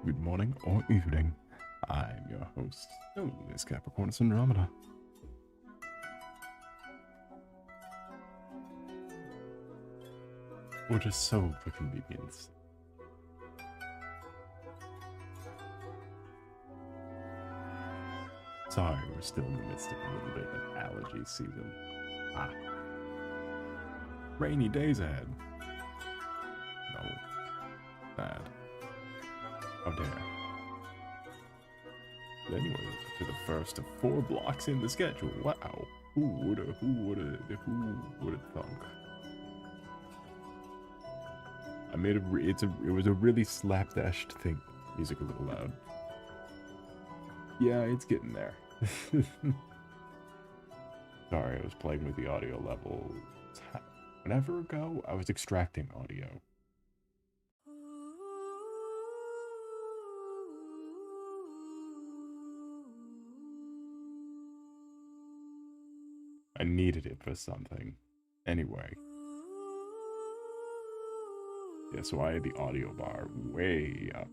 good morning, or evening. I'm your host, Solace Capricornus Andromeda. Or just so for convenience. Sorry, we're still in the midst of a little bit of an allergy season. Rainy days ahead. No. Bad. How dare. But anyway, to the first of 4 blocks in the schedule. Wow. Who would've thunk? I made it was a really slapdashed thing. Music a little loud. Yeah, it's getting there. Sorry, I was playing with the audio level. Whenever ago, I was extracting audio. I needed it for something. Anyway. Yeah, so I had the audio bar way up.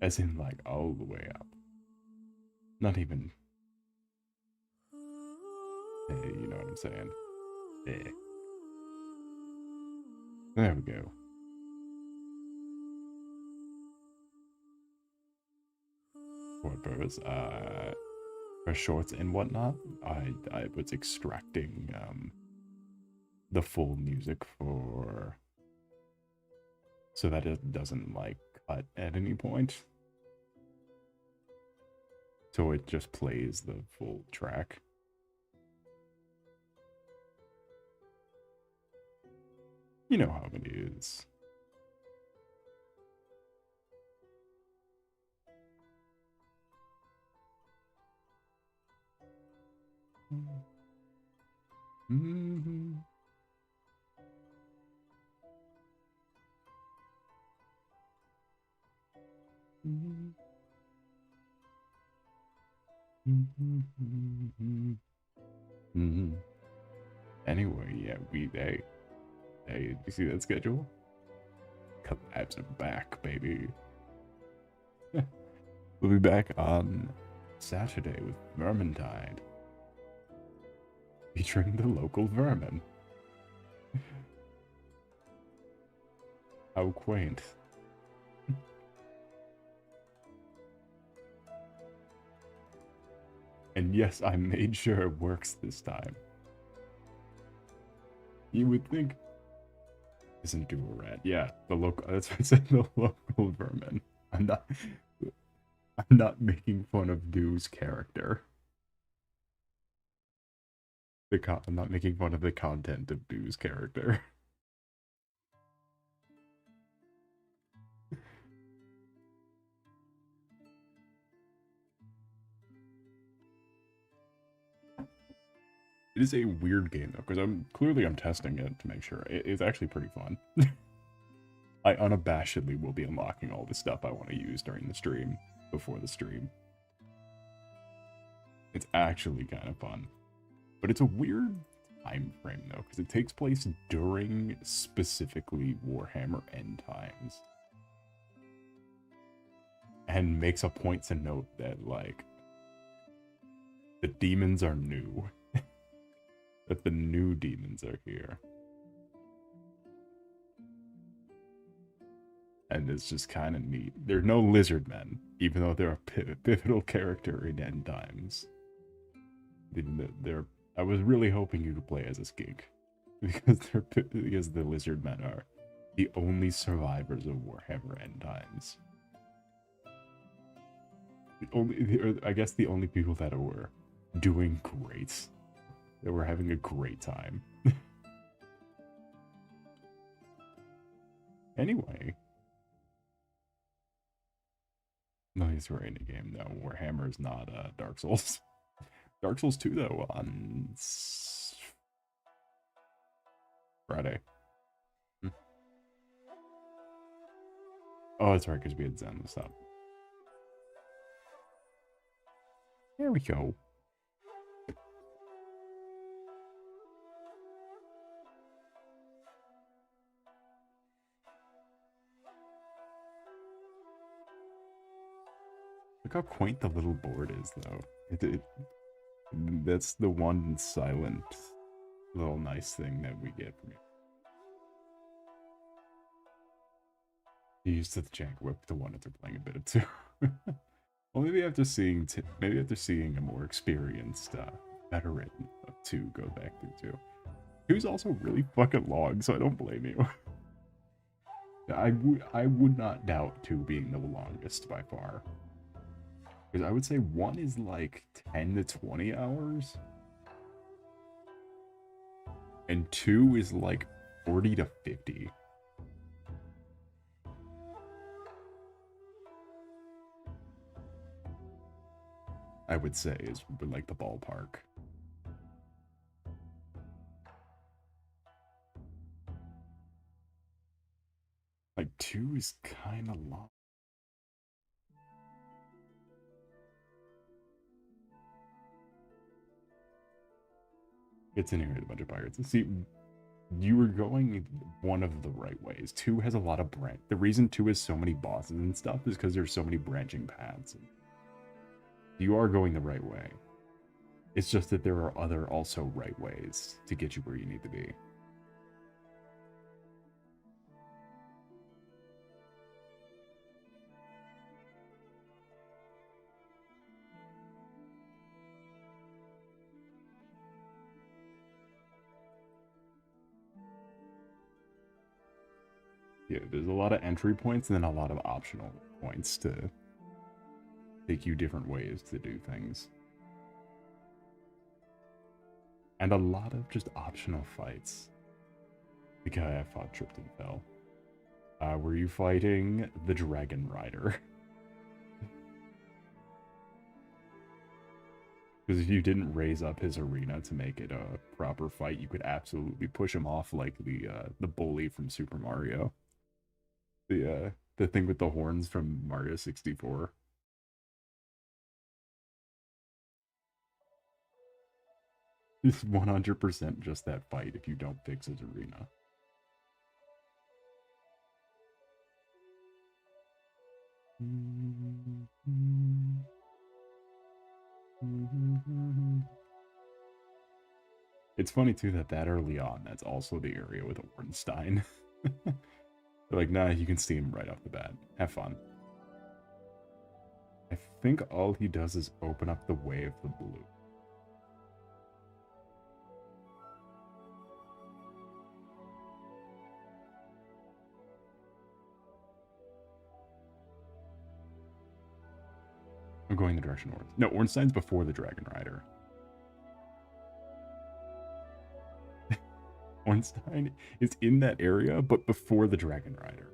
As in, like, all the way up. Not even... Hey, you know what I'm saying? Yeah. There we go. What purpose? For shorts and whatnot, I was extracting, the full music for... So that it doesn't, like, cut at any point. So it just plays the full track. You know how it is. Mm-hmm. Mm-hmm. Mm-hmm. Mm-hmm. Anyway, yeah, hey, you see that schedule? Collabs are back, baby. We'll be back on Saturday with Vermintide, featuring the local vermin. How quaint. And yes, I made sure it works this time. You would think... Isn't do a rat. Yeah, the local... That's what I said, the local vermin. I'm not making fun of Dew's character. I'm not making fun of the content of Dew's character. It is a weird game though, because I'm testing it to make sure. It's actually pretty fun. I unabashedly will be unlocking all the stuff I want to use during the stream, before the stream. It's actually kind of fun. But it's a weird time frame though, because it takes place during specifically Warhammer End Times. And makes a point to note that, like, the demons are new. That the new demons are here. And it's just kind of neat. There are no lizard men, even though they're a pivotal character in End Times. I was really hoping you could play as a skink, because the lizard men are the only survivors of Warhammer End Times. I guess the only people that were doing great. That were having a great time. Anyway. No, these were in a game. No, Warhammer is not Dark Souls. Dark Souls 2, though, on Friday. Oh, that's right, because we had Zen this up. There we go. Look how quaint the little board is, though. That's the one silent little nice thing that we get from you. You used to the jank whip to one after playing a bit of two. Well, maybe after seeing a more experienced veteran of two go back through two. Two's also really fucking long, so I don't blame you. I would not doubt two being the longest by far. Because I would say one is like 10 to 20 hours. And two is like 40 to 50. I would say is like the ballpark. Like two is kind of long. It's in here with a bunch of pirates. See, you were going one of the right ways. Two has a lot of branch. The reason two has so many bosses and stuff is because there's so many branching paths. You are going the right way. It's just that there are other also right ways to get you where you need to be. Yeah, there's a lot of entry points and then a lot of optional points to take you different ways to do things. And a lot of just optional fights. The guy I fought tripped and fell. Were you fighting the Dragon Rider? Because if you didn't raise up his arena to make it a proper fight, you could absolutely push him off like the bully from Super Mario. The thing with the horns from Mario 64. It's 100% just that fight if you don't fix his arena. It's funny too that early on, that's also the area with Ornstein. They're like, nah, you can see him right off the bat. Have fun. I think all he does is open up the way of the blue. I'm going the direction north. No, Ornstein's before the Dragon Rider. Ornstein is in that area, but before the Dragon Rider.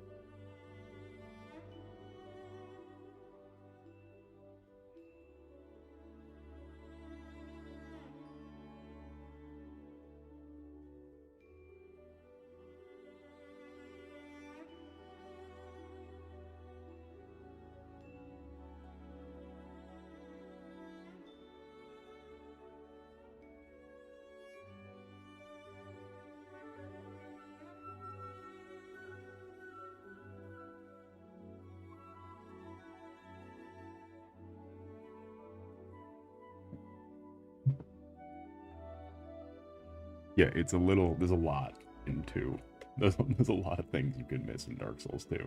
Yeah, it's a little, there's a lot in 2. There's a lot of things you can miss in Dark Souls 2.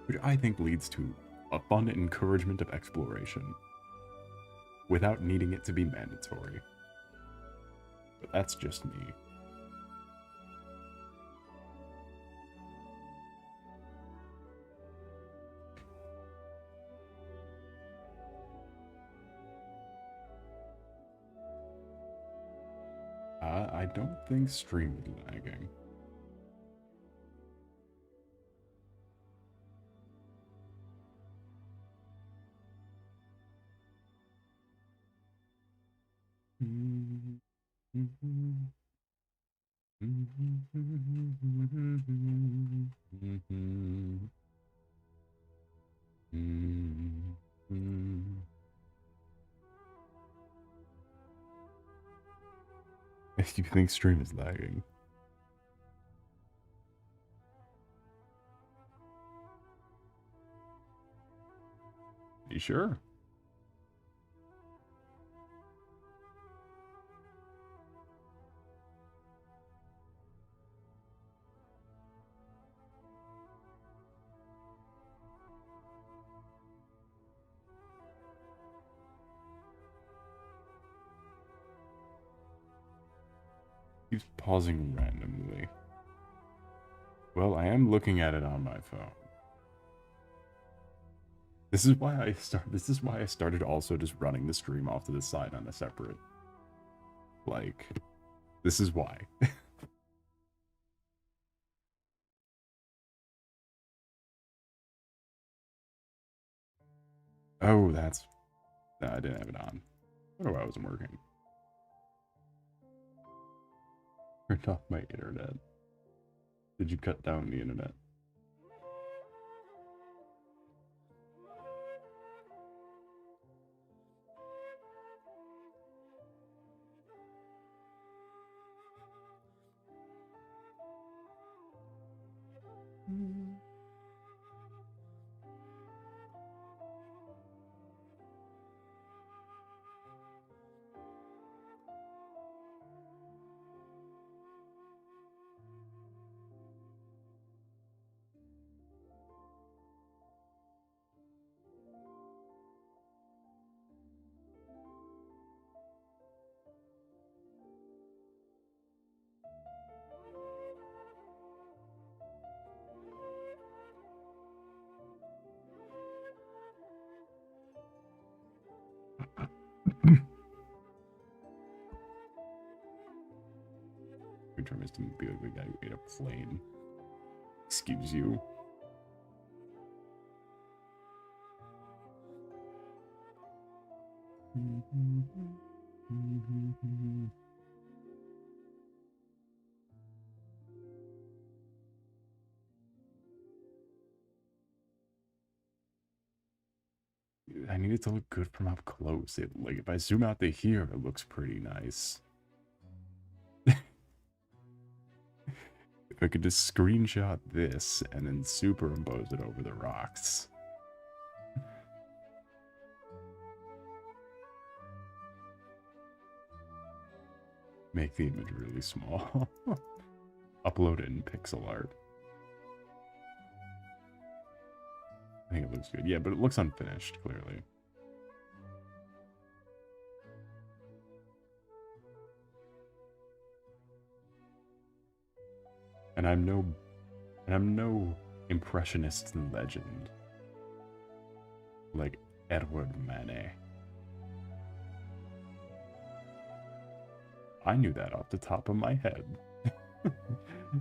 Which I think leads to abundant encouragement of exploration. Without needing it to be mandatory. But that's just me. I don't think stream is lagging. If you think stream is lagging. You sure? Keeps pausing randomly. Well, I am looking at it on my phone. This is why I started also just running the stream off to the side on a separate. Like, this is why. Oh, that's... No, I didn't have it on. I wonder why I wasn't working. Turned off my internet. Did you cut down the internet? We try to be like the guy who ate a plane. Excuse you. I need it to look good from up close. Like if I zoom out to here, it looks pretty nice. If I could just screenshot this and then superimpose it over the rocks. Make the image really small. Upload it in pixel art. I think it looks good. Yeah, but it looks unfinished, clearly. And I'm no impressionist legend. Like Edward Manet. I knew that off the top of my head.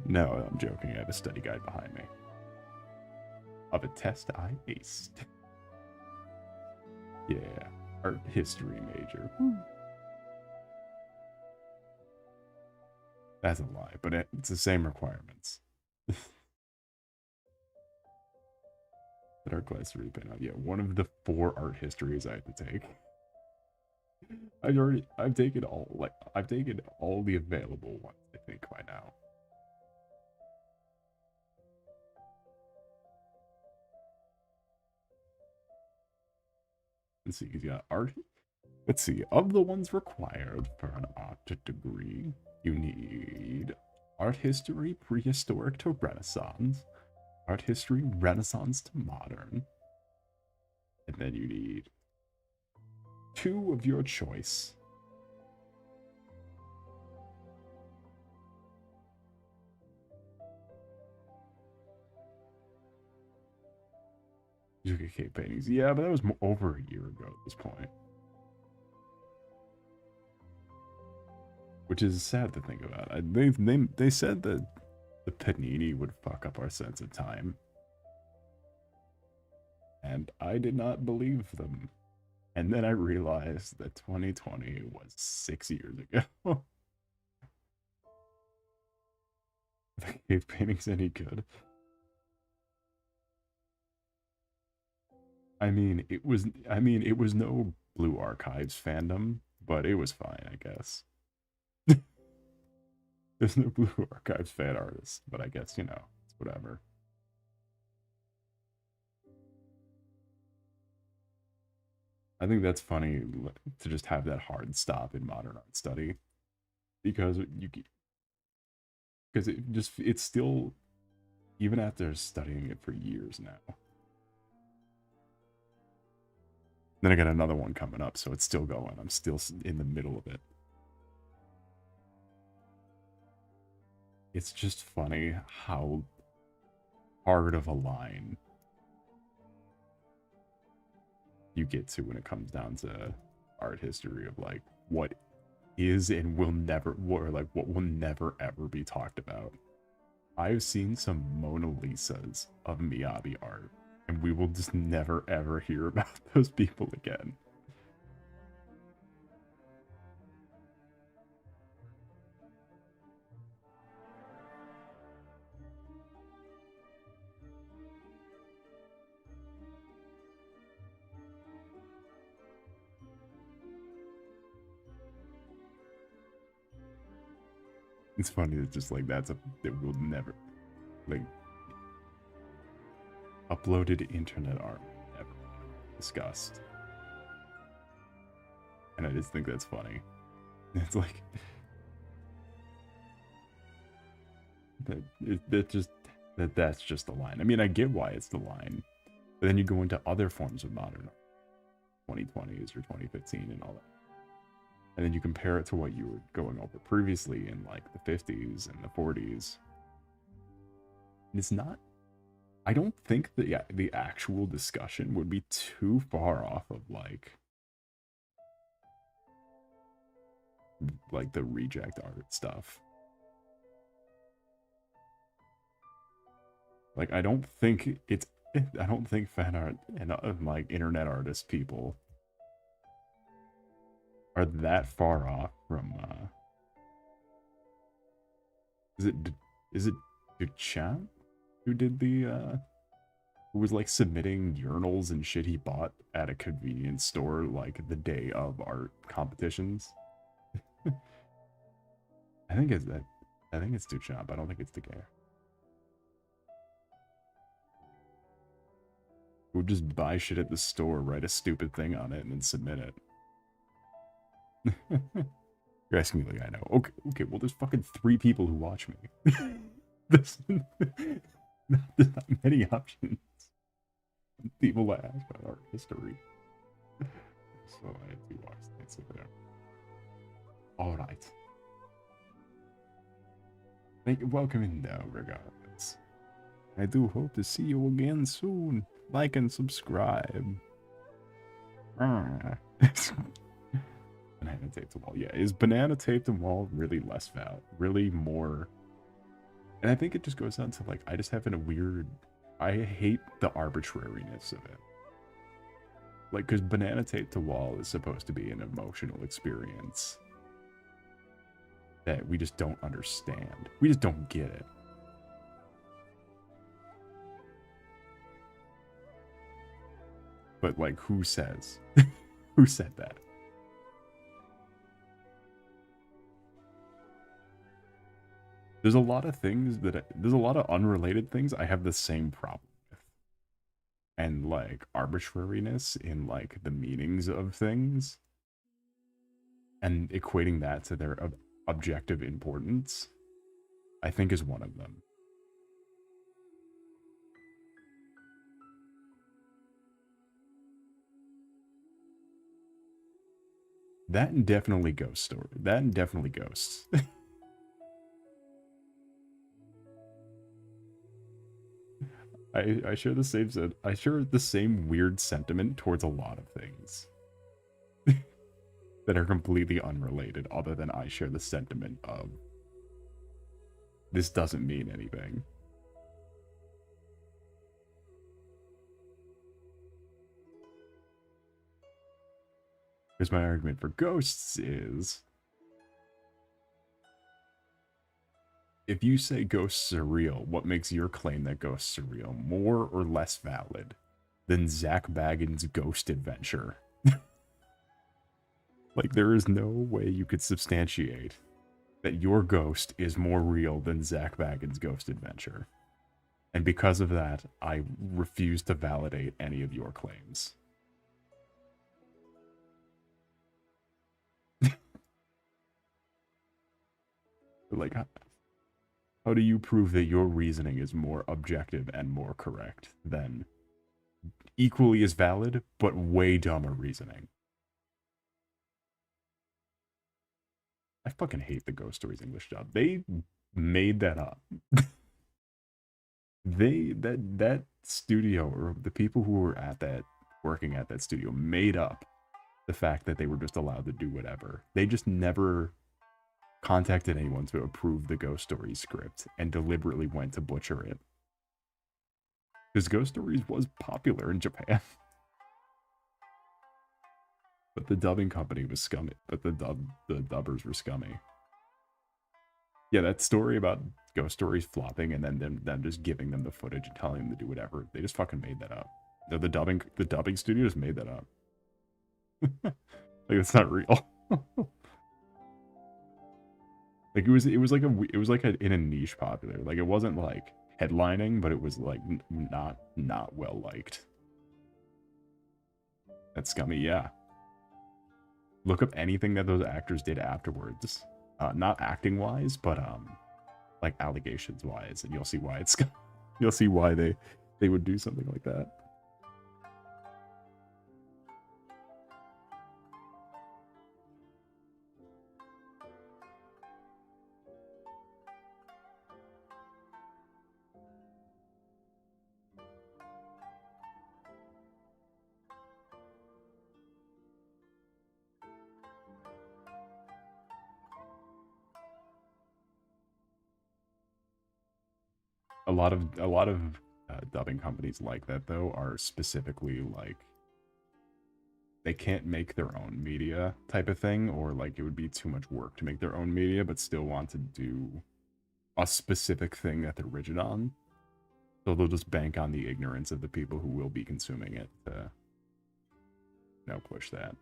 No, I'm joking. I have a study guide behind me. Of a test I aced. Yeah, art history major. That's a lie, but it's the same requirements. That art class 3 pen out. Yeah, one of the 4 art histories I had to take. I've taken all the available ones, I think, by now. Let's see, he's got art. Let's see, of the ones required for an art degree, you need art history prehistoric to Renaissance, art history Renaissance to modern, and then you need 2 of your choice. You get cave paintings. Yeah, but that was over a year ago at this point. Which is sad to think about. They said that the panini would fuck up our sense of time. And I did not believe them. And then I realized that 2020 was 6 years ago. The cave paintings any good? I mean, it was no Blue Archives fandom, but it was fine, I guess. There's no Blue Archives fan artists, but I guess, you know, it's whatever. I think that's funny to just have that hard stop in modern art study because it's still, even after studying it for years now. Then I got another one coming up, so it's still going. I'm still in the middle of it. It's just funny how hard of a line you get to when it comes down to art history of like what is and will never, or like what will never ever be talked about. I've seen some Mona Lisas of Miyabi art, and we will just never ever hear about those people again. It's funny that just like that will never, like, uploaded internet art never discussed. And I just think that's funny. It's like that's just the line. I mean, I get why it's the line, but then you go into other forms of modern art, 2020s or 2015 and all that. And then you compare it to what you were going over previously in like the 50s and the 40s. And it's not, I don't think that, yeah, the actual discussion would be too far off of like the reject art stuff. Like, I don't think fan art and like internet artist people are that far off from is it Duchamp who did the who was like submitting urinals and shit he bought at a convenience store like the day of art competitions? I think it's Duchamp. I don't think it's Daguerre. Who would just buy shit at the store, write a stupid thing on it, and then submit it. You're asking me like I know. Okay, well there's fucking 3 people who watch me. there's not many options. People that ask about art history. So I do watch things over there. Alright. Welcome in though, regardless. I do hope to see you again soon. Like and subscribe. Banana taped to wall. Yeah, is banana taped to wall really less valid? Really more? And I think it just goes down to like, I just have a weird, I hate the arbitrariness of it. Like, because banana taped to wall is supposed to be an emotional experience that we just don't understand. We just don't get it. But like, who says? Who said that? There's a lot of things there's a lot of unrelated things I have the same problem with. And like arbitrariness in like the meanings of things and equating that to their objective importance, I think is one of them. That and definitely Ghost Story. That and definitely Ghosts. I share the same weird sentiment towards a lot of things that are completely unrelated, other than I share the sentiment of this doesn't mean anything. Here's my argument for ghosts is, if you say ghosts are real, what makes your claim that ghosts are real more or less valid than Zach Bagans' Ghost Adventure? Like, there is no way you could substantiate that your ghost is more real than Zach Bagans' Ghost Adventure. And because of that, I refuse to validate any of your claims. Like, how do you prove that your reasoning is more objective and more correct than equally as valid, but way dumber reasoning? I fucking hate the Ghost Stories English dub. They made that up. That studio, or the people who were at that, working at that studio, made up the fact that they were just allowed to do whatever. They just never contacted anyone to approve the Ghost Stories script and deliberately went to butcher it. Because Ghost Stories was popular in Japan. But the dubbing company was scummy. But the dubbers were scummy. Yeah, that story about Ghost Stories flopping and then them just giving them the footage and telling them to do whatever. They just fucking made that up. The dubbing studios made that up. Like, it's not real. Like, it was like in a niche popular. Like, it wasn't like headlining, but it was like not well liked. That's scummy, yeah. Look up anything that those actors did afterwards. Not acting wise, but like allegations wise, and you'll see why it's you'll see why they would do something like that. A lot of dubbing companies like that though are specifically like they can't make their own media type of thing, or like it would be too much work to make their own media, but still want to do a specific thing that they're rigid on. So they'll just bank on the ignorance of the people who will be consuming it to, you know, push that.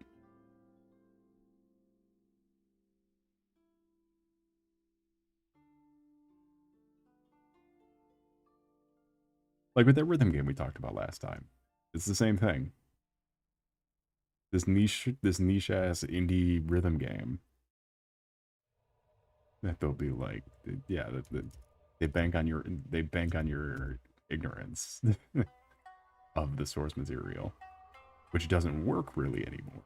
Like with that rhythm game we talked about last time, it's the same thing. This niche ass indie rhythm game that they'll be like, yeah, they bank on your ignorance of the source material, which doesn't work really anymore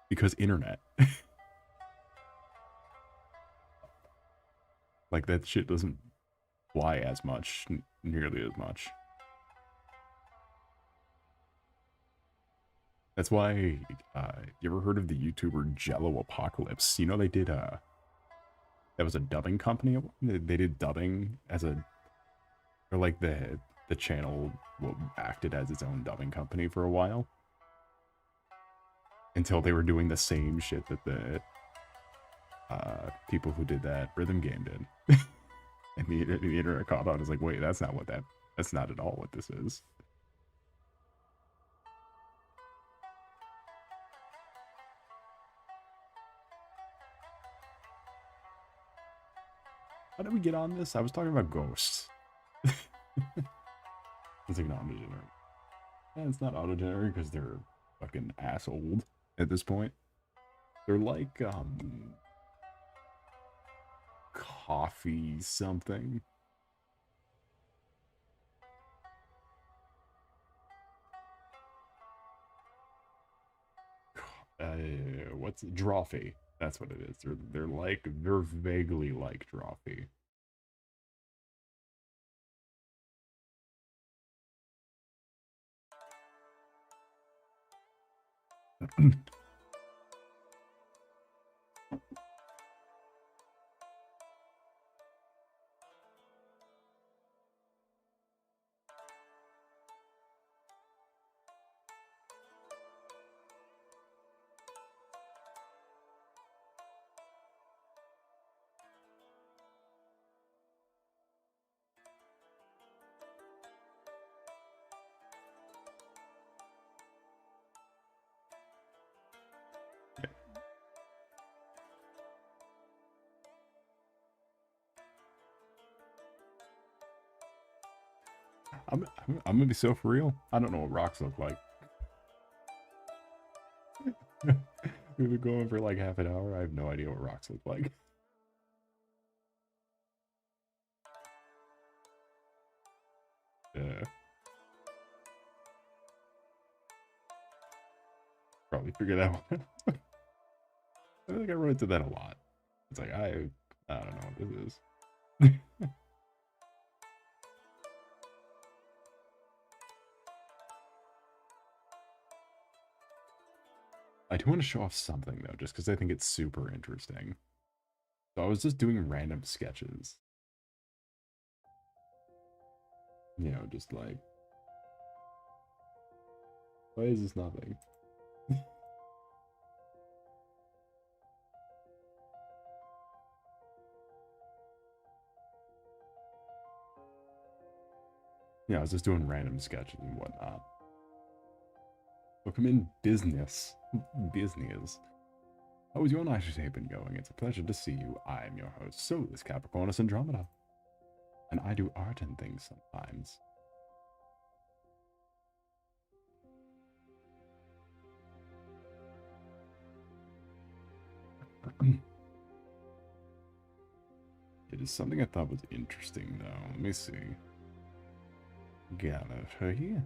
because internet. Like, that shit doesn't fly as much, nearly as much. That's why, you ever heard of the YouTuber Jello Apocalypse? You know, they did, that was a dubbing company. They did dubbing as a, or like the channel acted as its own dubbing company for a while. Until they were doing the same shit that the people who did that rhythm game did. And the internet caught on. Is like, wait, that's not at all what this is. How did we get on this? I was talking about ghosts. It's like not auto-generated. Yeah, it's not auto-generated because they're fucking ass-old at this point. They're like, coffee something. What's Drawfee? That's what it is. They're vaguely like Drawfee. I'm gonna be so for real. I don't know what rocks look like. We've been going for like half an hour. I have no idea what rocks look like. Probably figure that one out. I feel like I run into that a lot. It's like, I don't know what this is. I do want to show off something, though, just because I think it's super interesting. So I was just doing random sketches. You know, just like... Why is this nothing? Yeah, I was just doing random sketches and whatnot. Welcome in business. Business. How has your night today been going? It's a pleasure to see you. I am your host, Solace, Capricornus, Andromeda. And I do art and things sometimes. It is something I thought was interesting, though. Let me see. Gallery.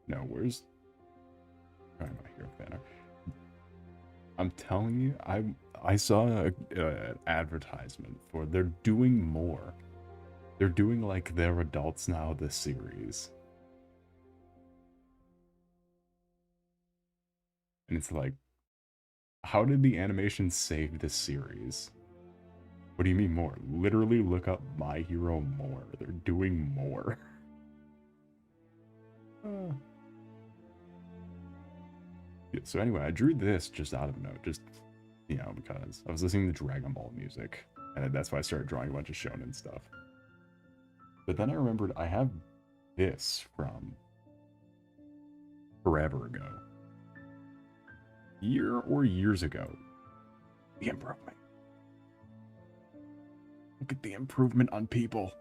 No, where's... Where am I here, banner? I'm telling you, I saw an advertisement for they're doing more. They're doing like They're Adults Now, this series. And it's like, how did the animation save this series? What do you mean more? Literally look up My Hero more. They're doing more. Yeah, so anyway, I drew this just out of note, just, you know, because I was listening to Dragon Ball music, and that's why I started drawing a bunch of shonen stuff. But then I remembered I have this from forever ago. Year or years ago. The improvement. Look at the improvement on people.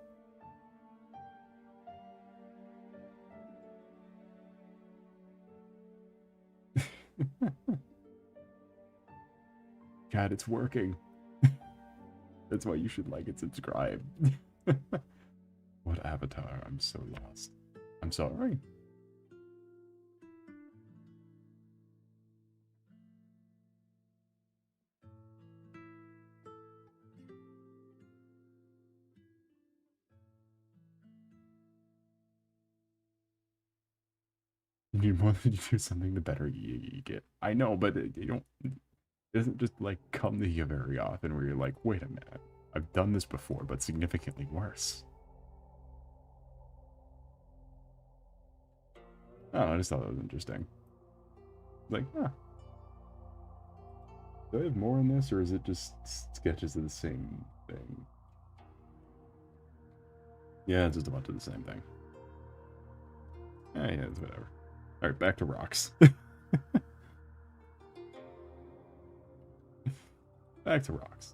God, it's working. That's why you should like and subscribe. What avatar? I'm so lost. I'm sorry. You need more than you do something, the better you get. I know, but you don't... It doesn't just, like, come to you very often where you're like, wait a minute. I've done this before, but significantly worse. I don't know, I just thought that was interesting. Like, huh. Do I have more in this, or is it just sketches of the same thing? Yeah, it's just a bunch of the same thing. Yeah, it's whatever. Alright, back to rocks. Back to rocks.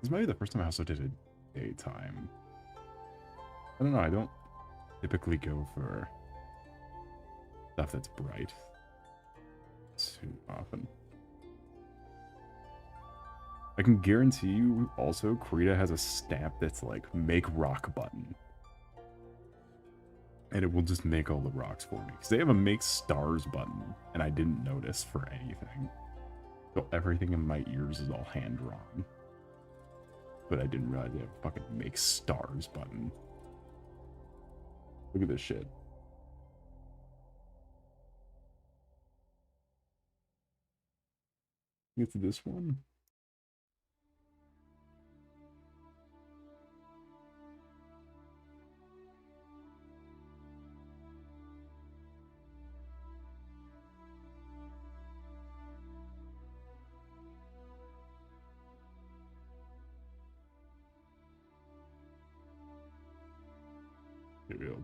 This might be the first time I also did a daytime. I don't know, I don't typically go for stuff that's bright too often. I can guarantee you also Krita has a stamp that's like make rock button. And it will just make all the rocks for me. Because they have a make stars button, and I didn't notice for anything. So everything in my ears is all hand drawn. But I didn't realize they have a fucking make stars button. Look at this shit. Get to this one.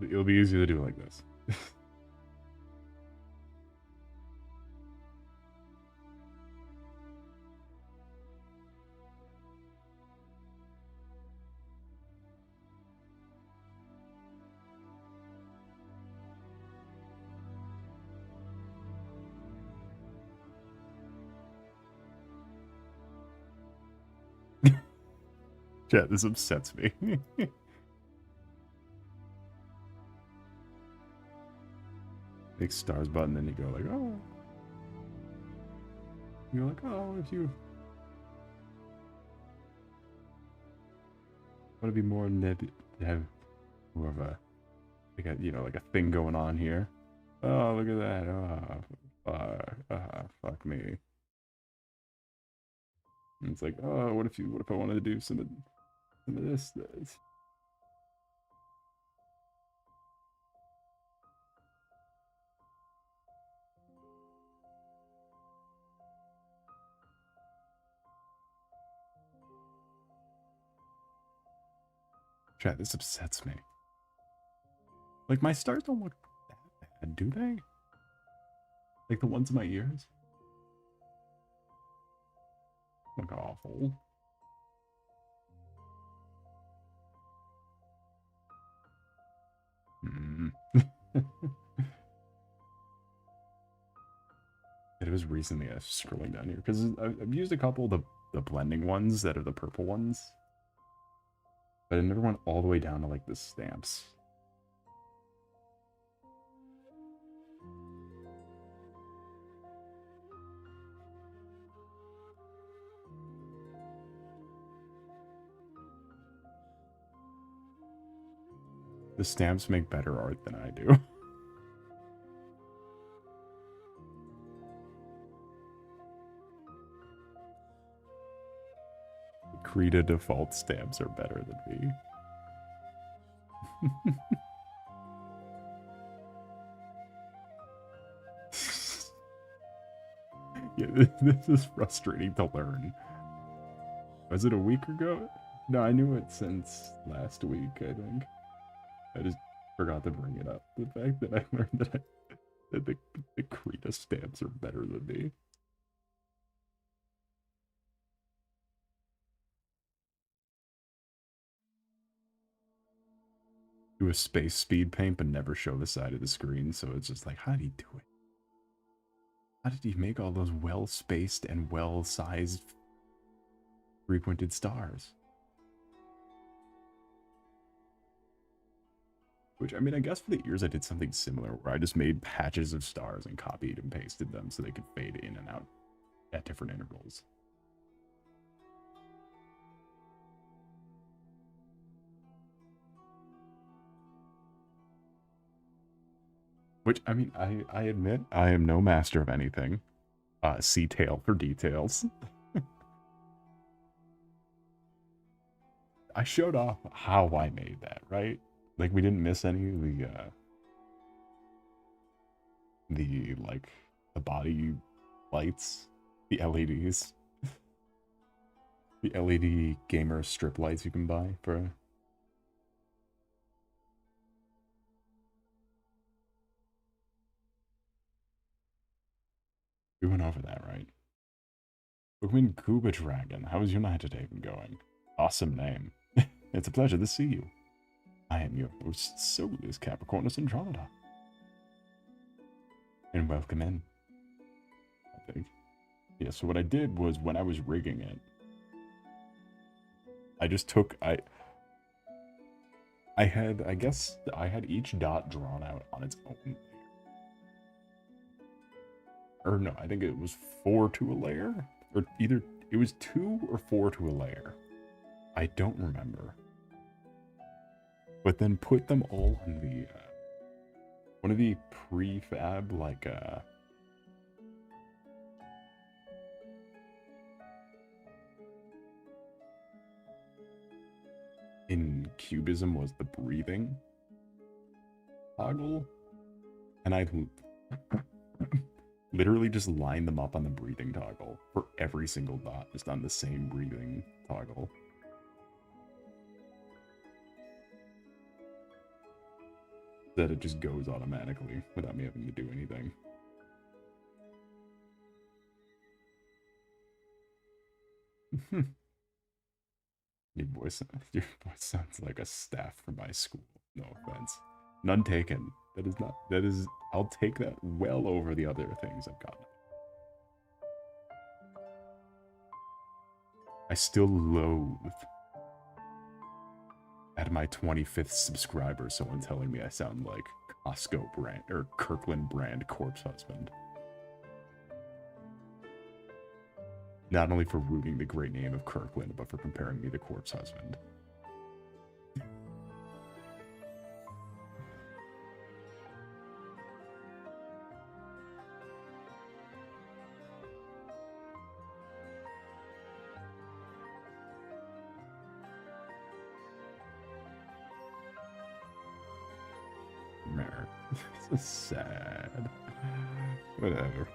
It'll be easy to do like this. Chat, this upsets me. Make stars button, then you go like, oh. You're like, oh, if you want to be more have more of a, like a, you know, like a thing going on here. Oh, look at that. Oh, fuck me. And it's like, oh, what if I wanted to do some of this? Chat, this upsets me. Like, my stars don't look that bad, do they? Like the ones in my ears? Look awful. It was recently I was scrolling down here because I've used a couple of the blending ones that are the purple ones, but I never went all the way down to like the stamps. The stamps make better art than I do. Krita default stamps are better than me. Yeah, this is frustrating to learn. Was it a week ago? No, I knew it since last week, I think. I just forgot to bring it up. The fact that I learned that, that the Krita stamps are better than me. Do a space speed paint but never show the side of the screen, so it's just like, how did he do it? How did he make all those well-spaced and well-sized frequented stars? Which, I mean, I guess for the ears I did something similar, where I just made patches of stars and copied and pasted them so they could fade in and out at different intervals. Which, I mean, I admit, I am no master of anything. See tail for details. I showed off how I made that, right? Like, we didn't miss any of like, the body lights, the LEDs. The LED gamer strip lights you can buy for... We went over that, right? Pokemon Kuba Dragon, how is your night today been going? Awesome name. It's a pleasure to see you. I am your host, Solace, Capricornus, Andromeda. And welcome in, I think. Yeah, so what I did was, when I was rigging it, I just took, I had each dot drawn out on its own layer. Or no, I think it was 4 to a layer? Or either, it was 2 or 4 to a layer. I don't remember. But then put them all in the, one of the prefab, like, in Cubism was the breathing toggle. And I literally just lined them up on the breathing toggle for every single dot, just on the same breathing toggle. That it just goes automatically without me having to do anything. Your voice sounds like a staff from my school. No offense. None taken. That is, I'll take that well over the other things I've gotten. I still loathe At my 25th subscriber, someone telling me I sound like Costco brand or Kirkland brand corpse husband. Not only for ruining the great name of Kirkland, but for comparing me to corpse husband. This is sad. Whatever.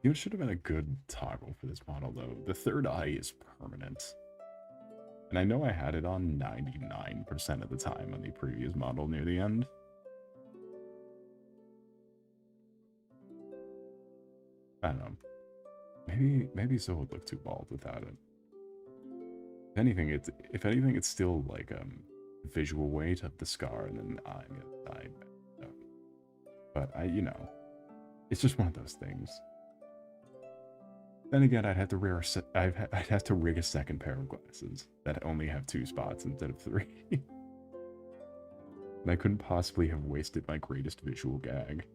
It should have been a good toggle for this model, though. The third eye is permanent. And I know I had it on 99% of the time on the previous model near the end. I don't know. Maybe so would look too bald without it. If anything, it's still like visual weight of the scar and then eye. But it's just one of those things. Then again, I'd have to rig a second pair of glasses that only have 2 spots instead of 3. And I couldn't possibly have wasted my greatest visual gag.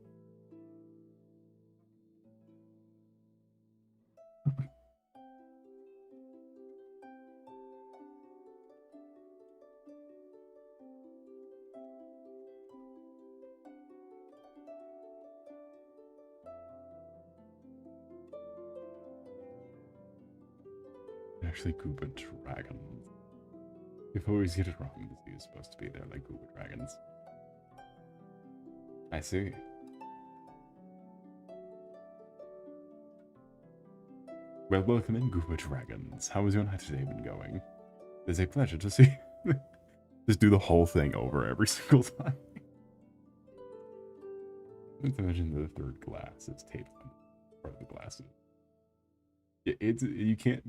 Actually, Gooba dragons. If I always get it wrong, this is supposed to be there like Gooba dragons. I see. Well, welcome in, Gooba dragons. How has your night today been going? It's a pleasure to see. Just do the whole thing over every single time. Let's imagine the third glass is taped on part of the glasses. You can't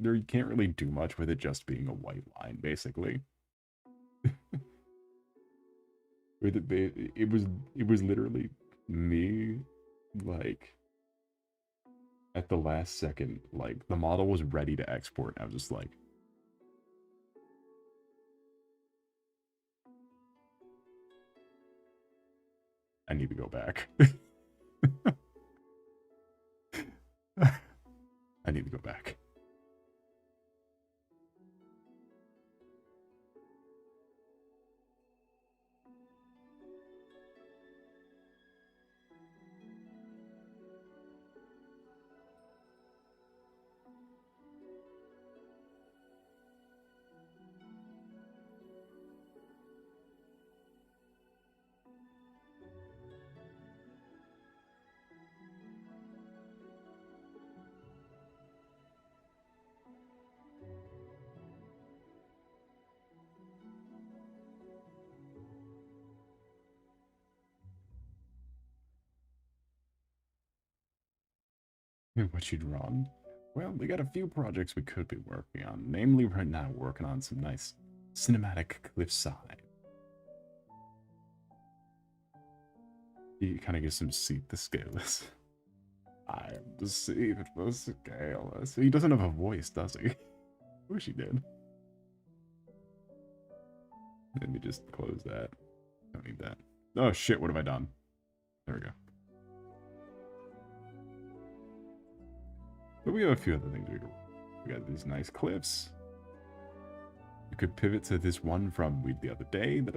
really do much with it just being a white line, basically. It was literally me, like, at the last second, like, the model was ready to export, and I was just like, I need to go back. I need to go back. What you drawn? Well, we got a few projects we could be working on. Namely, right now, working on some nice cinematic cliffside. You kind of get some seat the scaleless. I'm deceived the scaleless. He doesn't have a voice, does he? I wish he did. Let me just close that. Don't need that. Oh shit, what have I done? There we go. But we have a few other things we could. We got these nice cliffs. You could pivot to this one from the other day that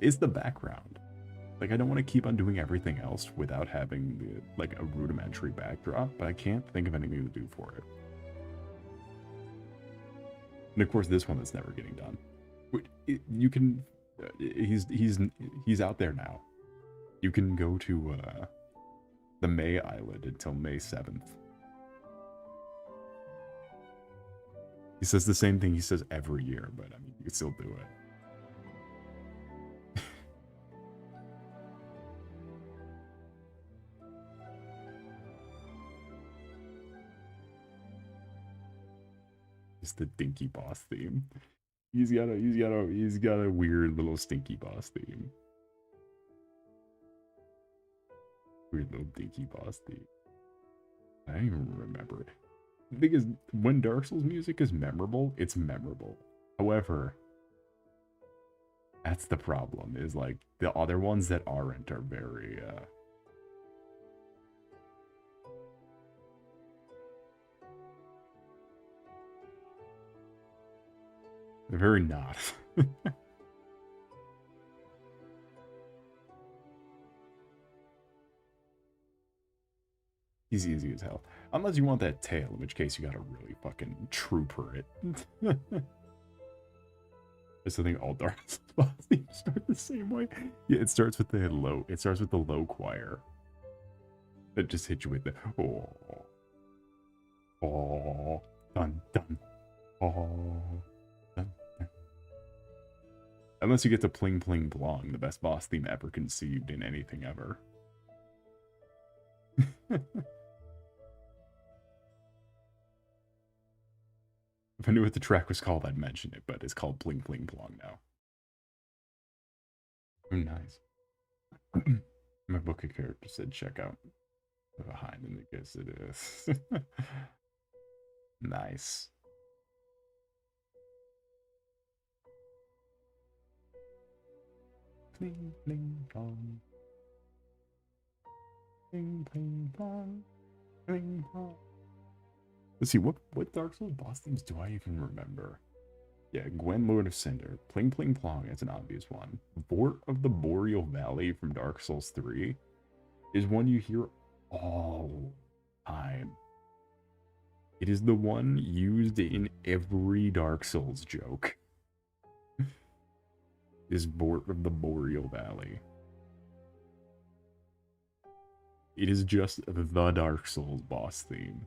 is the background. Like, I don't want to keep on doing everything else without having like a rudimentary backdrop, but I can't think of anything to do for it. And of course, this one that's never getting done. You can, he's out there now. You can go to the May Island until May 7th. He says the same thing he says every year, but I mean, you can still do it. It's the Dinky Boss theme. He's got a weird little stinky boss theme. Weird little dinky boss theme. I don't even remember it. The thing is, when Dark Souls music is memorable, it's memorable. However, that's the problem, is like the other ones that aren't are very they're very not. He's easy as hell. Unless you want that tail, in which case you gotta really fucking trooper it. I still think all Dark Souls themes start the same way. Yeah, it starts with the low. It starts with the low choir. That just hits you with the oh, dun dun, oh, dun dun. Unless you get to Pling Pling Plong, the best boss theme ever conceived in anything ever. If I knew what the track was called, I'd mention it, but it's called Pling Pling Plong now. Oh, nice. My book of characters said check out behind, and I guess it is. Nice. Pling pling plong. Pling pling plong. Pling plong. Let's see, what Dark Souls boss themes do I even remember? Yeah, Gwen, Lord of Cinder. Pling Pling Plong, it's an obvious one. Vort of the Boreal Valley from Dark Souls 3 is one you hear all the time. It is the one used in every Dark Souls joke. Is Vort of the Boreal Valley. It is just the Dark Souls boss theme.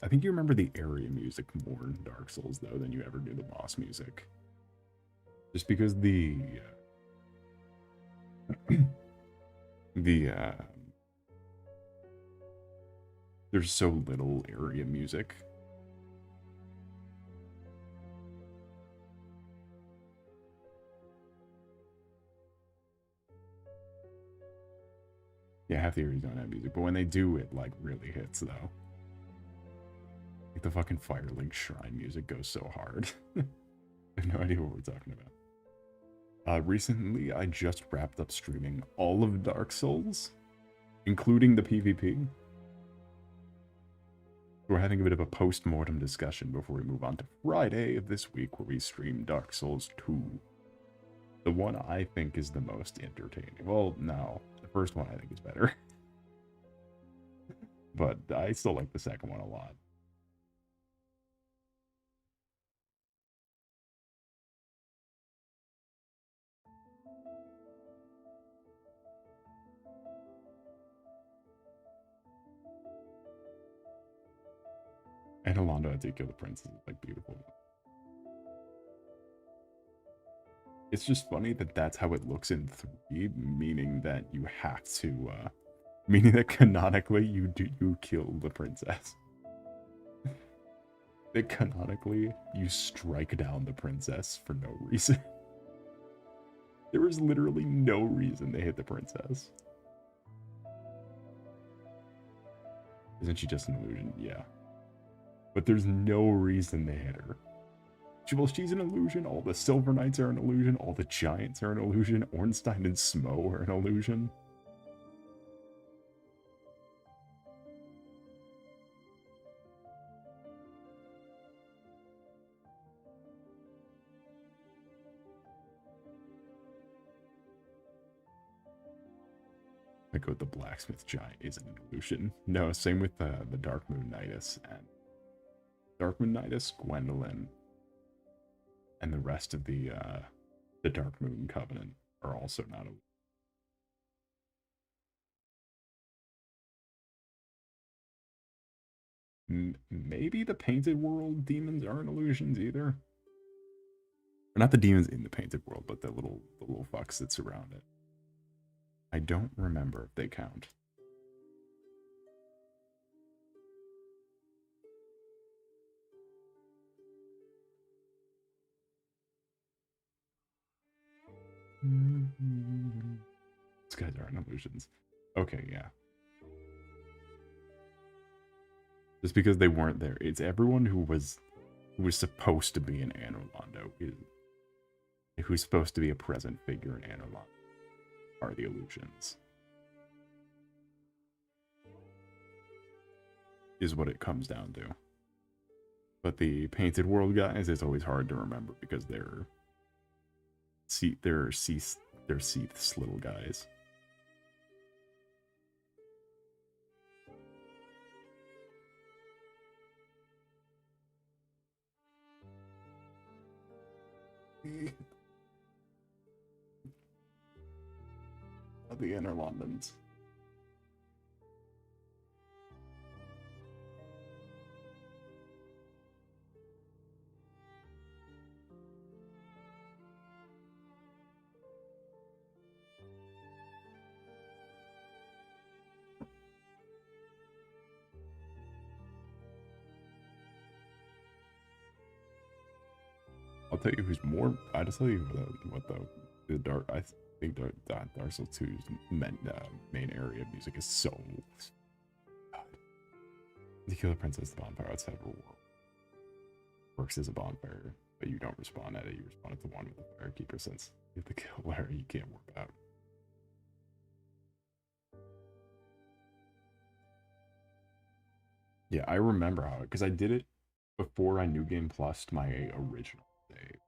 I think you remember the area music more in Dark Souls, though, than you ever do the boss music. Just because there's so little area music. Yeah, half the areas don't have music, but when they do, it like really hits though. Like the fucking Firelink Shrine music goes so hard. I have no idea what we're talking about. Recently, I just wrapped up streaming all of Dark Souls, including the PvP. We're having a bit of a post-mortem discussion before we move on to Friday of this week, where we stream Dark Souls 2. The one I think is the most entertaining. Well, no, the first one I think is better. But I still like the second one a lot. And Alonda had to kill the princess is like beautiful. It's just funny that that's how it looks in 3, meaning that you have to, meaning that canonically you kill the princess. That canonically you strike down the princess for no reason. There was literally no reason they hit the princess. Isn't she just an illusion? Yeah. But there's no reason they hit her. Well, she's an illusion. All the Silver Knights are an illusion. All the Giants are an illusion. Ornstein and Smo are an illusion. I go with the Blacksmith Giant is an illusion. No, same with the Dark Moon Nidus and Dark Moon Nidus, Gwendolyn, and the rest of the Dark Moon Covenant are also not illusions. Maybe the Painted World demons aren't illusions either. Or not the demons in the Painted World, but the little fucks that surround it. I don't remember if they count. These guys aren't illusions. Okay, yeah. Just because they weren't there. It's everyone who was supposed to be in Anor Londo, who's supposed to be a present figure in Anor Londo, are the illusions. Is what it comes down to. But the Painted World guys, it's always hard to remember because they're Seath's little guys. Of the Inner Londons. I'll tell you who's more. I just tell you what the dark. I think Dark Souls 2's main area of music is so God. The Killer Princess, the bonfire outside of a world, works as a bonfire, but you don't respawn at it. You respawn at the one with the firekeeper. Since you have to kill Larry, you can't work out. Yeah, I remember how, because I did it before I knew Game Plus, my original save.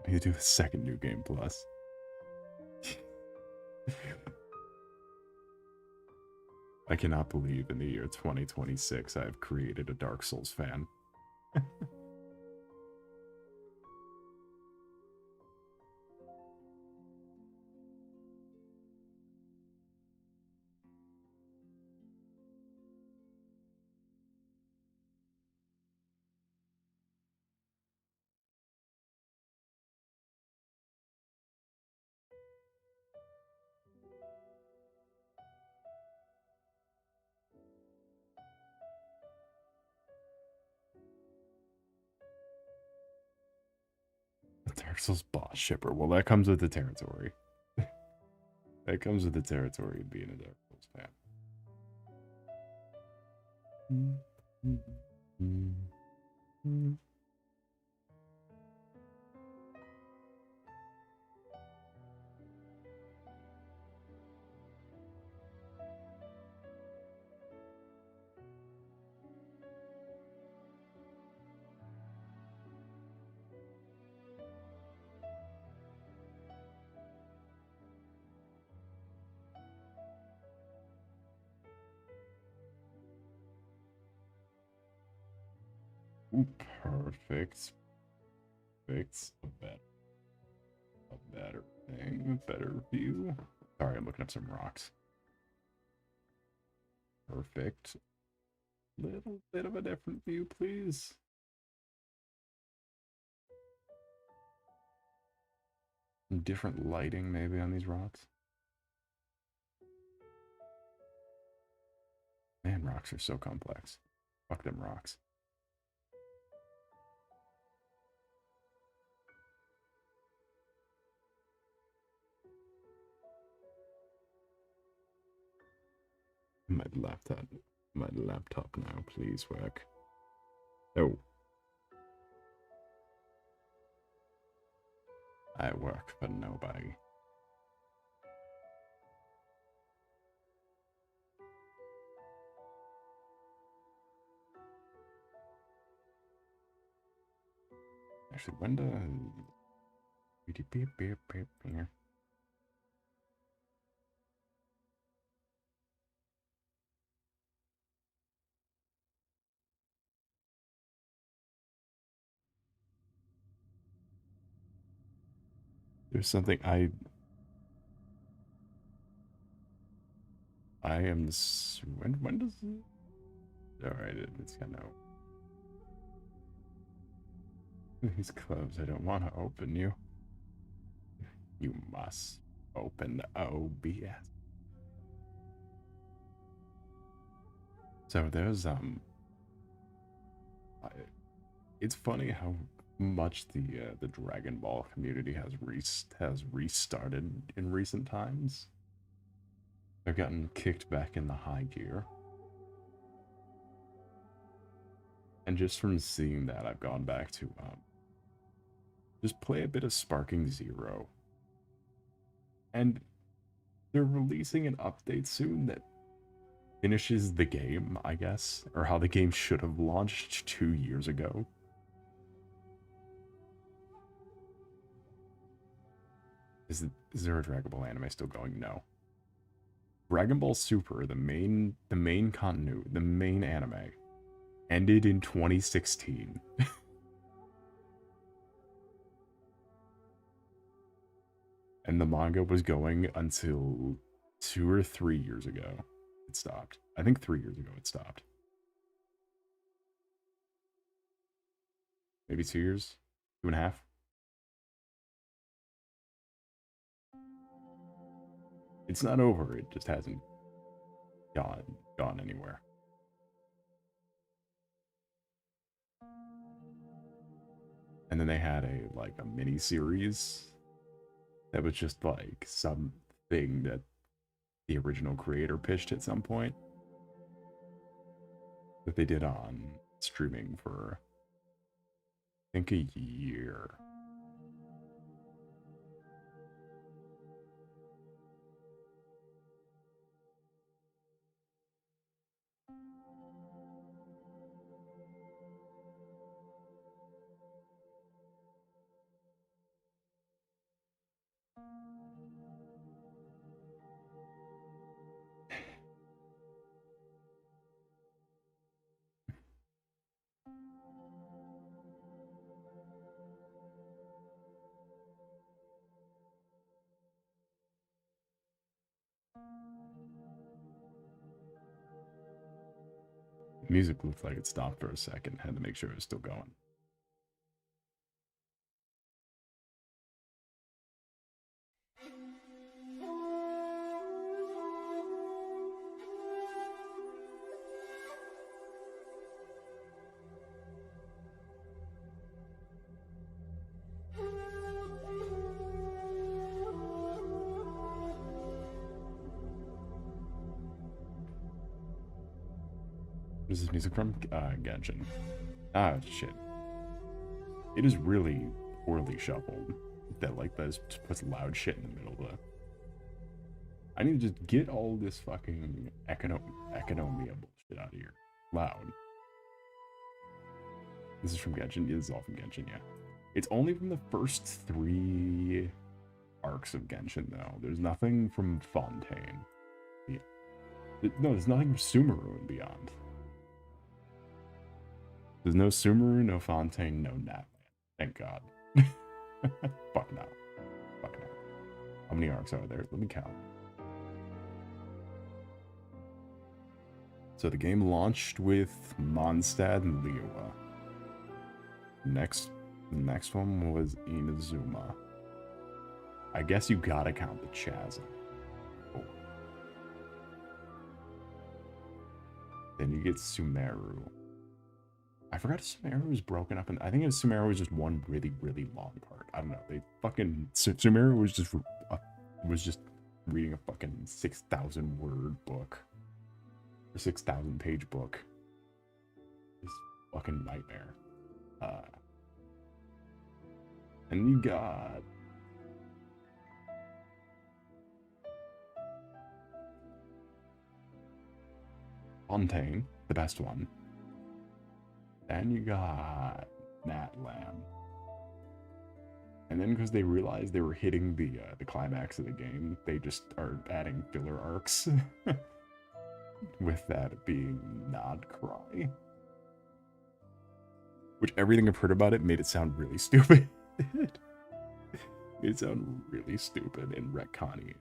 You do the second New Game Plus. I cannot believe in the year 2026 I have created a Dark Souls fan. Dark Souls boss shipper. Well, that comes with the territory. That comes with the territory of being a Dark Souls fan. Ooh, perfect. Perfect. A better thing. A better view. Sorry, I'm looking up some rocks. Perfect. Little bit of a different view, please. Some different lighting, maybe, on these rocks. Man, rocks are so complex. Fuck them rocks. My laptop now, please work. Oh. I work for nobody. Actually, when does... There's something I am. When does it? Alright, it's kind of. These closed. I don't want to open you. You must open the OBS. So there's it's funny how much the Dragon Ball community has restarted in recent times. They've gotten kicked back in the high gear. And just from seeing that, I've gone back to just play a bit of Sparking Zero. And they're releasing an update soon that finishes the game, I guess, or how the game should have launched 2 years ago. Is there a Dragon Ball anime still going? No. Dragon Ball Super, the main continuity, the main anime, ended in 2016. And the manga was going until 2 or 3 years ago. It stopped. I think 3 years ago it stopped. Maybe 2 years? 2.5? It's not over, it just hasn't gone anywhere. And then they had a mini series that was just like something that the original creator pitched at some point that they did on streaming for I think a year. Music looked like it stopped for a second. Had to make sure it was still going. What is this music from? Genshin. Ah, shit. It is really poorly shuffled. That just puts loud shit in the middle of the... I need to just get all this fucking economia bullshit out of here. Loud. This is from Genshin. This is all from Genshin, yeah. It's only from the first 3 arcs of Genshin, though. There's nothing from Fontaine. Yeah. No, there's nothing from Sumeru and beyond. There's no Sumeru, no Fontaine, no Natland. Thank God. Fuck no. Fuck no. How many arcs are there? Let me count. So the game launched with Mondstadt and Liyue. The next one was Inazuma. I guess you gotta count the Chasm. Oh. Then you get Sumeru. I forgot Sumeru was broken up, and I think Sumeru was just one really, really long part. I don't know. They fucking Sumeru was just reading a fucking 6,000 word book, or 6,000 page book. This fucking nightmare. And you got Fontaine, the best one. And you got Natlan. And then because they realized they were hitting the climax of the game, they just are adding filler arcs. With that being Nod Cry. Which everything I've heard about it made it sound really stupid. It sounds really stupid and retconny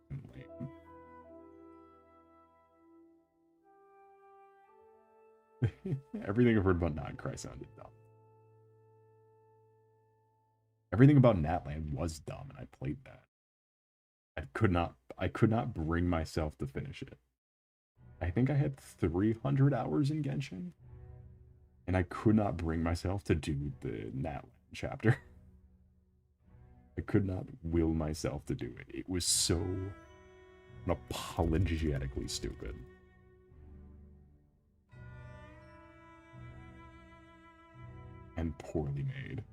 and lame. Everything I've heard about Non-Cry sounded dumb. Everything about Natland was dumb, and I played that. I could not bring myself to finish it. I think I had 300 hours in Genshin, and I could not bring myself to do the Natland chapter. I could not will myself to do it. It was so unapologetically stupid. And poorly made.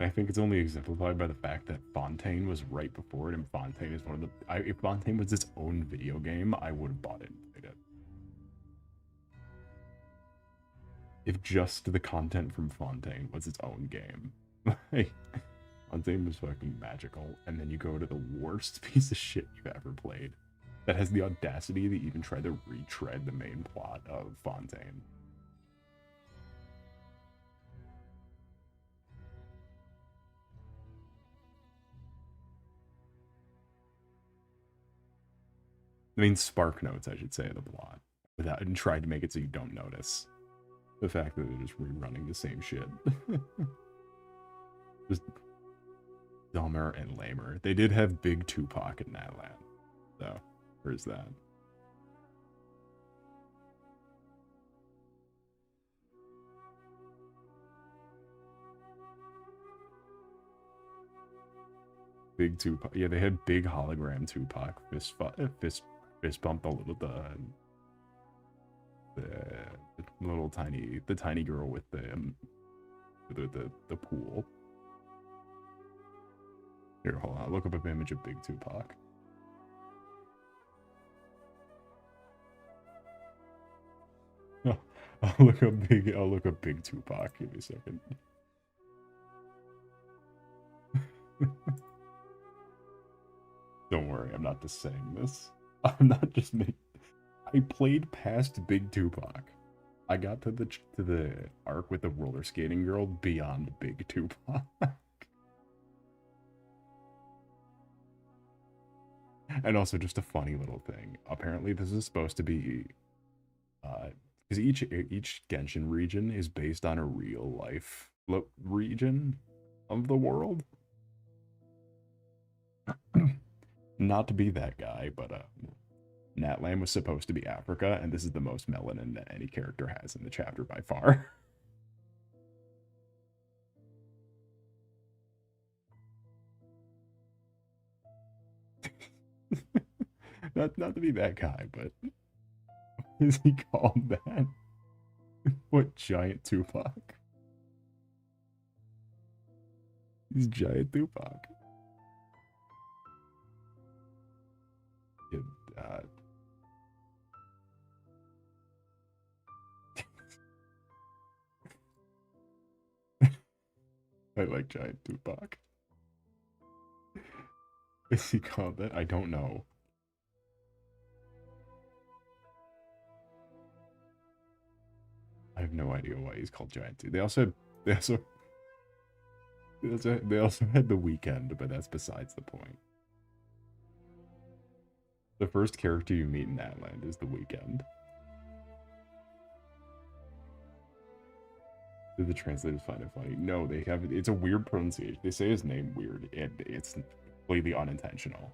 I think it's only exemplified by the fact that Fontaine was right before it, and Fontaine is one of the... if Fontaine was its own video game, I would have bought it and played it. If just the content from Fontaine was its own game. Like, Fontaine was fucking magical, and then you go to the worst piece of shit you've ever played that has the audacity to even try to retread the main plot of Fontaine. I mean, spark notes, I should say, the plot. Without, and tried to make it so you don't notice the fact that they're just rerunning the same shit. Just dumber and lamer. They did have Big Tupac in that land, so where's that? Big Tupac. Yeah, they had big hologram Tupac. Fist bump the little tiny girl with the pool. Here, hold on. I'll look up an image of Big Tupac. I'll look up Big Tupac. Give me a second. Don't worry, I'm not just saying this. I'm not just making... I played past Big Tupac. I got to the arc with the roller skating girl beyond Big Tupac. And also just a funny little thing. Apparently this is supposed to be because each Genshin region is based on a real life region of the world. Not to be that guy, but Natlan was supposed to be Africa, and this is the most melanin that any character has in the chapter by far. not to be that guy, but is he called that? What, Giant Tupac? He's Giant Tupac. I like Giant Tupac. Is he called that? I don't know. I have no idea why he's called Giant Tupac. They also had the Weekend, but that's besides the point. The first character you meet in that land is the Weekend. Do the translators find it funny? No, they have it. It's a weird pronunciation. They say his name weird, and it's completely unintentional.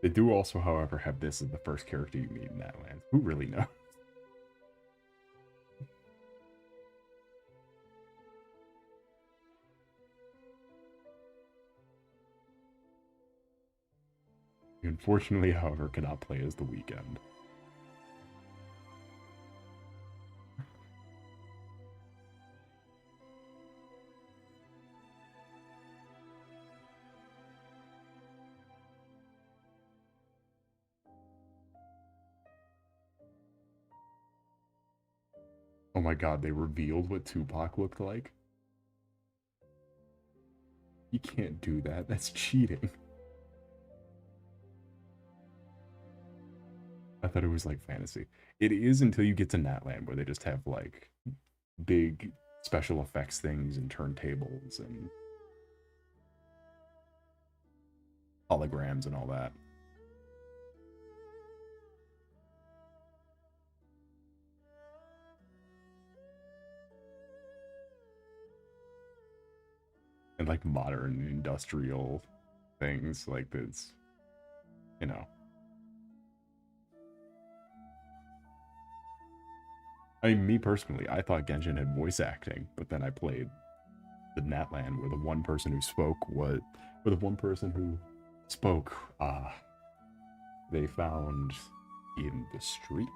They do also, however, have this as the first character you meet in that land. Who really knows? You unfortunately, however, cannot play as the Weekend. Oh my god, they revealed what Tupac looked like? You can't do that. That's cheating. I thought it was like fantasy. It is until you get to Natland where they just have like big special effects things and turntables and holograms and all that. And like modern industrial things like this, you know. I mean, me personally, I thought Genshin had voice acting, but then I played the Natland where the one person who spoke was, where the one person who spoke, they found in the street.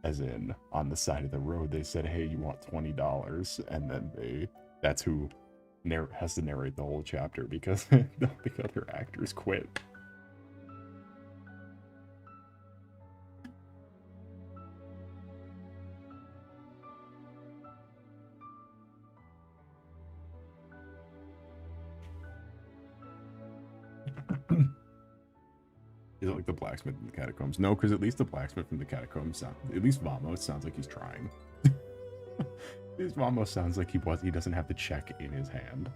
As in, on the side of the road, they said, hey, you want $20? And then that's who has to narrate the whole chapter because the other actors quit. Is it like the blacksmith in the catacombs? No, because at least the blacksmith in the catacombs at least Vamos sounds like he's trying. At least Vamos sounds like he doesn't have the check in his hand.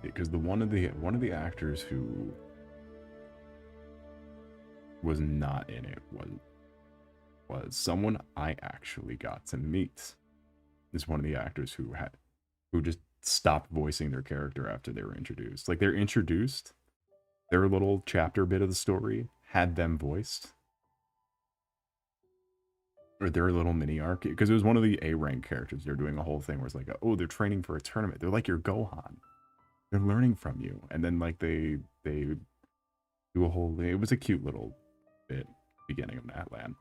Because one of the actors who was not in it was someone I actually got to meet. Is one of the actors who just stopped voicing their character after they were introduced. Like they're introduced, their little chapter bit of the story had them voiced, or their little mini arc, because it was one of the A rank characters. They're doing a whole thing where it's like, oh, they're training for a tournament. They're like your Gohan. They're learning from you, and then like they do a whole. It was a cute little bit beginning of Natland.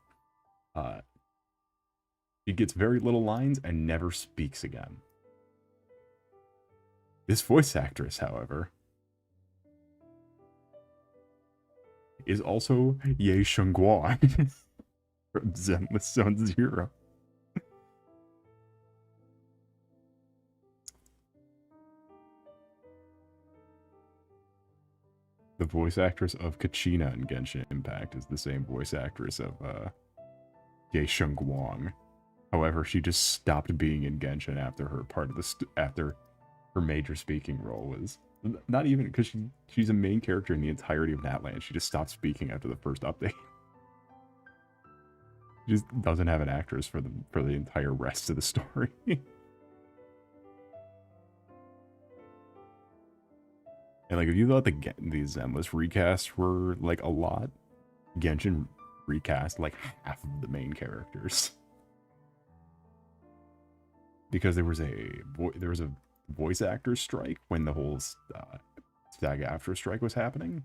He gets very little lines and never speaks again. This voice actress, however, is also Ye Shengguan from Zenless Zone Zero. The voice actress of Kachina in Genshin Impact is the same voice actress of Ye Shengguan. However, she just stopped being in Genshin after her after her major speaking role was not even because she's a main character in the entirety of Natland. She just stopped speaking after the first update. She just doesn't have an actress for the entire rest of the story. And like, if you thought these Zenless recasts were like a lot, Genshin recast like half of the main characters. Because there was a voice actor strike when the whole SAG-AFTRA strike was happening,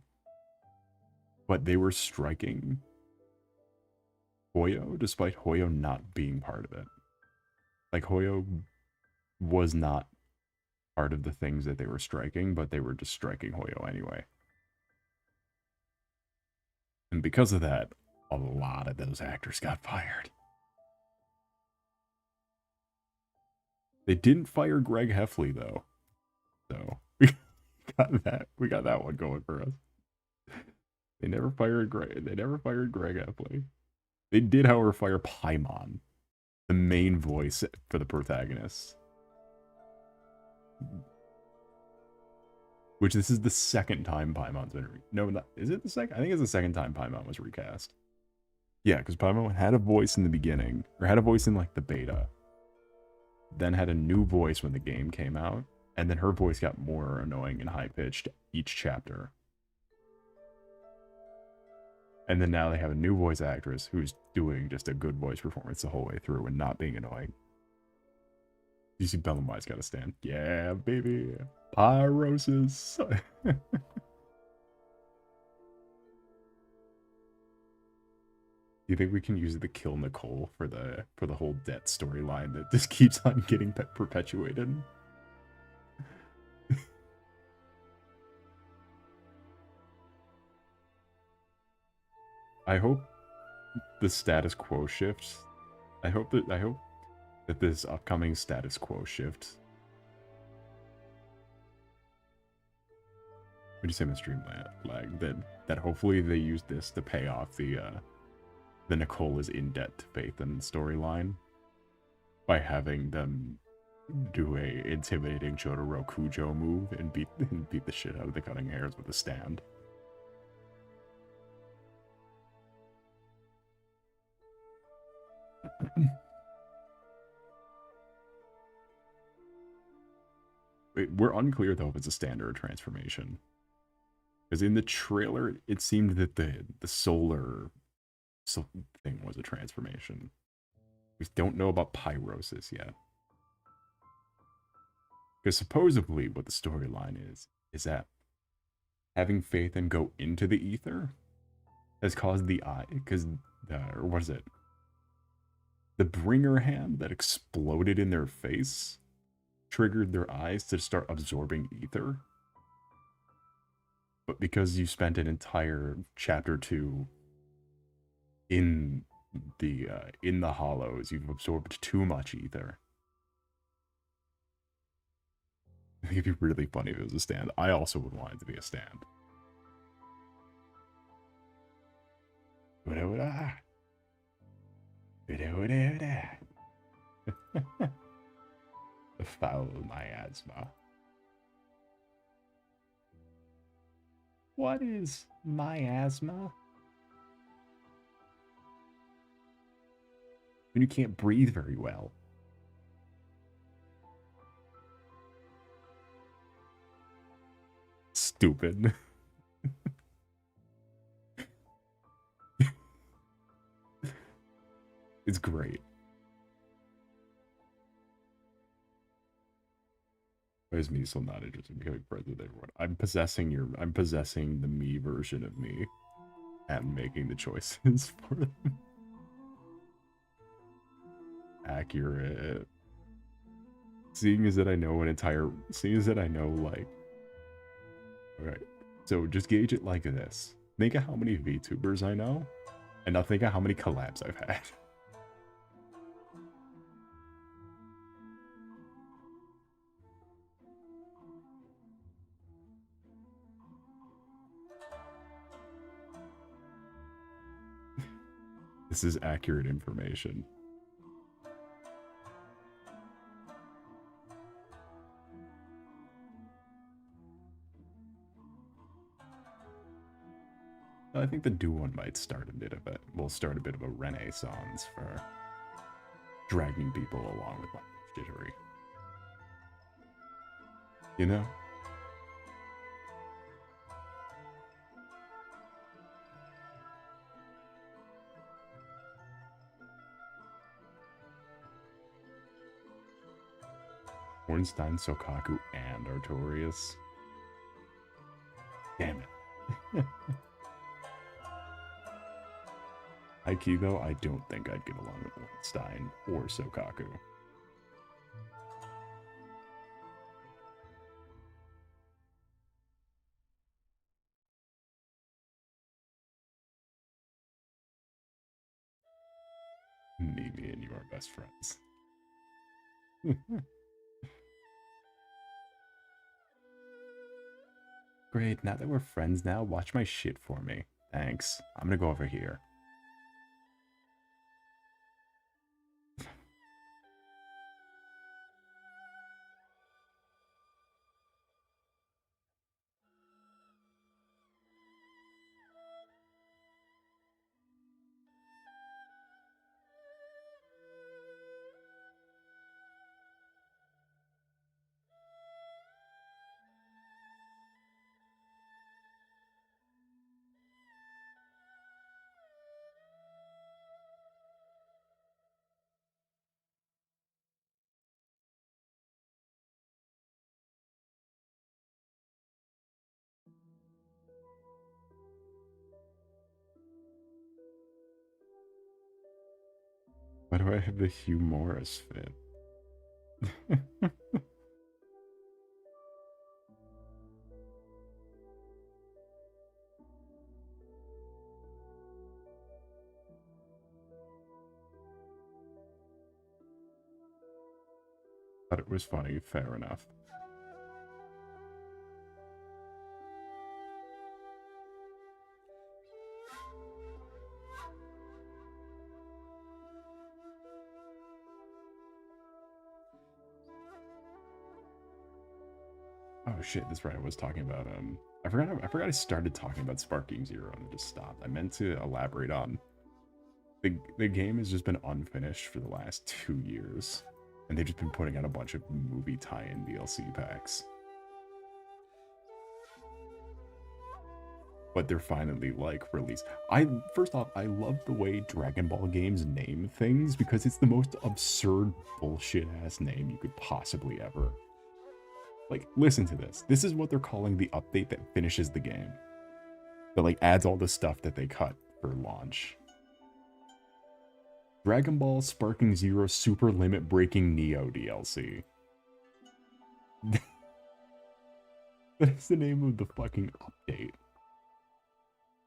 but they were striking Hoyo despite Hoyo not being part of it. Like, Hoyo was not part of the things that they were striking, but they were just striking Hoyo anyway. And because of that, a lot of those actors got fired. They didn't fire Greg Heffley though, so we got that one going for us. They never fired Greg Heffley. They did, however, fire Paimon, the main voice for the protagonist. Which this is the second time Paimon's been is it the second? I think it's the second time Paimon was recast. Yeah, because Paimon had a voice in the beginning, or had a voice in like the beta. Then had a new voice when the game came out, and then her voice got more annoying and high-pitched each chapter. And then now they have a new voice actress who's doing just a good voice performance the whole way through and not being annoying. You see Bellami's got to stand. Yeah, baby. Pyrosis. Do you think we can use the kill Nicole for the whole debt storyline that just keeps on getting perpetuated? I hope the status quo shifts. I hope that this upcoming status quo shift. What do you say, my stream lag? That hopefully they use this to pay off the Nicole is in debt to Phaethon storyline by having them do a intimidating Jotaro Kujo move and beat the shit out of the Cutting Hairs with a stand. We're unclear though if it's a stand or a transformation. Because in the trailer, it seemed that the solar thing was a transformation. We don't know about pyrosis yet. Because supposedly what the storyline is that having Phaethon go into the ether has caused the eye, because, or what is it? The bringer hand that exploded in their face triggered their eyes to start absorbing ether. But because you spent an entire chapter 2 in the hollows, you've absorbed too much ether. I think it'd be really funny if it was a stand. I also would want it to be a stand. The foul miasma. What is miasma? When you can't breathe very well. Stupid. It's great. Why is me still not interested in becoming friends with everyone? I'm possessing the me version of me and making the choices for them. Accurate. Seeing as that I know like, alright, so just gauge it like this. Think of how many VTubers I know, and now think of how many collabs I've had. This is accurate information. I think the new one might start a bit of a renaissance for dragging people along with my jittery. You know? Ornstein, Sokaku, and Artorias. Damn it. High key though, I don't think I'd get along with Ornstein or Sokaku. Maybe and you are best friends. Great, now that we're friends now, watch my shit for me. Thanks. I'm gonna go over here. I have the Hugh Morris fit. Thought it was funny, fair enough. Oh shit, that's right. I was talking about I forgot I started talking about Sparking Zero and then just stopped. I meant to elaborate on the game has just been unfinished for the last 2 years. And they've just been putting out a bunch of movie tie-in DLC packs. But they're finally like released. First off, I love the way Dragon Ball games name things because it's the most absurd bullshit ass name you could possibly ever. Like, listen to this. This is what they're calling the update that finishes the game. That like adds all the stuff that they cut for launch. Dragon Ball Sparking Zero Super Limit Breaking Neo DLC. That's the name of the fucking update.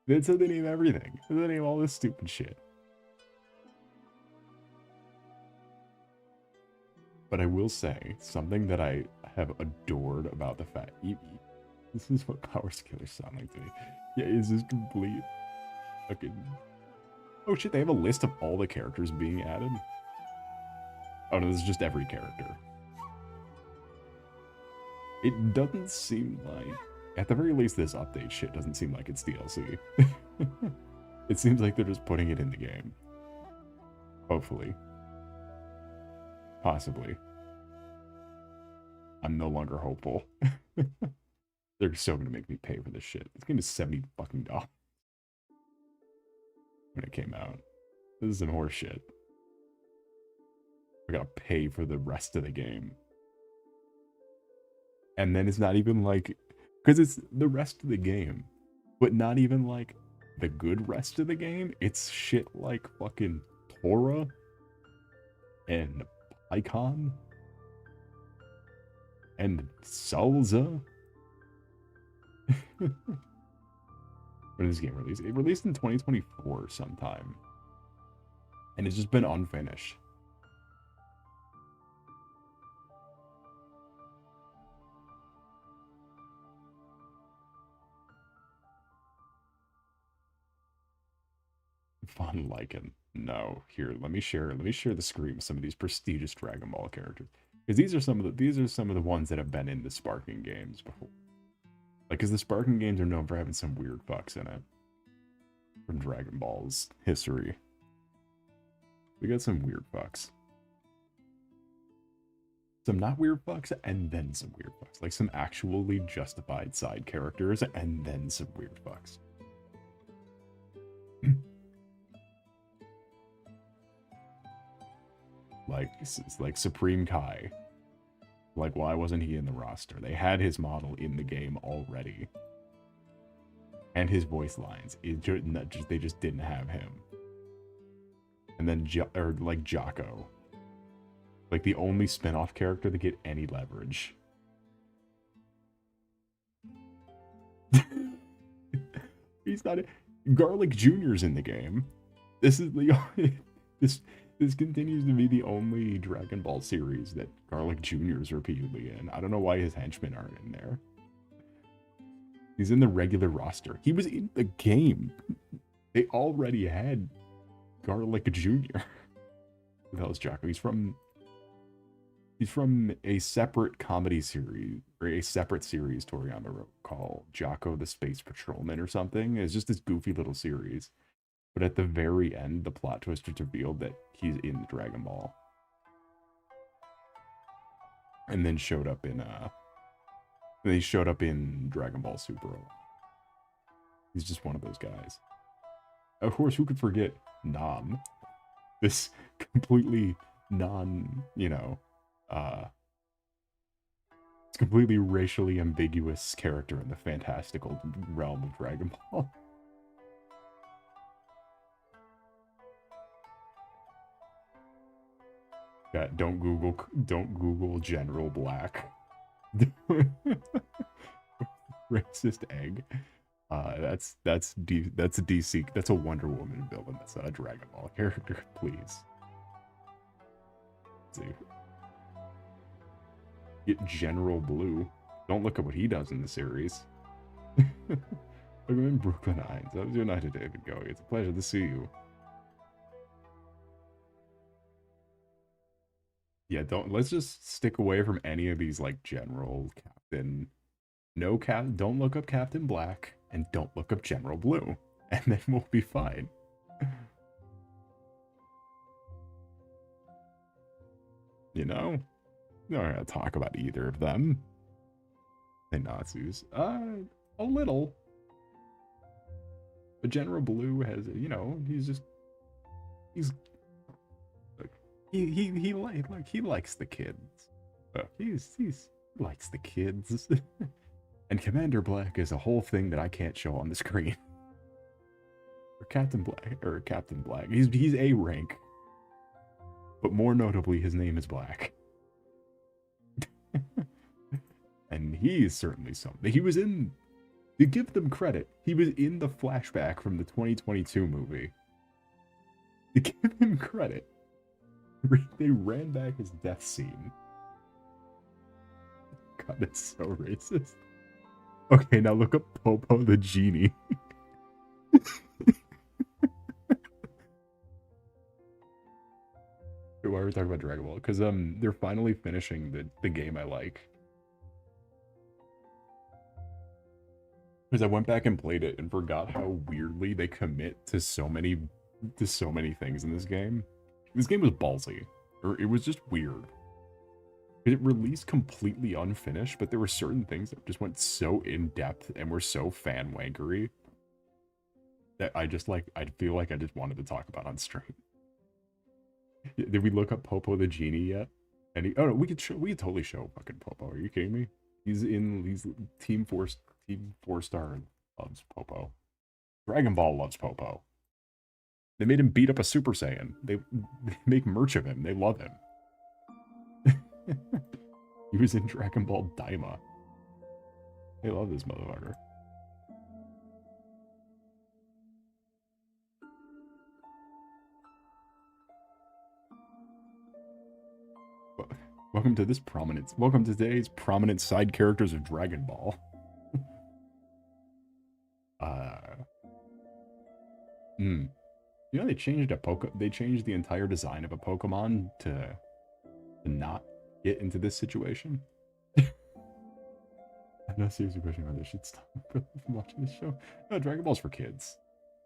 That's how they name everything. That's how they name all this stupid shit. But I will say, something that I have adored about the fact... This is what power scalers sound like to me. Yeah, it's just complete fucking... Oh shit, they have a list of all the characters being added? Oh no, this is just every character. It doesn't seem like... At the very least, this update shit doesn't seem like it's DLC. It seems like they're just putting it in the game. Hopefully. Possibly. I'm no longer hopeful. They're so gonna make me pay for this shit. This game is $70 fucking when it came out. This is some horse shit. I gotta pay for the rest of the game. And then it's not even like... Because it's the rest of the game. But not even like the good rest of the game. It's shit like fucking Torah and Icon and Salza. When did this game release? It released in 2024 sometime. And it's just been unfinished. Fun Lycan. No. Here, let me share the screen with some of these prestigious Dragon Ball characters. Because these are some of the ones that have been in the Sparking games before. Like, because the Sparking games are known for having some weird fucks in it. From Dragon Ball's history. We got some weird fucks. Some not weird fucks, and then some weird fucks. Like, some actually justified side characters, and then some weird fucks. like Supreme Kai. Like, why wasn't he in the roster? They had his model in the game already. And his voice lines. They just didn't have him. And then, Jocko. Like, the only spin-off character to get any leverage. He's not... Garlic Jr.'s in the game. This is the... This continues to be the only Dragon Ball series that Garlic Jr. is repeatedly in. I don't know why his henchmen aren't in there. He's in the regular roster. He was in the game. They already had Garlic Jr. Who the hell is Jocko? He's from a separate comedy series, or a separate series Toriyama wrote called Jocko the Space Patrolman or something. It's just this goofy little series. But at the very end, the plot twist is revealed that he's in Dragon Ball. And then showed up in, they showed up in Dragon Ball Super. He's just one of those guys. Of course, who could forget Nam? This completely it's completely racially ambiguous character in the fantastical realm of Dragon Ball. Don't Google General Black. Racist egg. That's a DC. That's a Wonder Woman villain. That's not a Dragon Ball character. Please. Let's see. Get General Blue. Don't look at what he does in the series. Look at him in Brooklyn Nines. That was your night, David Go. It's a pleasure to see you. Yeah, let's just stick away from any of these like General, Captain. Don't look up Captain Black and don't look up General Blue. And then we'll be fine. You know? We're not gonna talk about either of them. They Nazis. A little. But General Blue has, you know, he's he likes the kids. He likes the kids. And Commander Black is a whole thing that I can't show on the screen. Or Captain Black. He's A rank. But more notably, his name is Black. And he is certainly something. He was in, to give them credit, he was in the flashback from the 2022 movie. To give him credit, they ran back his death scene. God, that's so racist. Okay, now look up Popo the Genie. Why are we talking about Dragon Ball? Because they're finally finishing the game I like. Because I went back and played it and forgot how weirdly they commit to so many things in this game. This game was ballsy, or it was just weird. It released completely unfinished, but there were certain things that just went so in depth and were so fan wankery that I feel like I just wanted to talk about on stream. Did we look up Popo the Genie yet? Oh no, we could totally show fucking Popo. Are you kidding me? He's Team 4-star loves Popo. Dragon Ball loves Popo. They made him beat up a Super Saiyan. They make merch of him. They love him. He was in Dragon Ball Daima. They love this motherfucker. Welcome to today's prominent side characters of Dragon Ball. You know, they changed the entire design of a Pokemon to not get into this situation. I'm not seriously pushing on this. Should stop from watching this show. No, Dragon Ball's for kids.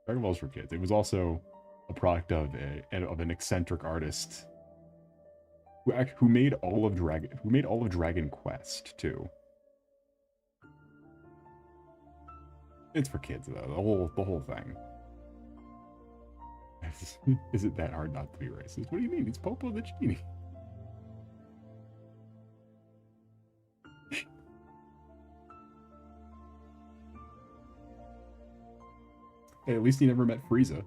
Dragon Ball's for kids. It was also a product of an eccentric artist who made all of Dragon Quest too. It's for kids though. The whole thing. Is it that hard not to be racist? What do you mean? It's Popo the Genie. Hey, at least he never met Frieza.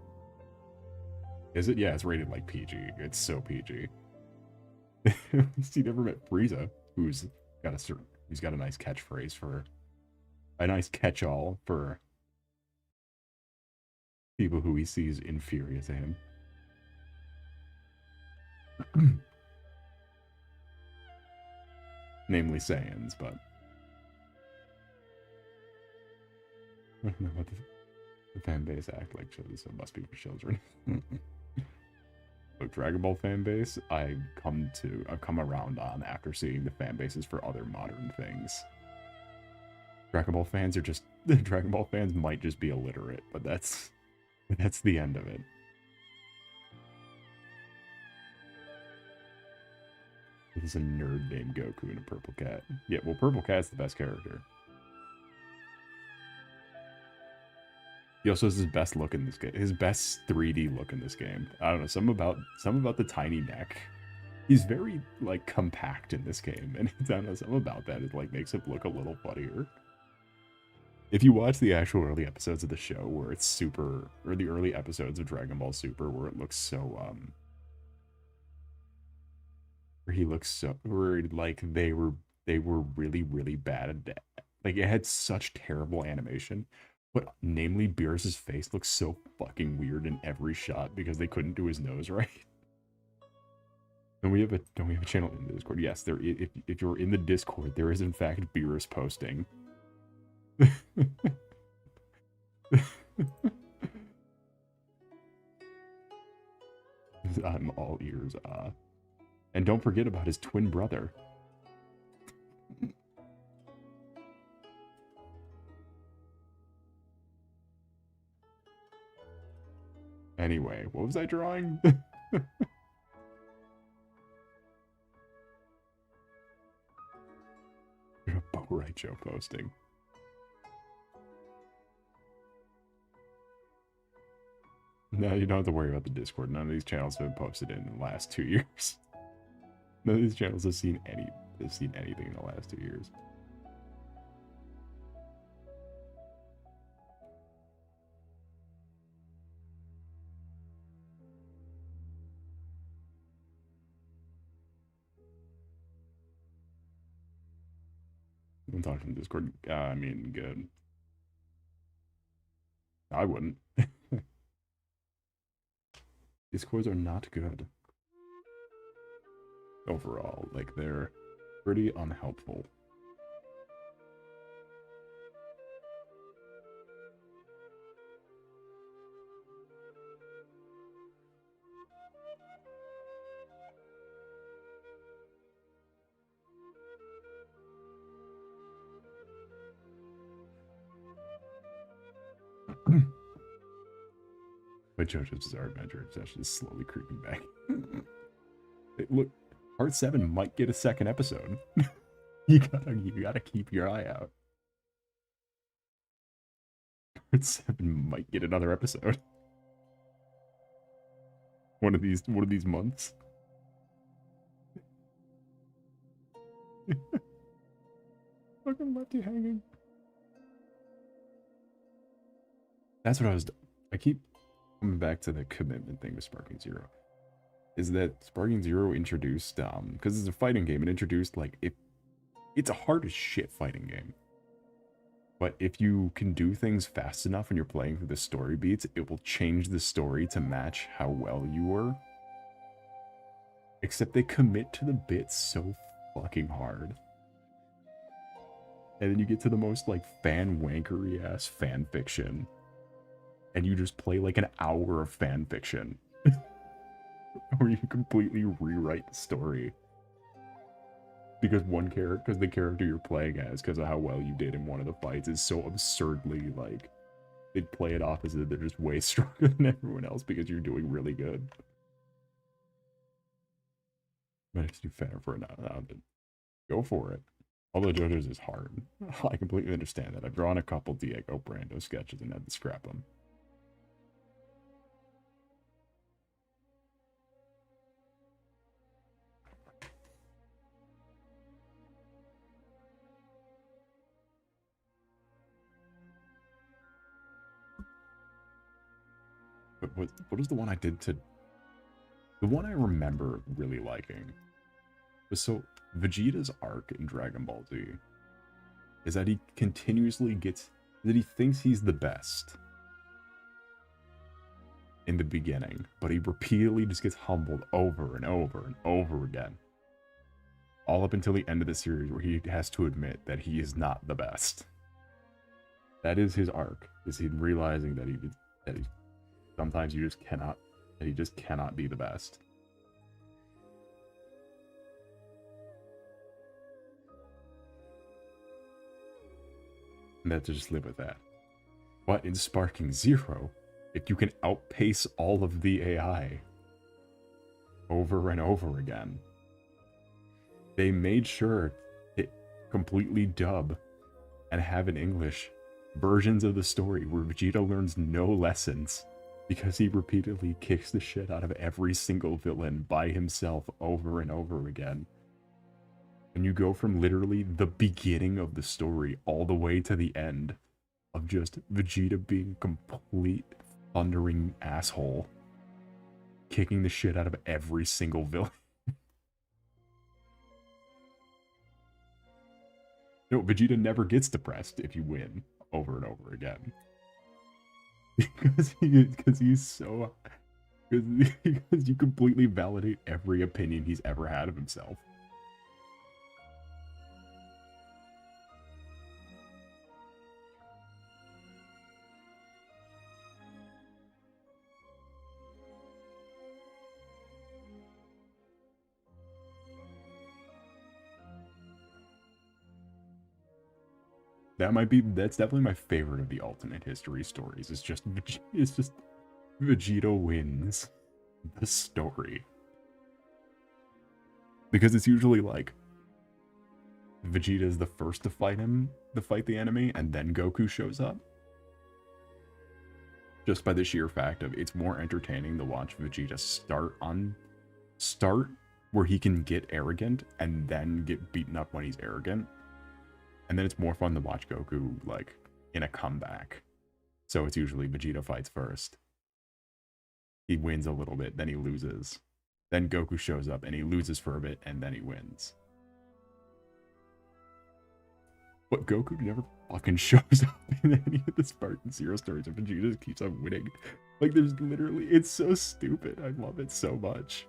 Is it? Yeah, it's rated like PG. It's so PG. At least he never met Frieza, who's got a nice catchphrase for a nice catch-all for people who he sees inferior to him. Namely Saiyans, but I don't know what the fan base act like children, so it must be for children. But Dragon Ball fan base, I've come around on after seeing the fan bases for other modern things. Dragon Ball fans might just be illiterate, but that's the end of it. There's a nerd named Goku and a purple cat. Yeah, well, Purple Cat's the best character. He also has his best look in this game. His best 3D look in this game. I don't know, something about the tiny neck. He's very, like, compact in this game. And I don't know, something about that, it, like, makes him look a little funnier. If you watch the actual early episodes of the show where it's super, or the early episodes of Dragon Ball Super where it looks so, where he looks so, where like they were really, really bad at, like it had such terrible animation. But namely, Beerus's face looks so fucking weird in every shot because they couldn't do his nose right. And we have a channel in the Discord. Yes, there. If you're in the Discord, there is in fact Beerus posting. I'm all ears. And don't forget about his twin brother. Anyway, what was I drawing? Bo Raicho posting. No, you don't have to worry about the Discord. None of these channels have been posted in the last 2 years. None of these channels have seen anything in the last 2 years. I'm talking Discord. I mean, good. I wouldn't. Discords are not good. Overall, like, they're pretty unhelpful. But JoJo's Bizarre Adventure Obsession is slowly creeping back. Look, Part 7 might get a second episode. you gotta keep your eye out. Part 7 might get another episode. One of these months. Fucking left you hanging. That's what I keep coming back to the commitment thing with Sparking Zero. Is that Sparking Zero introduced, because it's a fighting game, it introduced, like, it's a hard as shit fighting game. But if you can do things fast enough when you're playing through the story beats, it will change the story to match how well you were. Except they commit to the bits so fucking hard. And then you get to the most, like, fan-wankery-ass fan fiction. And you just play, like, an hour of fan fiction. Where you completely rewrite the story. Because the character you're playing as, because of how well you did in one of the fights, is so absurdly, like, they'd play it off as if they're just way stronger than everyone else because you're doing really good. But if you fan for it now, go for it. Although JoJo's is hard. I completely understand that. I've drawn a couple Diego Brando sketches and had to scrap them. But what is the one I did to... The one I remember really liking was, so Vegeta's arc in Dragon Ball Z is that he continuously gets... that he thinks he's the best in the beginning, but he repeatedly just gets humbled over and over and over again. All up until the end of the series where he has to admit that he is not the best. That is his arc, is he realizing that he sometimes he just cannot be the best. And that to just live with that. But in Sparking Zero, if you can outpace all of the AI over and over again, they made sure to completely dub and have in English versions of the story where Vegeta learns no lessons because he repeatedly kicks the shit out of every single villain by himself over and over again. And you go from literally the beginning of the story all the way to the end of just Vegeta being a complete thundering asshole, kicking the shit out of every single villain. No, Vegeta never gets depressed if you win over and over again. Because he's so... Because you completely validate every opinion he's ever had of himself. That's definitely my favorite of the alternate history stories. It's just Vegeta wins the story. Because it's usually like Vegeta is the first to fight the enemy, and then Goku shows up. Just by the sheer fact of it's more entertaining to watch Vegeta start where he can get arrogant and then get beaten up when he's arrogant. And then it's more fun to watch Goku, like, in a comeback. So it's usually Vegeta fights first. He wins a little bit, then he loses. Then Goku shows up and he loses for a bit, and then he wins. But Goku never fucking shows up in any of the Spartan Zero stories, and Vegeta just keeps on winning. Like, there's literally... It's so stupid. I love it so much.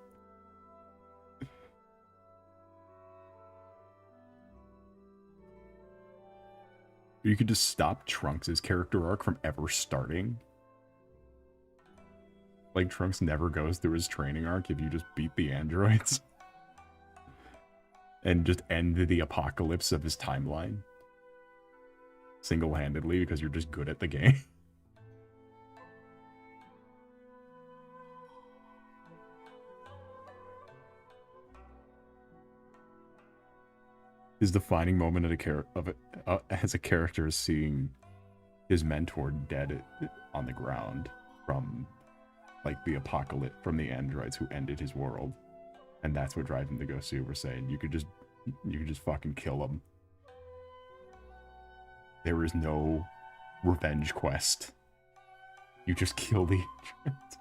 You could just stop Trunks' character arc from ever starting. Like, Trunks never goes through his training arc if you just beat the androids. And just end the apocalypse of his timeline. Single-handedly, because you're just good at the game. His defining moment as a character is seeing his mentor dead on the ground from, like, the apocalypse, from the androids who ended his world, and that's what drives him to go Super Saiyan. You could just fucking kill him. There is no revenge quest. You just kill the androids.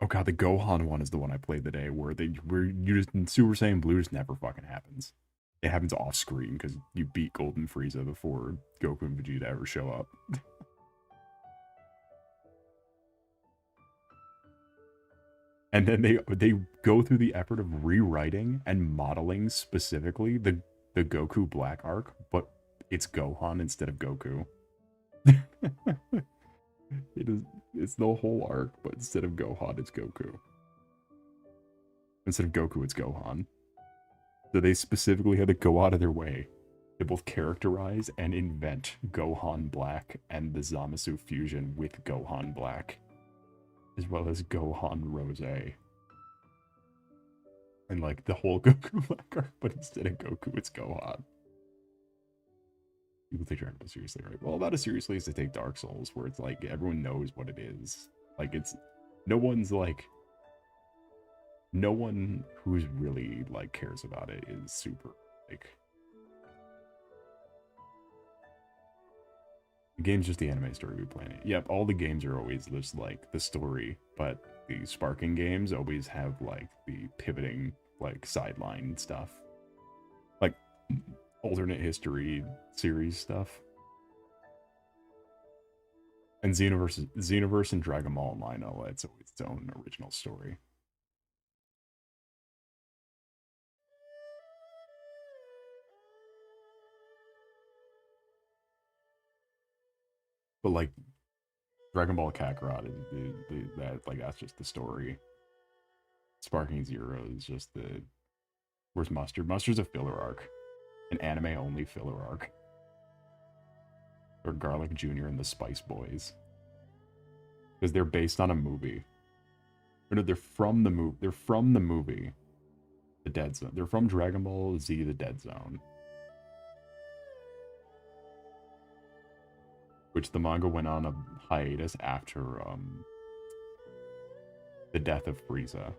Oh god, the Gohan one is the one I played today, where you just Super Saiyan Blue just never fucking happens. It happens off screen because you beat Golden Frieza before Goku and Vegeta ever show up. And then they go through the effort of rewriting and modeling specifically the Goku Black arc, but it's Gohan instead of Goku. It's the whole arc, but instead of Gohan, it's Goku. Instead of Goku, it's Gohan. So they specifically had to go out of their way to both characterize and invent Gohan Black and the Zamasu fusion with Gohan Black, as well as Gohan Rose. And like the whole Goku Black arc, but instead of Goku, it's Gohan. People take Dragon Ball seriously, right? Well, about as seriously as they take Dark Souls, where it's like everyone knows what it is. Like, it's no one who's really like cares about it is super like. The game's just the anime story we play in it. Yep, all the games are always just like the story, but the Sparking games always have like the pivoting, like sideline stuff. Like alternate history series stuff. And Xenoverse and Dragon Ball Online, it's its own original story. But like Dragon Ball Kakarot is that's just the story. Sparking Zero is just the where's Mustard? Mustard's a filler arc. An anime only filler arc. Or Garlic Jr. and the Spice Boys. Because they're based on a movie. Or no, they're from the movie. The Dead Zone. They're from Dragon Ball Z The Dead Zone. Which the manga went on a hiatus after the death of Frieza.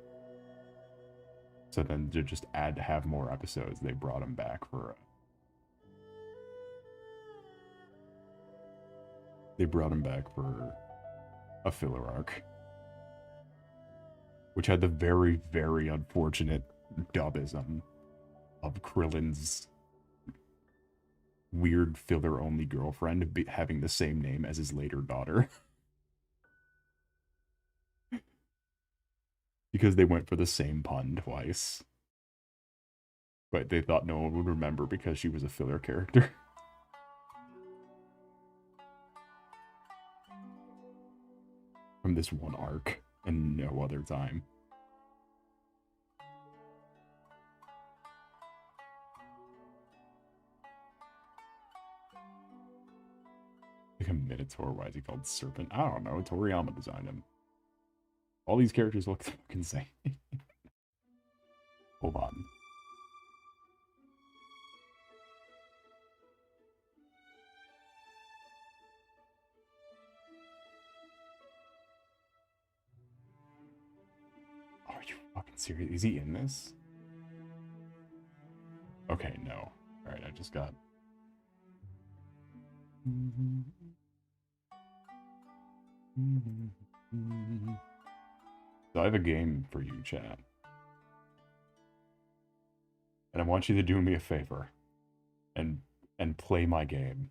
So then to just have more episodes, they brought him back for a filler arc. Which had the very, very unfortunate dubism of Krillin's weird filler-only girlfriend having the same name as his later daughter. Because they went for the same pun twice. But they thought no one would remember because she was a filler character. From this one arc, and no other time. Like a Minotaur, why is he called Serpent? I don't know, Toriyama designed him. All these characters look fucking insane. Hold on. Are you fucking serious? Is he in this? Okay, no. Alright, I just got... So I have a game for you, chat. And I want you to do me a favor. And play my game.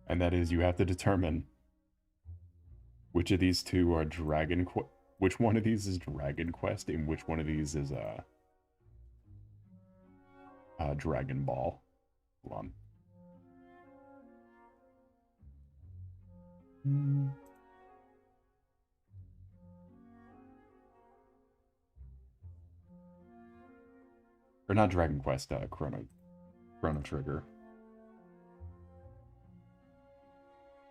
And that is, you have to determine which of these two are which one of these is Dragon Quest and which one of these is Dragon Ball. Hold on. Or not Dragon Quest, Chrono Trigger.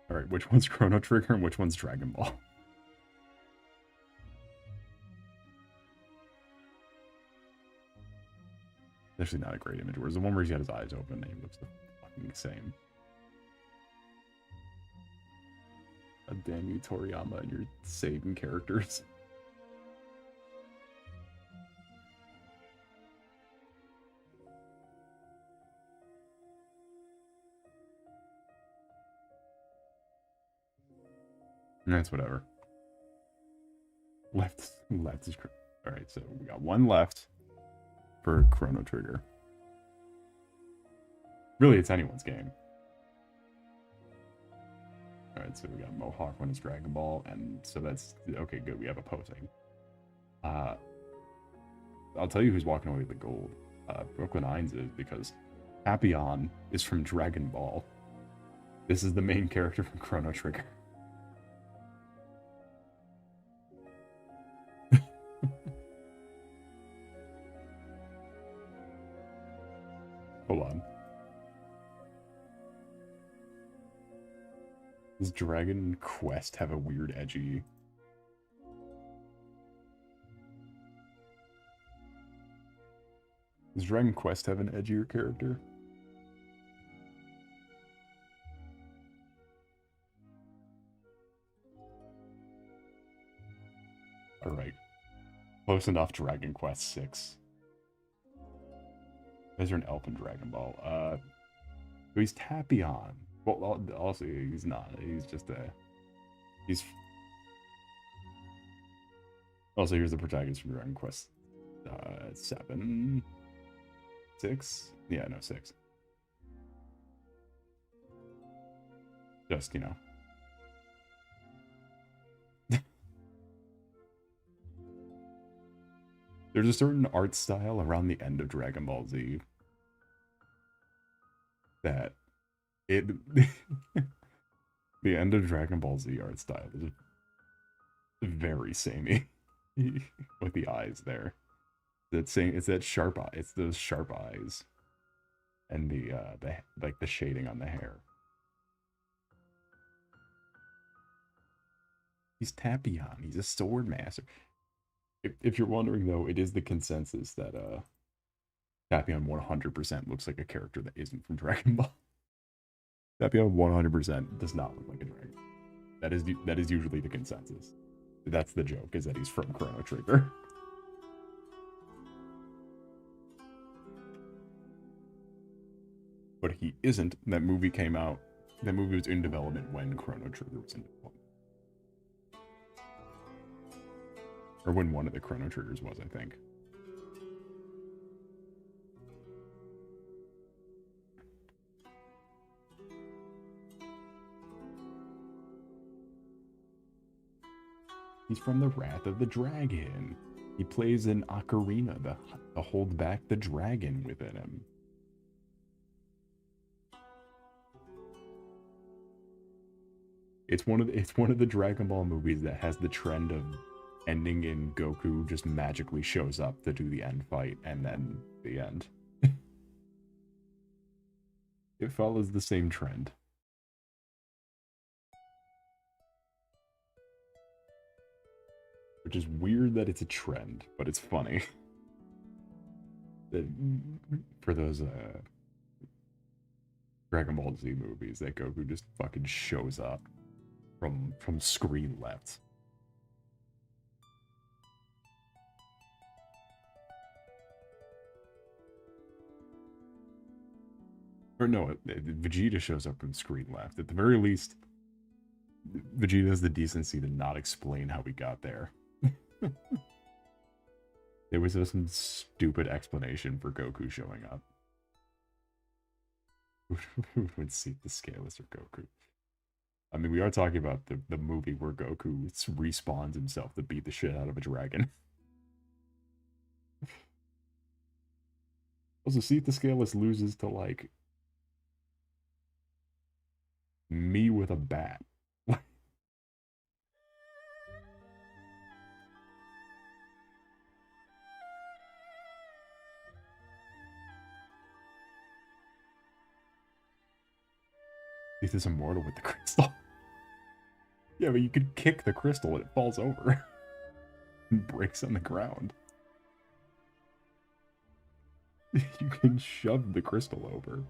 Alright, which one's Chrono Trigger and which one's Dragon Ball? Actually not a great image. Whereas the one where he's got his eyes open and he looks the fucking same. Damn you, Toriyama, and your saving characters. That's whatever. Left is... Alright, so we got one left for Chrono Trigger. Really, it's anyone's game. Alright, so we got Mohawk when it's Dragon Ball, and so that's... Okay, good, we have opposing. I'll tell you who's walking away with the gold. Brooklyn Hines is, because Papillon is from Dragon Ball. This is the main character from Chrono Trigger. Hold on. Does Dragon Quest have a weird edgy... Does Dragon Quest have an edgier character? Alright. Close enough, Dragon Quest 6. Is there an elf in Dragon Ball? He's Papillon. Well, also, he's not. He's just a... He's... Also, here's the protagonist from Dragon Quest 7... 6? Yeah, no, 6. Just, you know. There's a certain art style around the end of Dragon Ball Z that it... the end of Dragon Ball Z art style is very samey with the eyes there. It's that sharp eye. It's those sharp eyes and the like the shading on the hair. He's Papillon. He's a sword master. If you're wondering, though, it is the consensus that Papillon 100% looks like a character that isn't from Dragon Ball. Papillon 100% does not look like a dragon. That is usually the consensus. That's the joke, is that he's from Chrono Trigger. But he isn't. That movie came out. That movie was in development when Chrono Trigger was in development. Or when one of the Chrono Triggers was, I think. He's from the Wrath of the Dragon. He plays an ocarina to hold back the dragon within him. It's one of the Dragon Ball movies that has the trend of ending in Goku just magically shows up to do the end fight and then the end. It follows the same trend. Which is weird that it's a trend, but it's funny. That for those Dragon Ball Z movies, that Goku just fucking shows up from screen left. Or no, Vegeta shows up from screen left. At the very least, Vegeta has the decency to not explain how we got there. There was some stupid explanation for Goku showing up. Who would see the Scaleless or Goku? I mean, we are talking about the movie where Goku respawns himself to beat the shit out of a dragon. Also, see if the Scaleless loses to, like, me with a bat. This is immortal with the crystal. Yeah, but you could kick the crystal and it falls over. And breaks on the ground. You can shove the crystal over.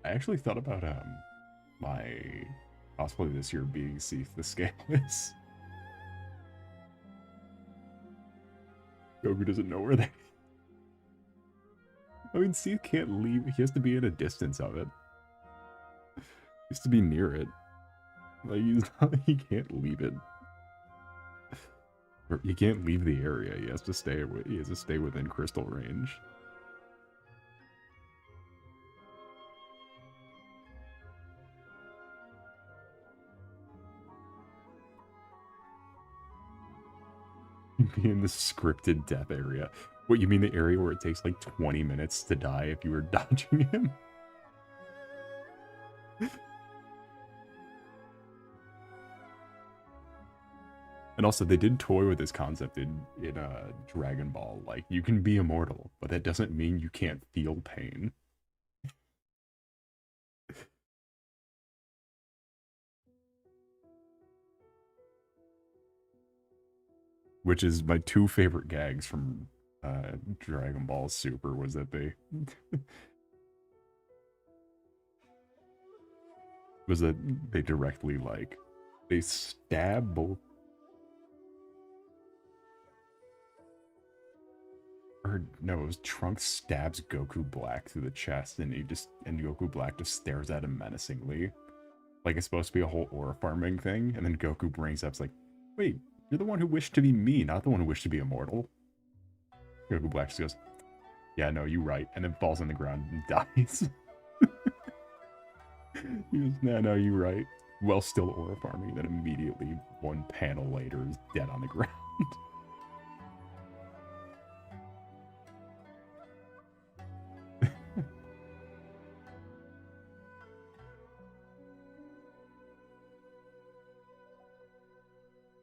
I actually thought about my cosplay this year being Seath the Scaleless. Goku doesn't know where they... I mean, Seath can't leave. He has to be at a distance of it. He has to be near it. Like, he can't leave it. Or he can't leave the area. He has to stay within crystal range. Be in the scripted death area. What, you mean the area where it takes like 20 minutes to die if you were dodging him? And also, they did toy with this concept in Dragon Ball. Like, you can be immortal, but that doesn't mean you can't feel pain. Which is my two favorite gags from Dragon Ball Super, was that they... was that they directly, like, they stab both... Or, no, it was Trunks stabs Goku Black through the chest, and Goku Black just stares at him menacingly. Like, it's supposed to be a whole aura farming thing, and then Goku brings up, it's like, wait, you're the one who wished to be me, not the one who wished to be immortal. Goku Black just goes, yeah, no, you're right, and then falls on the ground and dies. He goes, no, you're right. Well, still aura farming, then immediately, one panel later, is dead on the ground.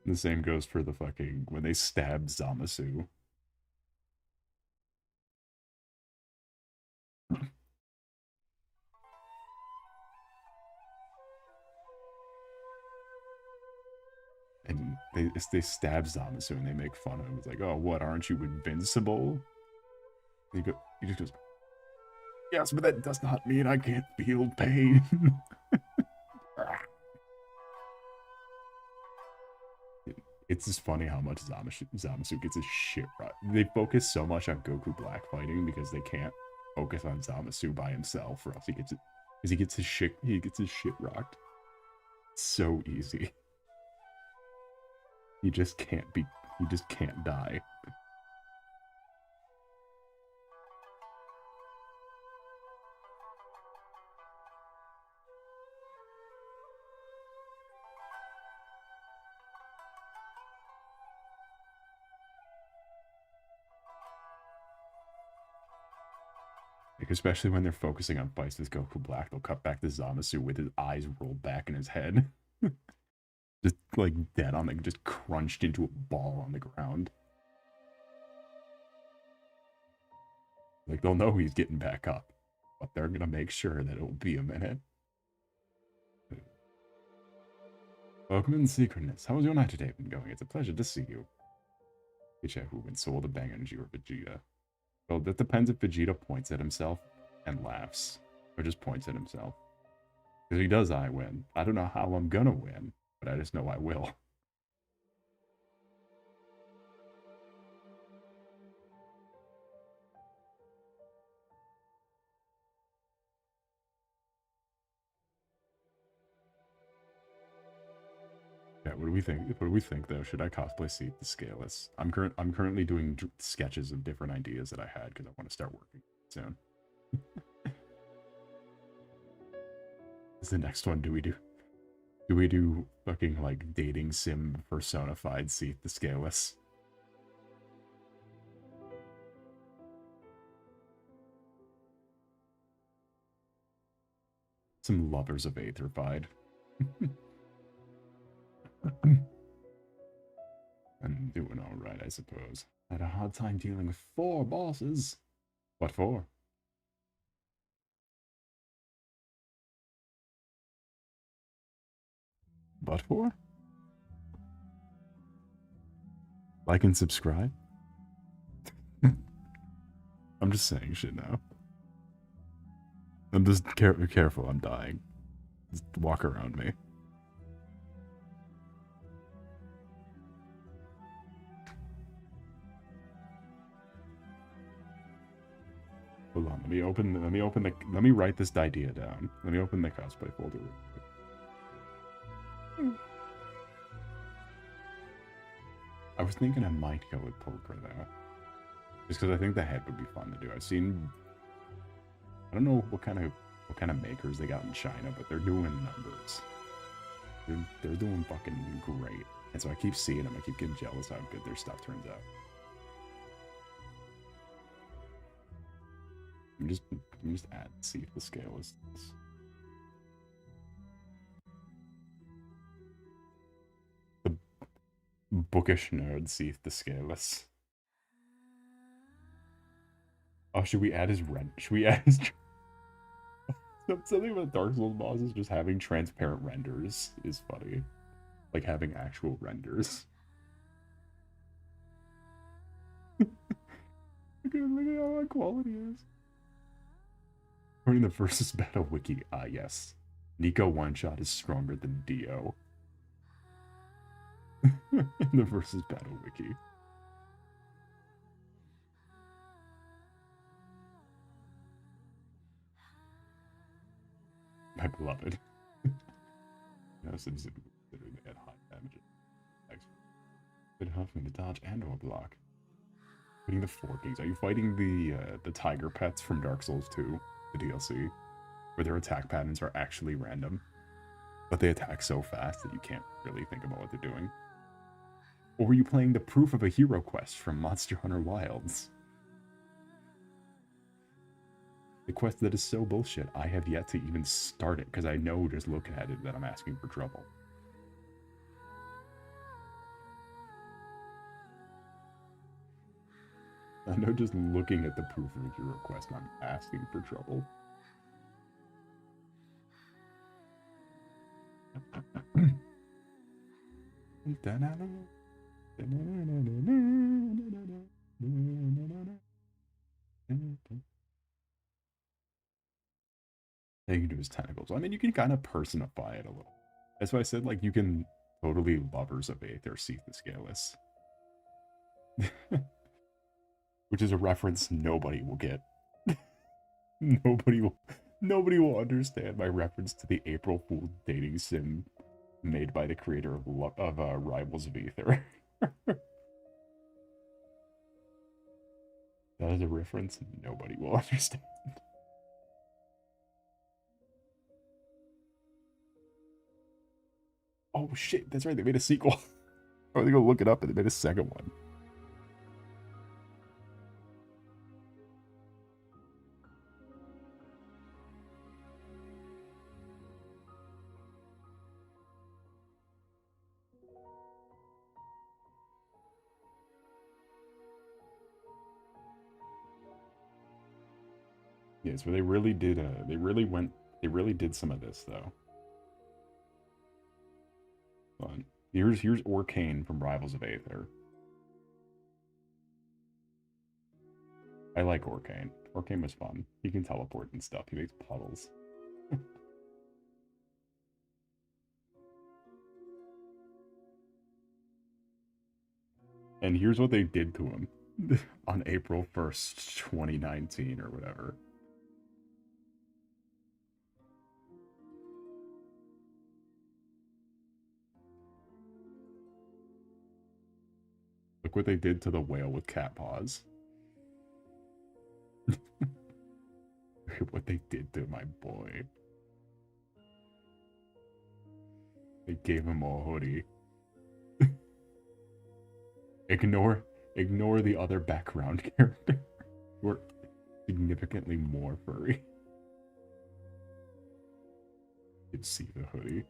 The same goes for the fucking, when they stab Zamasu. And they stab Zamasu and they make fun of him. It's like, oh, what, aren't you invincible? He just goes, Yes, but that does not mean I can't feel pain. It's just funny how much Zamasu gets his shit right. They focus so much on Goku black fighting because they can't focus on Zamasu by himself, or else he gets it. Because he gets his shit rocked. So easy. He just can't be. He just can't die. Like, especially when they're focusing on fights with Goku Black, they'll cut back to Zamasu with his eyes rolled back in his head. Just like dead on the, just crunched into a ball on the ground. Like, they'll know he's getting back up, but they're gonna make sure that it'll be a minute. Welcome in Secretness. How was your night today been going? It's a pleasure to see you. Icha who wins Soul to Bang Energy or Vegeta. Well, that depends if Vegeta points at himself and laughs, or just points at himself. Because he does, I win. I don't know how I'm gonna win, but I just know I will. Yeah, what do we think? What do we think though? Should I cosplay Seat the Scaleless? I'm currently doing sketches of different ideas that I had because I want to start working soon. Is the next one? Do we do fucking like dating sim personified Seat the Scaleless? Some lovers of Aetherfied. I'm doing alright, I suppose. Had a hard time dealing with 4 bosses. What for? What for? Like and subscribe? I'm just saying shit now. I'm just careful, I'm dying. Just walk around me. Hold on, let me write this idea down. Let me open the cosplay folder real quick. I was thinking I might go with Pulcher though. Just because I think the head would be fun to do. I've seen, I don't know what kind of makers they got in China, but they're doing numbers. They're doing fucking great. And so I keep seeing them, I keep getting jealous how good their stuff turns out. I'm just add see if the scale is this. The bookish nerd see if the scale is. Oh, should we add his rent? Should we add his something about Dark Souls bosses just having transparent renders is funny. Like having actual renders. Look at how that quality is. According to the versus battle wiki, yes. Nico one shot is stronger than Dio. In the versus battle wiki. My beloved. No, since they had high damage. Been huffing to dodge and or block. Fighting the Forkings. Are you fighting the tiger pets from Dark Souls 2, the DLC, where their attack patterns are actually random, but they attack so fast that you can't really think about what they're doing? Or were you playing the Proof of a Hero quest from Monster Hunter Wilds? The quest that is so bullshit, I have yet to even start it, because I know just looking at it that I'm asking for trouble. I know just looking at the Proof of a Hero quest, I'm asking for trouble. that you can do his tentacles. I mean, you can kind of personify it a little. That's why I said, like, you can totally Lovers of Aether see the Scaleless. Which is a reference nobody will get. Nobody will understand my reference to the April Fool dating sim made by the creator of Rivals of Aether. That is a reference nobody will understand. Oh shit, that's right, they made a sequel. I was gonna look it up and they made a second one. Yeah, so they really did they really did some of this though. Fun. Here's Orcane from Rivals of Aether. I like Orcane. Orcane was fun. He can teleport and stuff. He makes puddles. And here's what they did to him on April 1st, 2019 or whatever. Look what they did to the whale with cat paws. What they did to my boy. They gave him a hoodie. Ignore the other background character. We're significantly more furry. You can see the hoodie.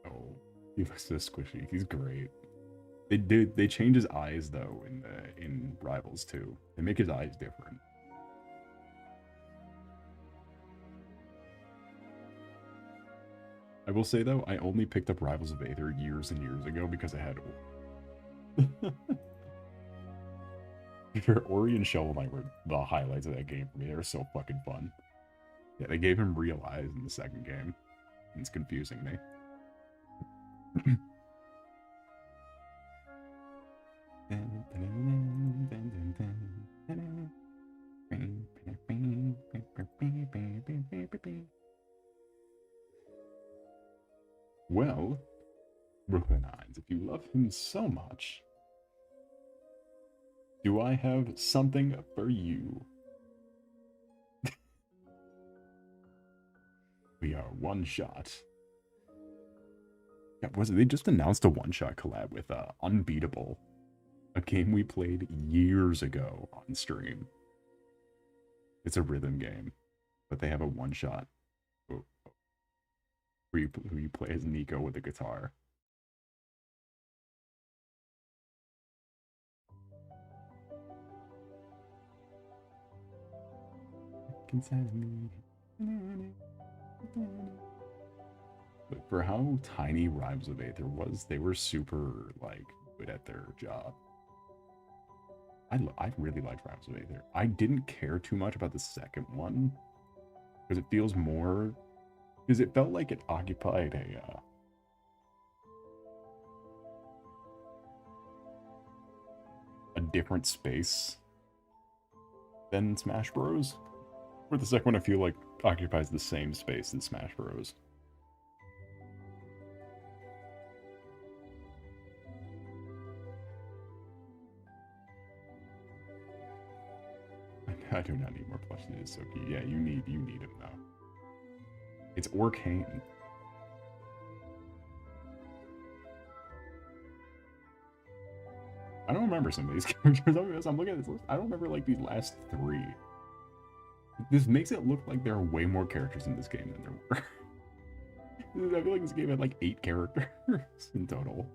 Oh, he looks so squishy. He's great. They change his eyes though in Rivals too. They make his eyes different. I will say though, I only picked up Rivals of Aether years and years ago because I had Ori and Shovel Knight were the highlights of that game for me. They were so fucking fun. Yeah, they gave him real eyes in the second game. It's confusing me. Well, Brooklyn Hines, if you love him so much, do I have something for you? We are One Shot. Yeah, they just announced a one-shot collab with Unbeatable, a game we played years ago on stream. It's a rhythm game, but they have a one-shot where you play as Nico with a guitar. Inside of me. But for how tiny Rivals of Aether was, they were super, like, good at their job. I really liked Rivals of Aether. I didn't care too much about the second one, because it feels more... Because it felt like it occupied a different space than Smash Bros. Where the second one, I feel like, occupies the same space in Smash Bros. I do not need more plushies, Soki. Yeah, you need him though. It's Orcane. I don't remember some of these characters. I'm looking at this list. I don't remember like these last three. This makes it look like there are way more characters in this game than there were. I feel like this game had like 8 characters in total.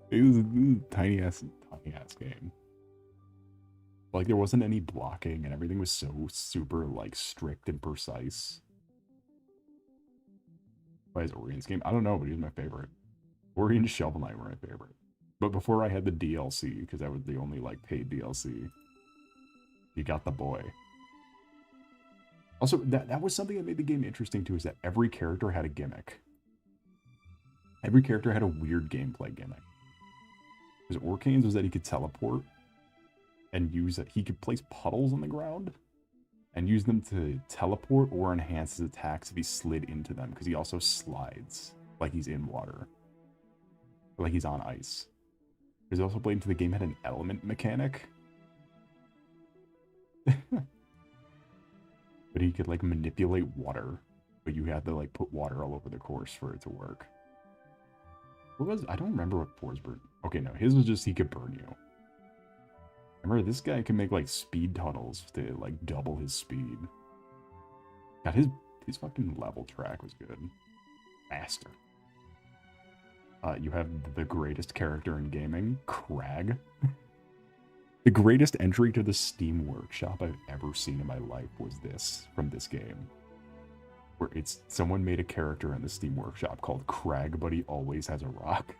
It was a tiny ass game. Like there wasn't any blocking and everything was so super like strict and precise. Why is Orien's game? I don't know, but he's my favorite. Ori and Shovel Knight were my favorite. But before I had the DLC, because that was the only like paid DLC, you got the boy. Also, that was something that made the game interesting too, is that every character had a gimmick. Every character had a weird gameplay gimmick. Because Orcane's was that he could teleport and use it. He could place puddles on the ground and use them to teleport or enhance his attacks if he slid into them, because he also slides like he's in water. Or like he's on ice. There's also played into the game had an element mechanic. But he could like manipulate water, but you had to like put water all over the course for it to work. What was, I don't remember what Forsberg. Okay, no, his was just he could burn you. Remember, this guy can make like speed tunnels to like double his speed. God, his fucking level track was good. Master. You have the greatest character in gaming, Crag. The greatest entry to the Steam Workshop I've ever seen in my life was this, from this game. Where it's, someone made a character in the Steam Workshop called Crag, but he always has a rock.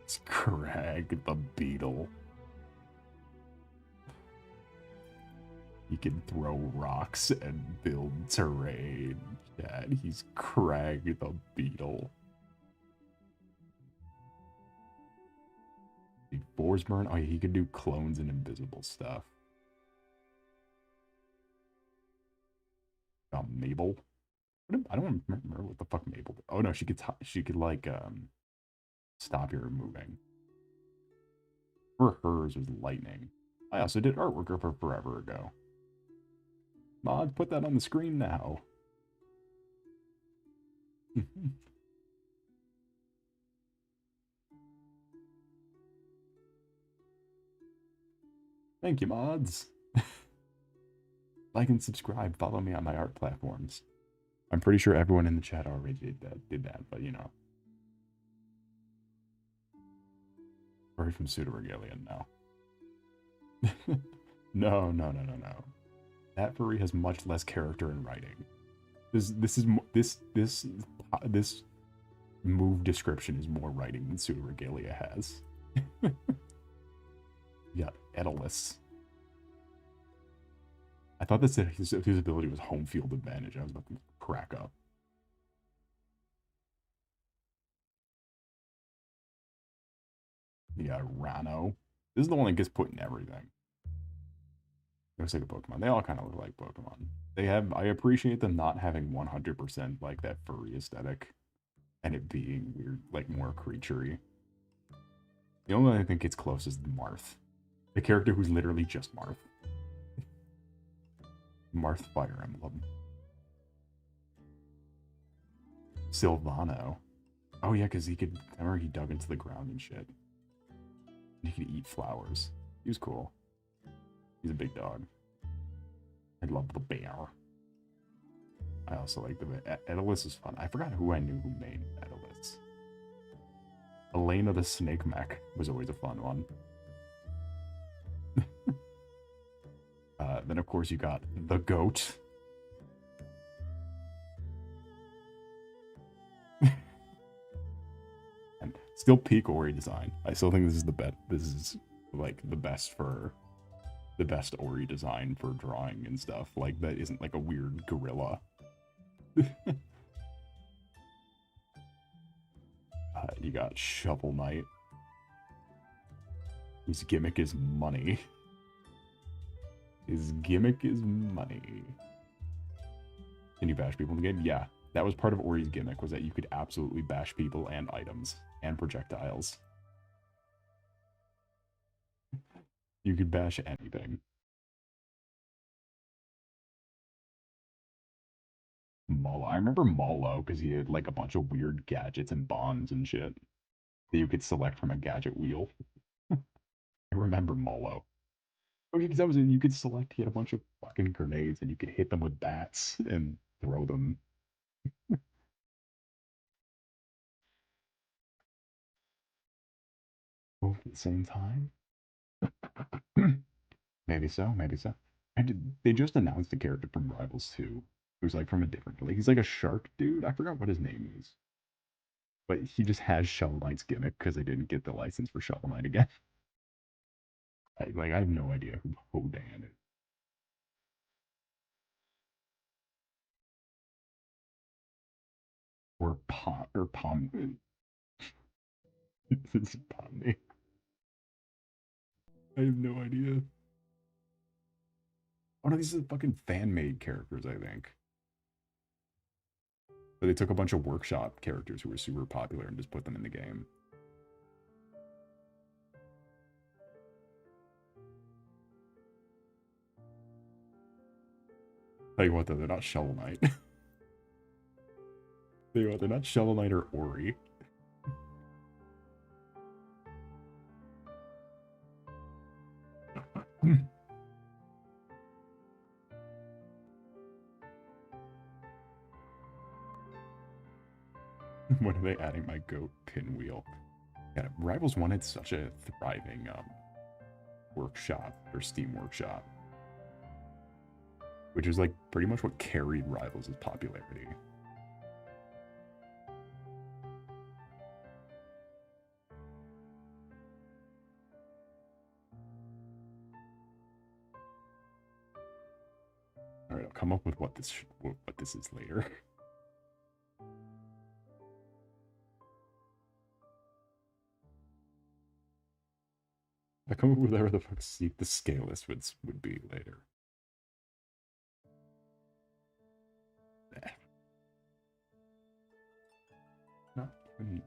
It's Crag the Beetle. He can throw rocks and build terrain. Dad, he's Crag the Beetle. Forsburn, oh yeah, he could do clones and invisible stuff. Mabel. I don't remember what the fuck Mabel did. Oh no, she could like stop your moving. Or hers was lightning. I also did artwork of her forever ago. Mod, put that on the screen now. Thank you, mods. Like and subscribe. Follow me on my art platforms. I'm pretty sure everyone in the chat already did that, but you know. Furry from Pseudo-Regalian, no. No. That furry has much less character in writing. This move description is more writing than Pseudo-Regalia has. Yeah, Edalus. I thought that said his ability was home field advantage. I was about to crack up. Yeah, Rano. This is the one that gets put in everything. Looks like a Pokemon. They all kind of look like Pokemon. They have, I appreciate them not having 100% like that furry aesthetic. And it being weird, like more creaturey. The only one I think gets close is Marth. The character who's literally just Marth. Marth Fire Emblem. Sylvano. Oh yeah, because he could, remember he dug into the ground and shit. He could eat flowers. He was cool. He's a big dog. I love the bear. I also like the Edalus is fun. I forgot who I knew who made Edalus. Elena the Snake Mech was always a fun one. Then of course you got the goat. And still peak Ori design. I still think this is the best. This is like the best Ori design for drawing and stuff. Like that isn't like a weird gorilla. You got Shovel Knight, whose gimmick is money. His gimmick is money. Can you bash people in the game? Yeah, that was part of Ori's gimmick, was that you could absolutely bash people and items and projectiles. You could bash anything. Molo. I remember Molo because he had like a bunch of weird gadgets and bonds and shit that you could select from a gadget wheel. I remember Molo. Okay, because that was you could select. He had a bunch of fucking grenades, and you could hit them with bats and throw them. Both at the same time. Maybe so. Maybe so. And they just announced a character from Rivals 2, who's like from a different. Like he's like a shark dude. I forgot what his name is, but he just has Shovel Knight's gimmick because they didn't get the license for Shovel Knight again. I have no idea who Hodan is. Or Pom. This is Pomni. I have no idea. Oh no, these are fucking fan-made characters, I think. But they took a bunch of workshop characters who were super popular and just put them in the game. Tell you what though, they're not Shovel Knight. Tell you what, they're not Shovel Knight or Ori. When are they adding my goat pinwheel? Yeah, Rivals 1 had such a thriving workshop, or Steam workshop. Which is like pretty much what carried Rivals' popularity. Alright, I'll come up with what this is later. I'll come up with whatever the fuck Seek the Scaleless would be later. Not funny.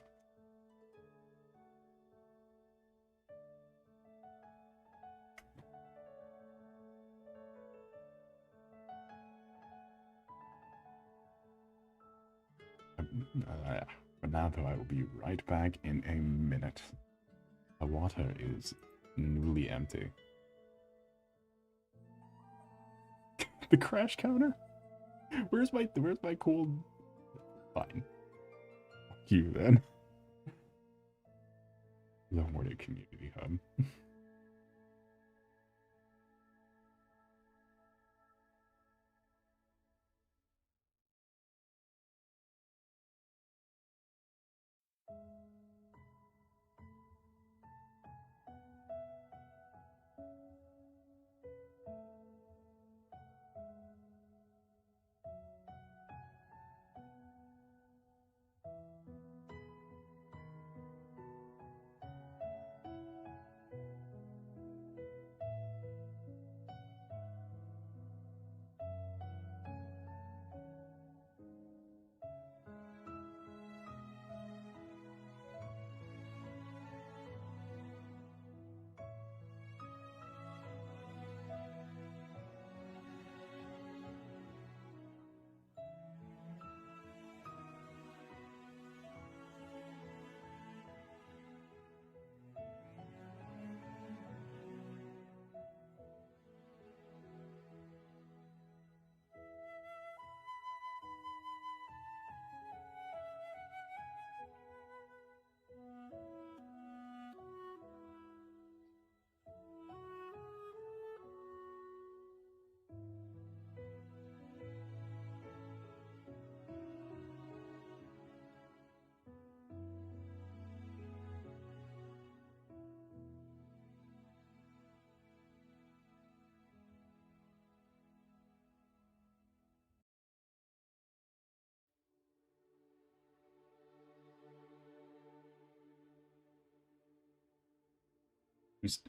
But now though, I will be right back in a minute. The water is newly empty. The crash counter? Where's my cool? Fine. Fuck you then. The Hornet Community Hub.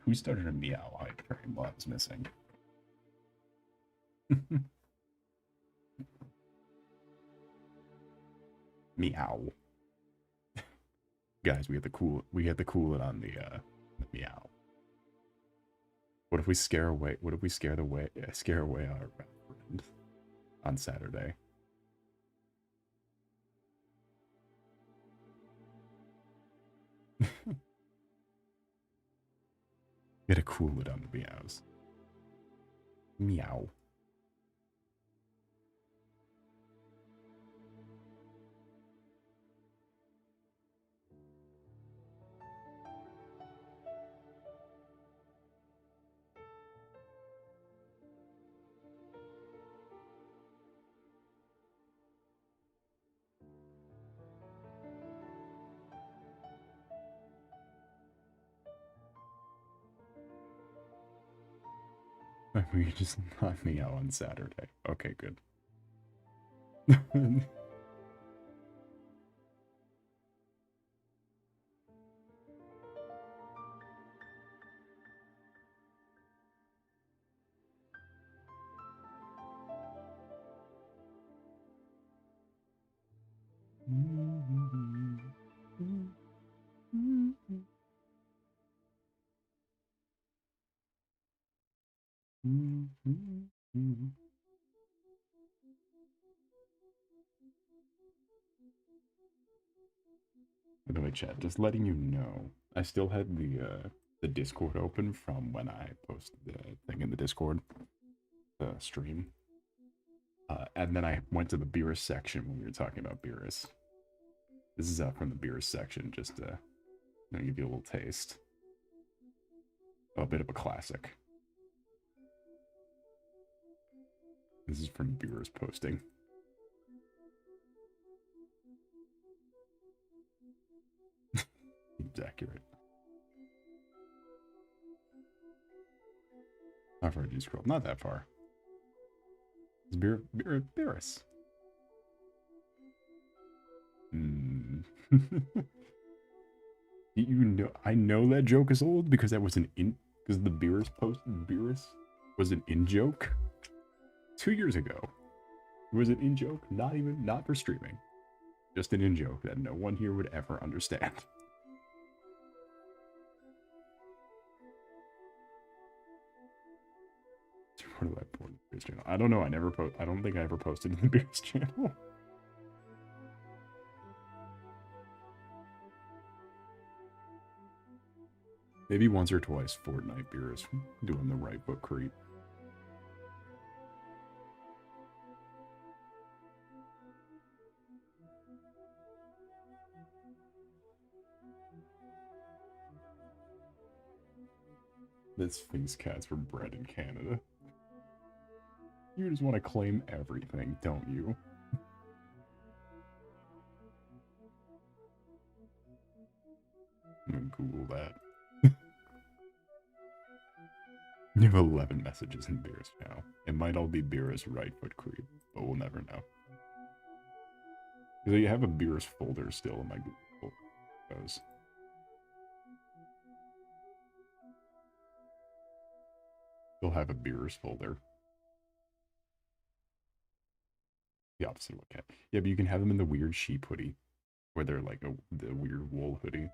Who started a meow hype train while I was missing? Meow. Guys, we had to cool it on the meow. What if we scare away our friend on Saturday? We had to cool it on the meows. Meow. We just not me out on Saturday. Okay, good. By the way, chat, just letting you know, I still had the Discord open from when I posted the thing in the Discord, the stream. And then I went to the Beerus section when we were talking about Beerus. This is from the Beerus section, just to give you a little taste. A bit of a classic. This is from Beerus posting. It's accurate. How far did you scroll? Not that far. It's Beerus. You know, I know that joke is old because that was because the Beerus was an in joke 2 years ago. It was an in joke, not for streaming, just an in joke that no one here would ever understand. What do I put in the Beerus channel? I don't know. I don't think I ever posted in the Beerus channel. Maybe once or twice Fortnite Beerus doing the right foot creep. This Sphinx cats were bred in Canada. You just want to claim everything, don't you? I'm gonna Google that. You have 11 messages in Beerus now. It might all be Beerus right foot creep, but we'll never know. Because you have a Beerus folder still in my Google Photos. Still have a Beerus folder. The opposite of what cat. Yeah, but you can have them in the weird sheep hoodie, where they're like the weird wool hoodie.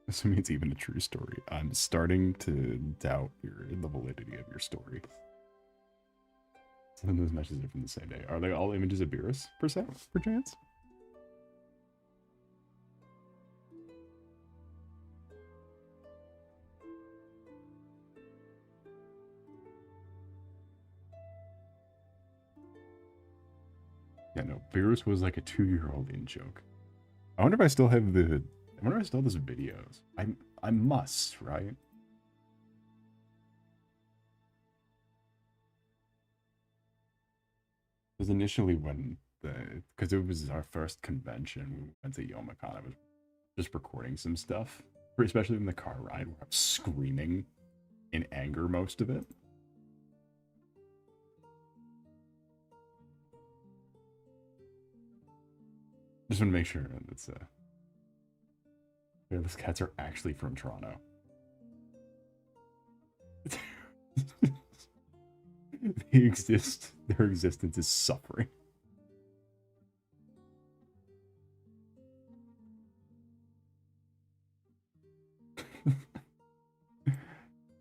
Assuming it's even a true story. I'm starting to doubt the validity of your story. Some of those messages are from the same day. Are they all images of Beerus, perchance? Yeah, no, Beerus was like a 2-year-old in joke. I wonder if I still have I wonder if I still have those videos. I must, right? Because initially when because it was our first convention, we went to Youmacon, I was just recording some stuff, especially in the car ride where I'm screaming in anger most of it. Just want to make sure that's those cats are actually from Toronto. They exist. Their existence is suffering.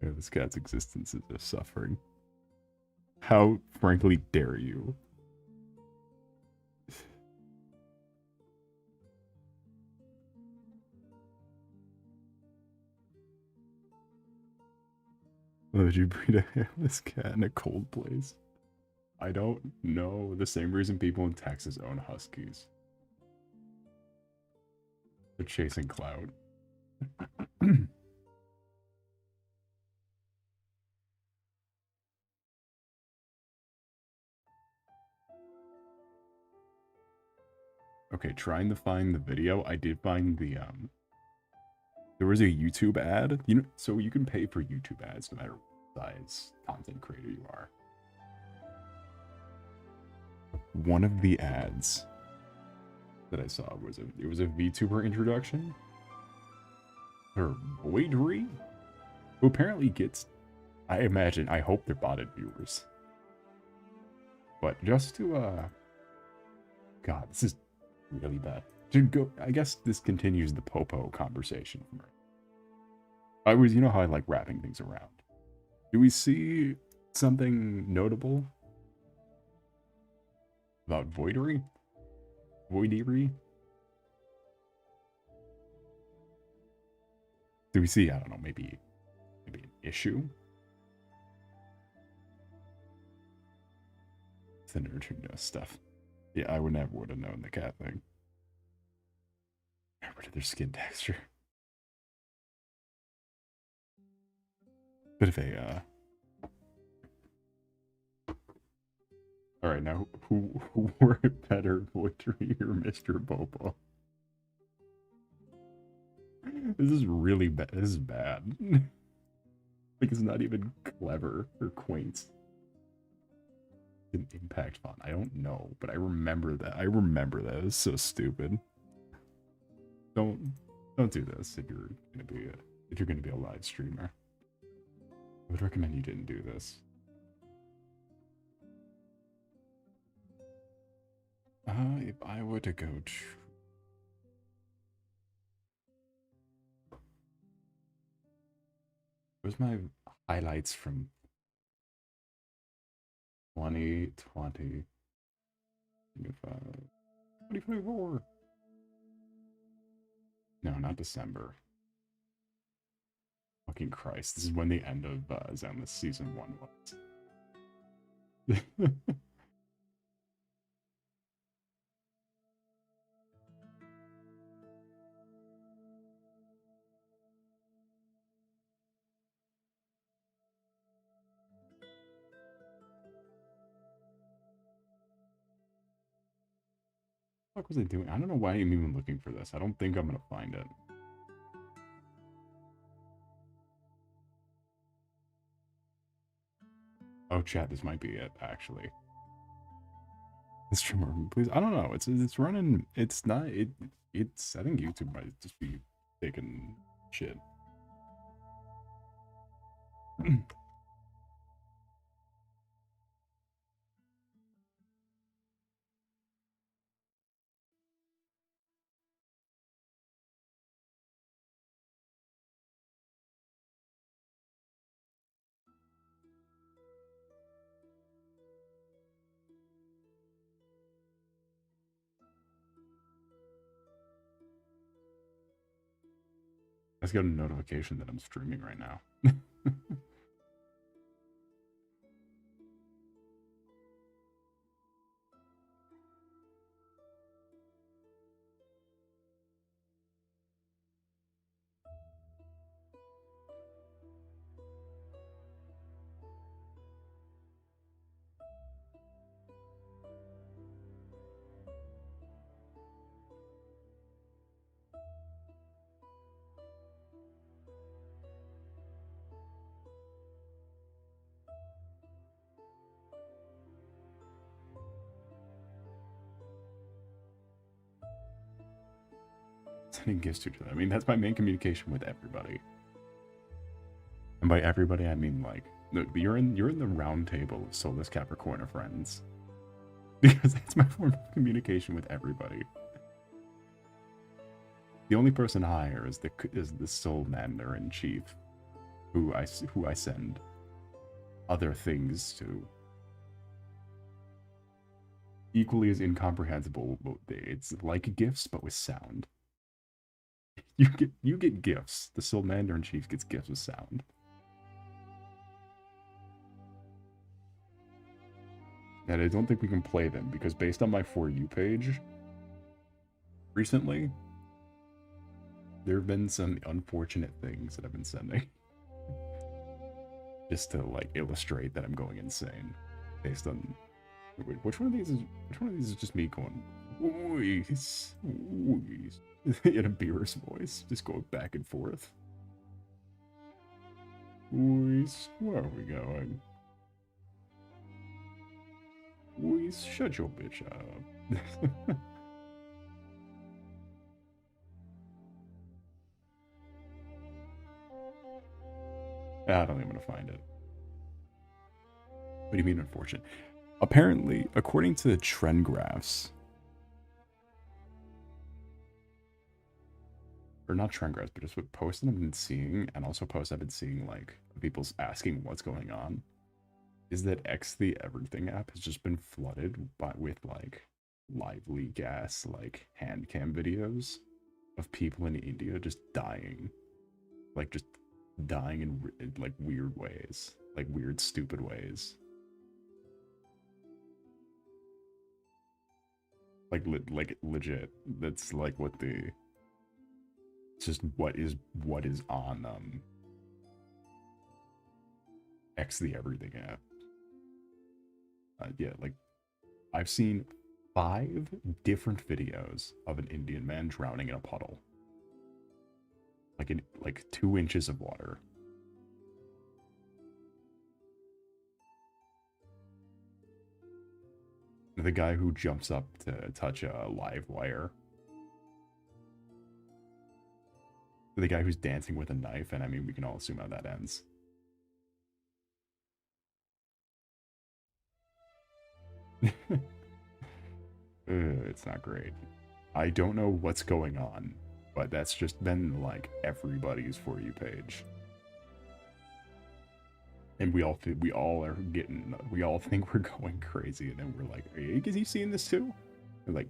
Yeah, this cat's existence is a suffering. How frankly dare you? Why would you breed a hairless cat in a cold place? I don't know. The same reason people in Texas own huskies. They're chasing clout. Okay, trying to find the video. I did find the, there was a YouTube ad. You know, so you can pay for YouTube ads no matter what size content creator you are. One of the ads that I saw was it was a VTuber introduction. Or Voidry, who apparently gets, I imagine, I hope they're botted viewers. But just to, God, this is really bad. To go, I guess this continues the Popo conversation from her. I was, you know how I like wrapping things around. Do we see something notable about Voidry? Voidery? Do we see, I don't know, maybe an issue? The nerd stuff. Yeah, I would never would have known the cat thing. Rid of their skin texture. Bit of a, Alright, now, who were it better, Voidry or Mr. Bobo? This is really bad. This is bad. Like, it's not even clever or quaint. An impact font. I don't know, but I remember that. I remember that. It's so stupid. Don't do this if you're gonna be a live streamer. I would recommend you didn't do this. If I were to go to... Where's my highlights from 2020, 2024? No, not December. Fucking Christ, this is when the end of Zenless Season 1 was. What was I doing? I don't know why I'm even looking for this. I don't think I'm gonna find it. Oh, chat, this might be it, actually. This streamer, please. I don't know. It's running. It's not. It's. I think YouTube might just be taking shit. I just got a notification that I'm streaming right now. Sending gifts to each other. I mean, that's my main communication with everybody. And by everybody, I mean like, you're in the round table of Solace Capricornus friends, because that's my form of communication with everybody. The only person higher is the Soul Commander in Chief, who I send other things to. Equally as incomprehensible, it's like gifts but with sound. You get gifts. The Soul Commander in Chief gets gifts with sound. And I don't think we can play them because based on my For You page recently, there have been some unfortunate things that I've been sending. Just to like illustrate that I'm going insane based on which one of these is just me going Voice. Voice. In a beer's voice, just going back and forth. Voice. Where are we going? Voice. Shut your bitch up. I don't even want to find it. What do you mean unfortunate? Apparently, according to the trend graphs, or not trend graphs, but just what posts I've been seeing, and also posts I've been seeing, like, people's asking what's going on, is that the Everything app has just been flooded with, like, lively gas, like, hand cam videos of people in India just dying. Like, just dying in like, weird ways. Like, weird, stupid ways. Like legit. That's like what the... It's just what is on the Everything app. Yeah, like I've seen 5 different videos of an Indian man drowning in a puddle. Like in 2 inches of water. The guy who jumps up to touch a live wire. The guy who's dancing with a knife, and I mean, we can all assume how that ends. It's not great. I don't know what's going on, but that's just been like everybody's For You page. And we all think we all think we're going crazy, and then we're like, is he seeing this too? We're like,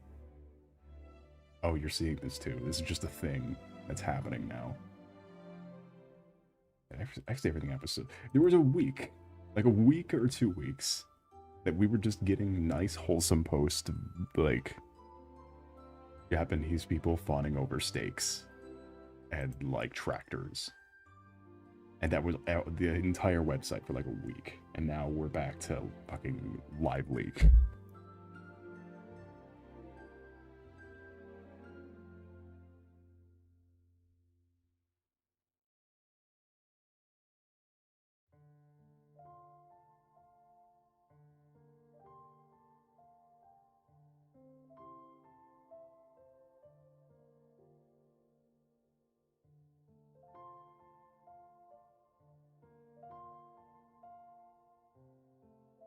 oh, you're seeing this too. This is just a thing that's happening now. Actually, Everything episode. There was a week, like a week or 2 weeks, that we were just getting nice, wholesome posts, like Japanese people fawning over steaks and like tractors. And that was out the entire website for like a week. And now we're back to fucking live leak.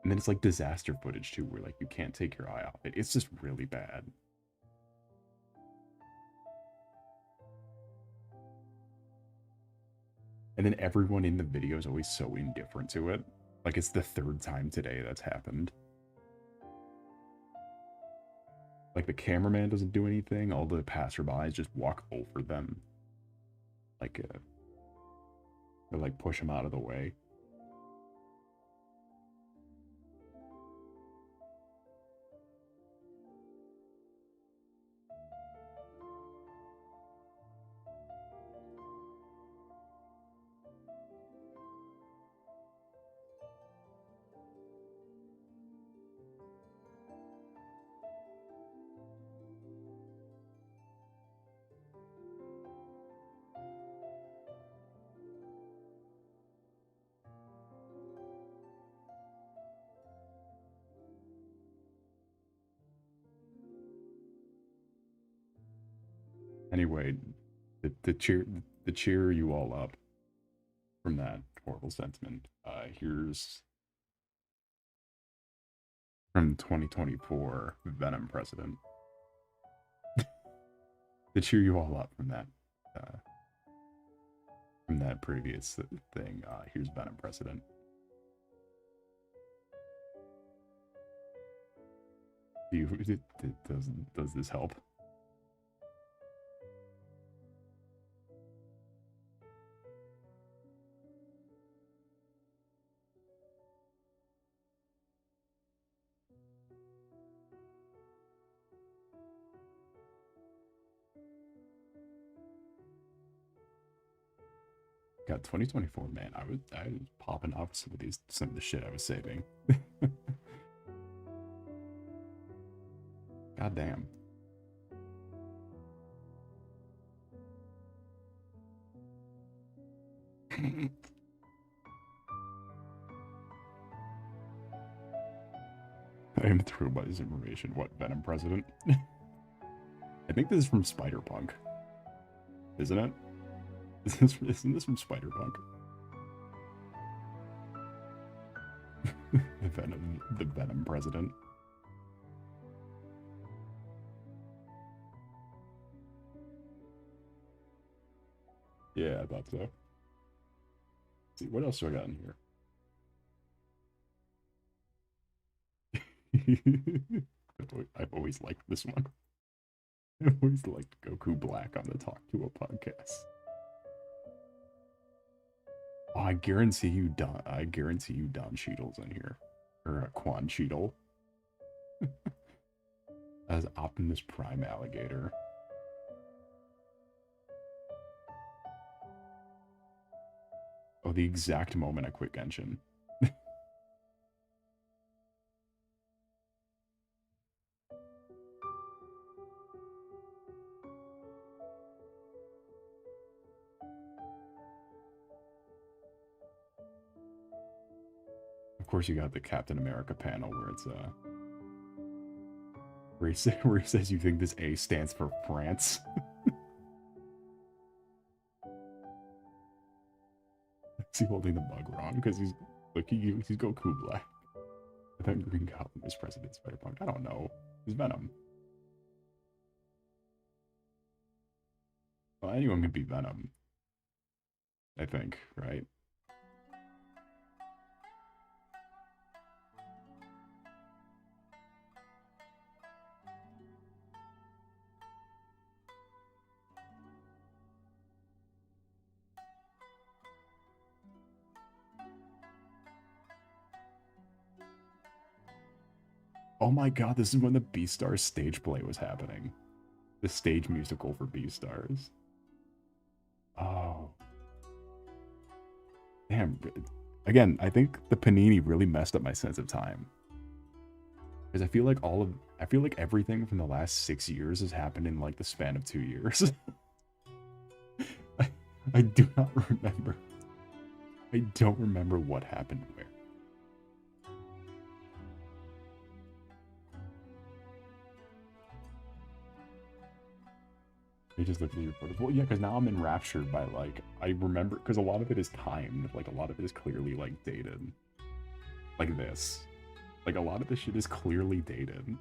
And then it's like disaster footage too, where like you can't take your eye off it. It's just really bad. And then everyone in the video is always so indifferent to it. Like it's the 3rd time today that's happened. Like the cameraman doesn't do anything. All the passerbys just walk over them. Like, or like push them out of the way. Anyway, to cheer you all up from that horrible sentiment, here's from 2024 Venom President. To cheer you all up from that previous thing, here's Venom President. Does this help? God, 2024, man, I was popping off some of the shit I was saving. God damn. I am thrilled by this information. What, Venom President? I think this is from Spider-Punk. Isn't it? Isn't this from Spider-Punk? the Venom President. Yeah, I thought so. Let's see, what else do I got in here? I've always liked this one. I've always liked Goku Black on the Talk to a podcast. Oh, I guarantee you Don Cheadle's in here. Or Quan Cheadle. As Optimus Prime Alligator. Oh, the exact moment I quit Genshin. Of course, you got the Captain America panel where it's where he says you think this A stands for France. Is he holding the mug wrong? Because he's Goku Black. I thought Green Goblin was President Spider-Punk. I don't know. He's Venom. Well, anyone can be Venom. I think, right? Oh my god, this is when the Beastars stage play was happening. The stage musical for Beastars. Oh. Damn. Again, I think the Panini really messed up my sense of time. Because I feel like everything from the last 6 years has happened in like the span of 2 years. I do not remember. I don't remember what happened where. He just looked at your photos. Well, yeah, because now I'm enraptured by, like, I remember, because a lot of it is timed. Like, a lot of it is clearly, like, dated. Like this. Like, a lot of this shit is clearly dated.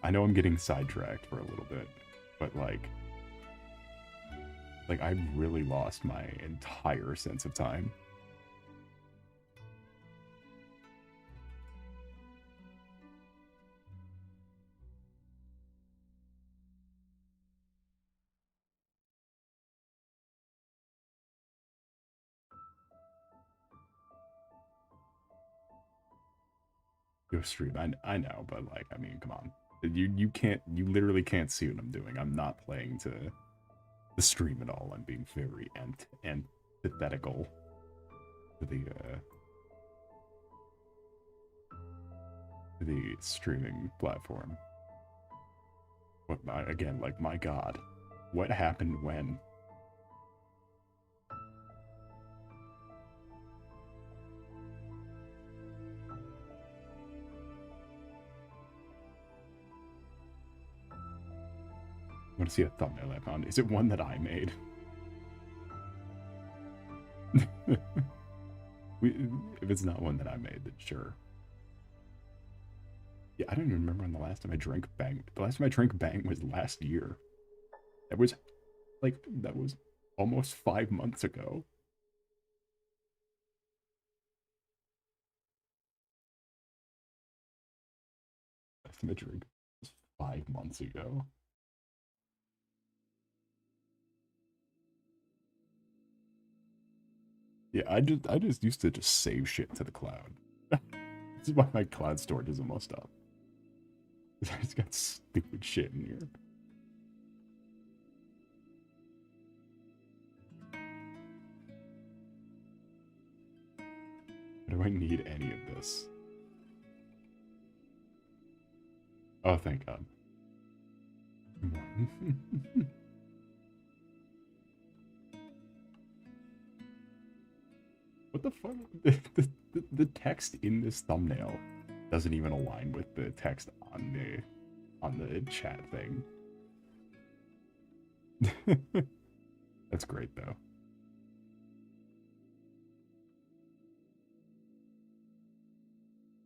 I know I'm getting sidetracked for a little bit, but, like, I've really lost my entire sense of time. Go stream. I know, but like, I mean, come on. You literally can't see what I'm doing. I'm not playing to the stream at all. I'm being very antithetical to the streaming platform. What, again, like, my god. What happened when? I want to see a thumbnail I found. Is it one that I made? If it's not one that I made, then sure. Yeah, I don't even remember when the last time I drank Bang. The last time I drank Bang was last year. That was almost 5 months ago. Last time I drank was 5 months ago. Yeah, I just used to just save shit to the cloud. This is why my cloud storage is almost up. I just got stupid shit in here. Do I need any of this? Oh, thank God. What the fuck? The text in this thumbnail doesn't even align with the text on the chat thing. That's great though.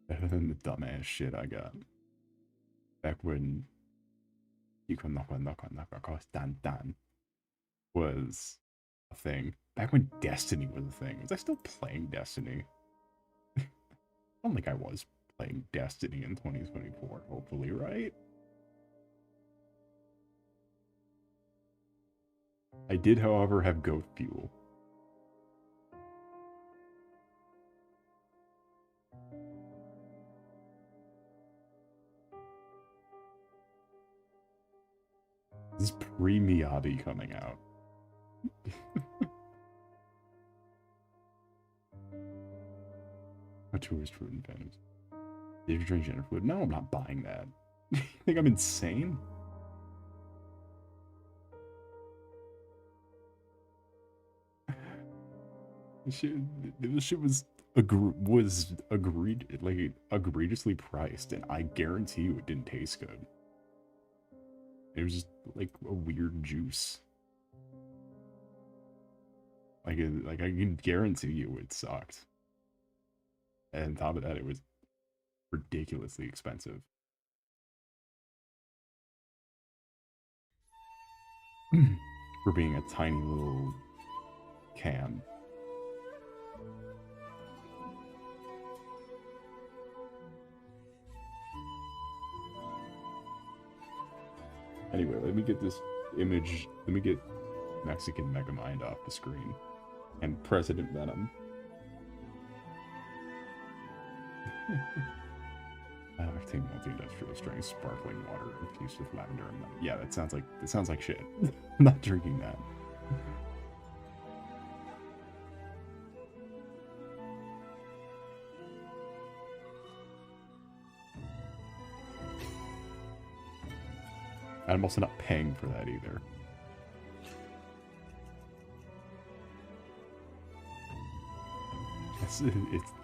Better than the dumbass shit I got back when Dan Dan was a thing. Back when Destiny was a thing. Was I still playing Destiny? I don't think I was playing Destiny in 2024, hopefully, right? I did, however, have Goat Fuel. This is pre-Miyabi coming out. A tourist food and fantasy. Did you drink gender food? No, I'm not buying that. You think I'm insane? This shit was agreed like egregiously priced, and I guarantee you it didn't taste good. It was just like a weird juice. Like I can guarantee you it sucked. And on top of that, it was ridiculously expensive. For being a tiny little can. Anyway, let me get this image, let me get Mexican Megamind off the screen. And President Venom. Lactate multi-industrial strength sparkling water infused with lavender and lemon. Yeah, that sounds like shit. I'm not drinking that. I'm also not paying for that either.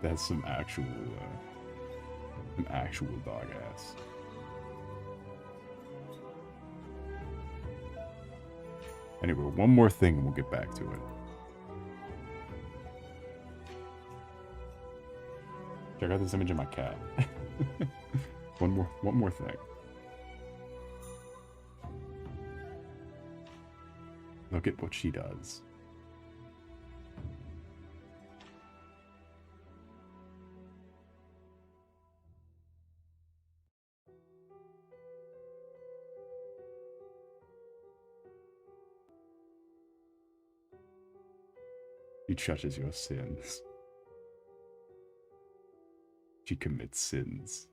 That's some actual dog ass. Anyway, one more thing and we'll get back to it. Check out this image of my cat. one more thing. Look at what she does. She judges your sins. She commits sins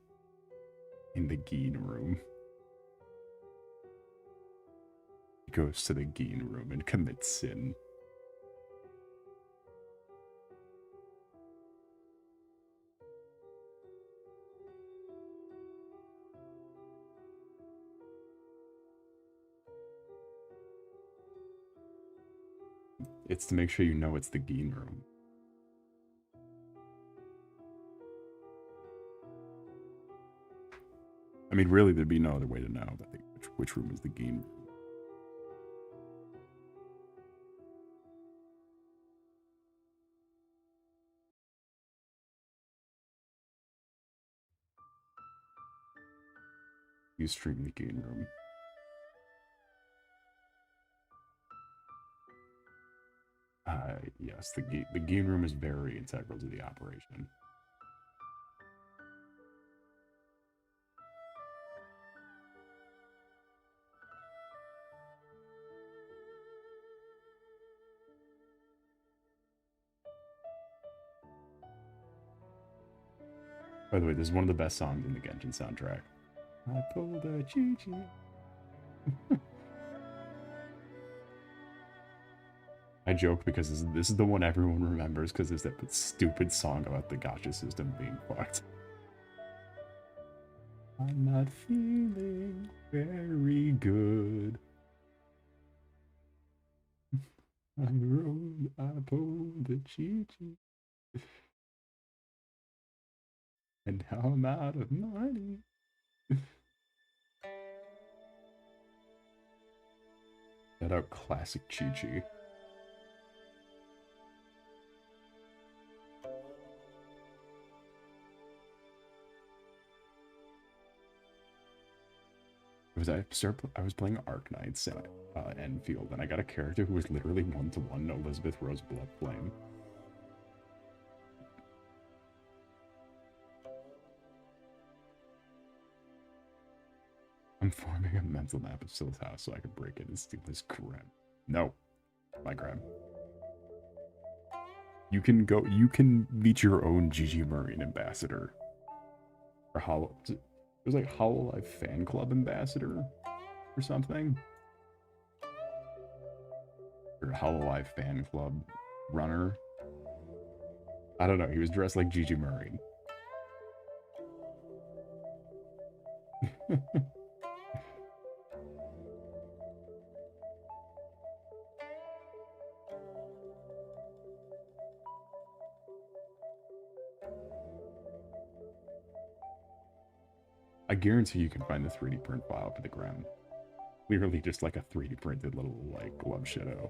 in the Geen room. She goes to the Geen room and commits sin. It's to make sure you know it's the Geen room. I mean, really, there'd be no other way to know that which room is the Geen room. You stream the Geen room. Yes, the Geen room is very integral to the operation. By the way, this is one of the best songs in the Genshin soundtrack. I pulled a Chi-Chi. I joke because this is the one everyone remembers because there's that stupid song about the gacha system being fucked. I'm not feeling very good. I pulled the Chi-Chi. And now I'm out of money. Shout out classic Chi Chi. I was playing Arknights at Enfield, and I got a character who was literally 1-to-1 Elizabeth Rose Bloodflame. I'm forming a mental map of Syl's house so I can break in and steal his Grem. No, my Grem. You can meet your own Gigi Marine ambassador. Or it was like Hololive Fan Club ambassador or something. Or Hololive Fan Club runner. I don't know, he was dressed like Gigi Marine. I guarantee you can find the 3D print file for the Grem. Clearly just like a 3D printed little, like, love shadow.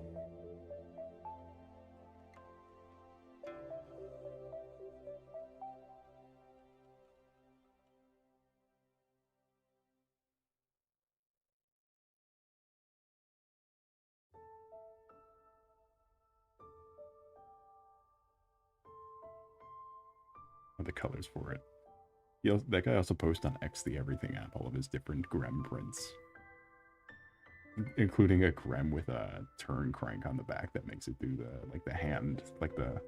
The colors for it. That guy also posts on X the Everything app all of his different Grem prints, including a Grem with a turn crank on the back that makes it do the hand, like the.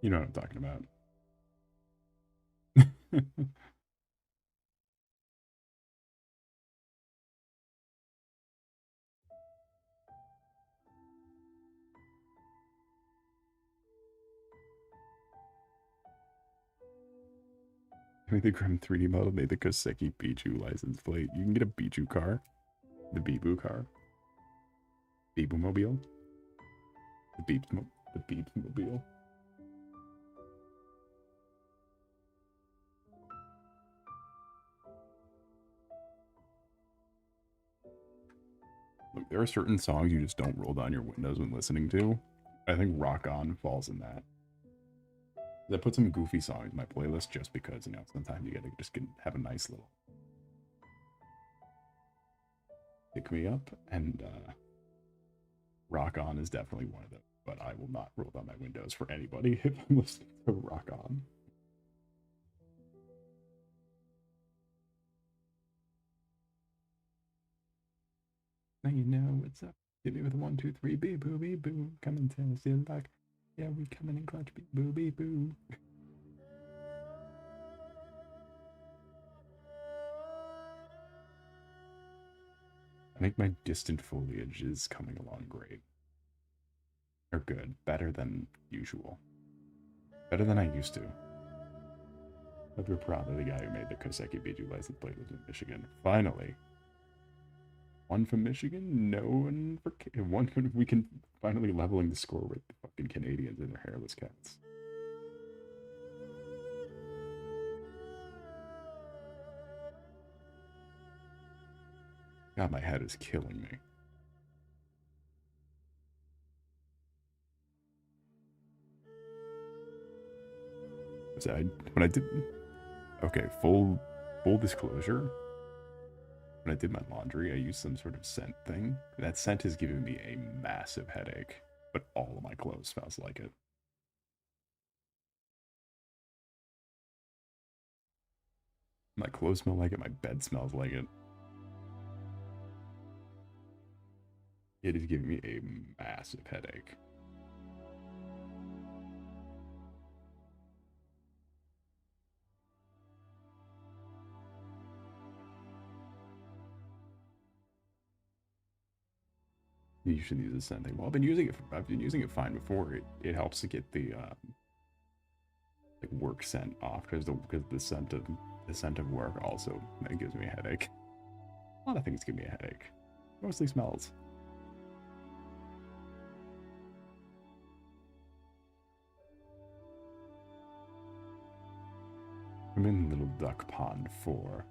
You know what I'm talking about. I mean, the Grem 3D model made the Koseki Bichu license plate. You can get a Bichu car, the Bibu car, Bibu mobile, the Beeps mobile. Look, there are certain songs you just don't roll down your windows when listening to. I think Rock On falls in that. I put some goofy songs in my playlist just because, you know, sometimes you gotta just have a nice little pick me up, and Rock On is definitely one of them. But I will not roll down my windows for anybody if I'm listening to Rock On. Now you know what's up. Hit me with a 1, 2, 3, beep boo, beep boo. Come and tell us in back. Yeah, we coming in clutch, beep boo, beep boo. I think my distant foliage is coming along great. Or good. Better than usual. Better than I used to. But we're proud of the guy who made the Koseki Biju license plate was in Michigan. Finally. One from Michigan, no one for one. We can finally leveling the score with the fucking Canadians and their hairless cats. God, my head is killing me. So when I did, okay, full disclosure. When I did my laundry, I used some sort of scent thing. That scent is giving me a massive headache, but all of my clothes smells like it. My clothes smell like it. My bed smells like it. It is giving me a massive headache. You should use the scent thing. Well, I've been using it fine before. It helps to get the like work scent off because the scent of work also gives me a headache. A lot of things give me a headache. Mostly smells. I'm in Little Duck Pond 4.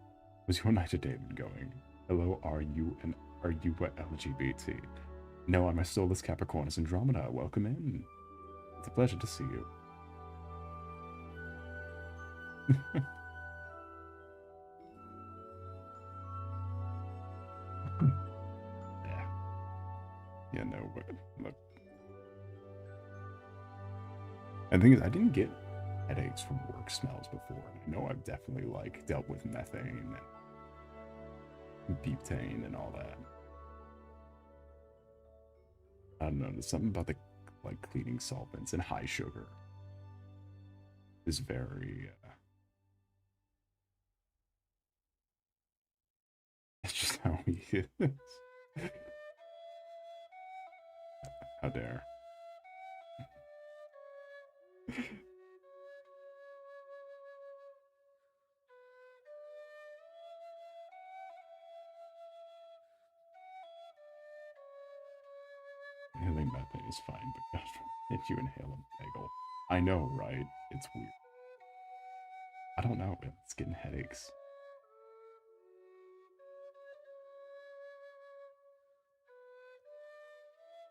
Was your night of David going? Hello, are you a LGBT? No, I'm a Solace Capricornus Andromeda. Welcome in. It's a pleasure to see you. Yeah. Yeah, no, but look. And the thing is, I didn't get headaches from work smells before. I know I've definitely like dealt with methane and butane and all that. I don't know, there's something about the like cleaning solvents and high sugar is very it's just how he is. How dare. Inhaling methane is fine, but gosh, if you inhale a bagel. I know, right? It's weird. I don't know, it's getting headaches.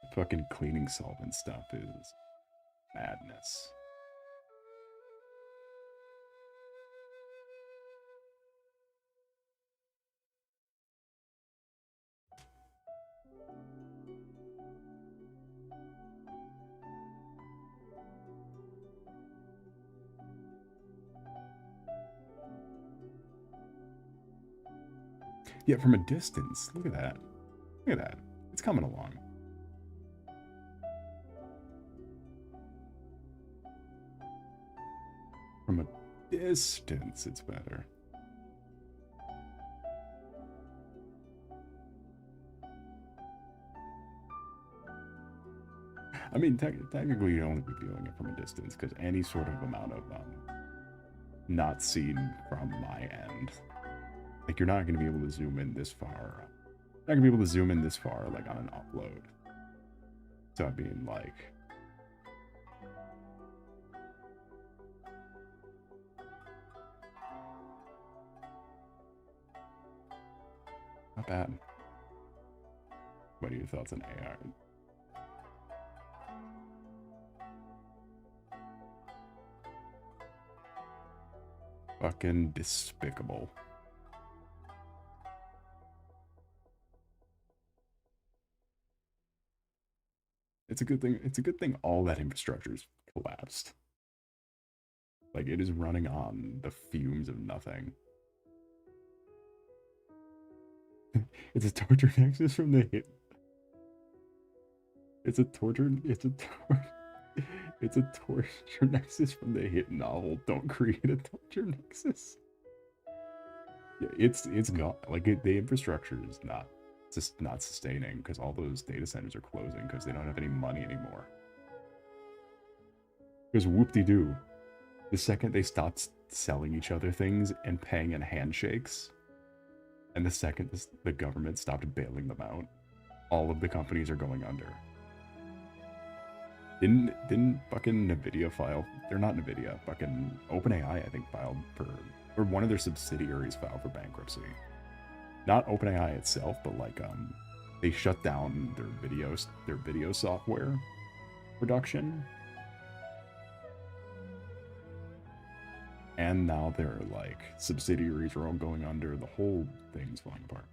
The fucking cleaning solvent stuff is madness. Yeah, from a distance. Look at that. Look at that. It's coming along. From a distance, it's better. I mean, technically, you'd only be feeling it from a distance because any sort of amount of not seen from my end, like you're not going to be able to zoom in this far. Not going to be able to zoom in this far, like on an upload. So I mean, like, not bad. What are your thoughts on AR? Fucking despicable. It's a good thing. It's a good thing all that infrastructure's collapsed. Like it is running on the fumes of nothing. It's a torture nexus from the hit. It's a torture. It's a torture nexus from the hit novel. Don't create a torture nexus. Yeah, it's not like the infrastructure is not just not sustaining because all those data centers are closing because they don't have any money anymore. Because whoop-de-doo, the second they stopped selling each other things and paying in handshakes, and the second the government stopped bailing them out, all of the companies are going under. Didn't fucking Nvidia file? They're not Nvidia. Fucking OpenAI, I think, filed for, or one of their subsidiaries filed for bankruptcy. Not OpenAI itself, but like they shut down their video software production, and now their like subsidiaries are all going under. The whole thing's falling apart.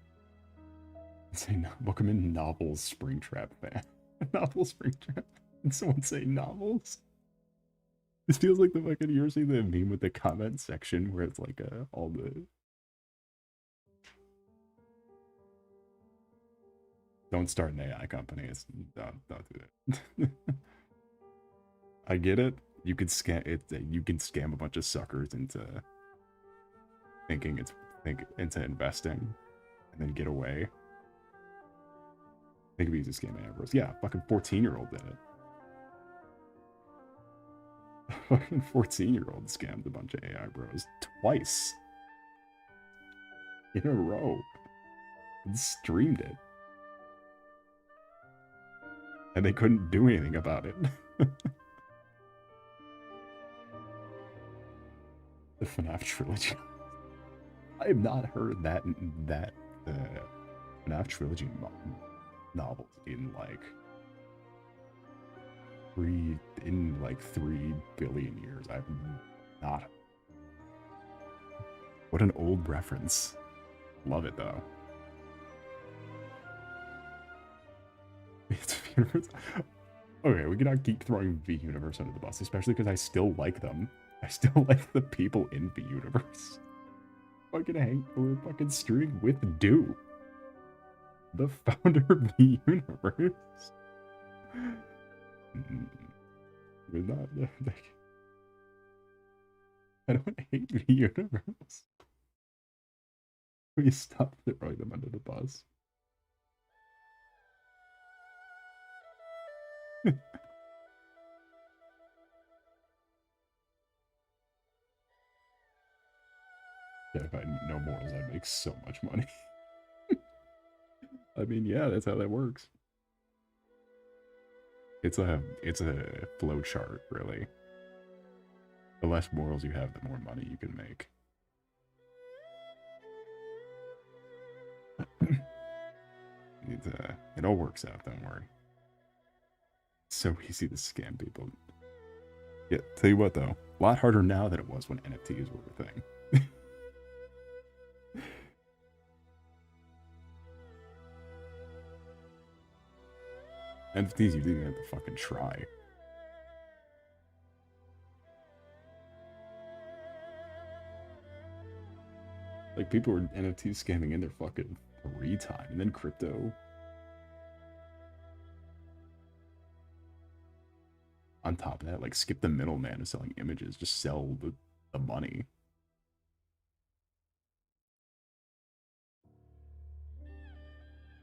Say welcome in novels, Springtrap fan. Novel Springtrap. Did someone say novels? This feels like the fucking, you ever see the meme with the comment section where it's like all the Don't start an AI company. It's don't do that. I get it. You could scam it. You can scam a bunch of suckers into into investing, and then get away. Think of it as a scam AI bros. Yeah, fucking 14-year-old did it. Fucking 14-year-old scammed a bunch of AI bros twice in a row and streamed it. And they couldn't do anything about it. The FNAF trilogy. I have not heard that FNAF trilogy novels in like 3 billion years. I've not. What an old reference. Love it though. It's Universe. Okay, we cannot keep throwing V Universe under the bus, especially because I still like them. I still like the people in V Universe. We're fucking streaming with Do, the founder of the universe. We're not like, I don't hate the universe. We stop throwing them under the bus. Yeah, if I know morals, I'd make so much money. I mean, yeah, that's how that works. It's a flow chart, really. The less morals you have, the more money you can make. It all works out, don't worry. It's so easy to scam people. Yeah, tell you what though, a lot harder now than it was when NFTs were a thing. NFTs, you didn't have to fucking try. Like, people were NFT scamming in their fucking free time, and then crypto. On top of that, like, skip the middleman of selling images, just sell the money.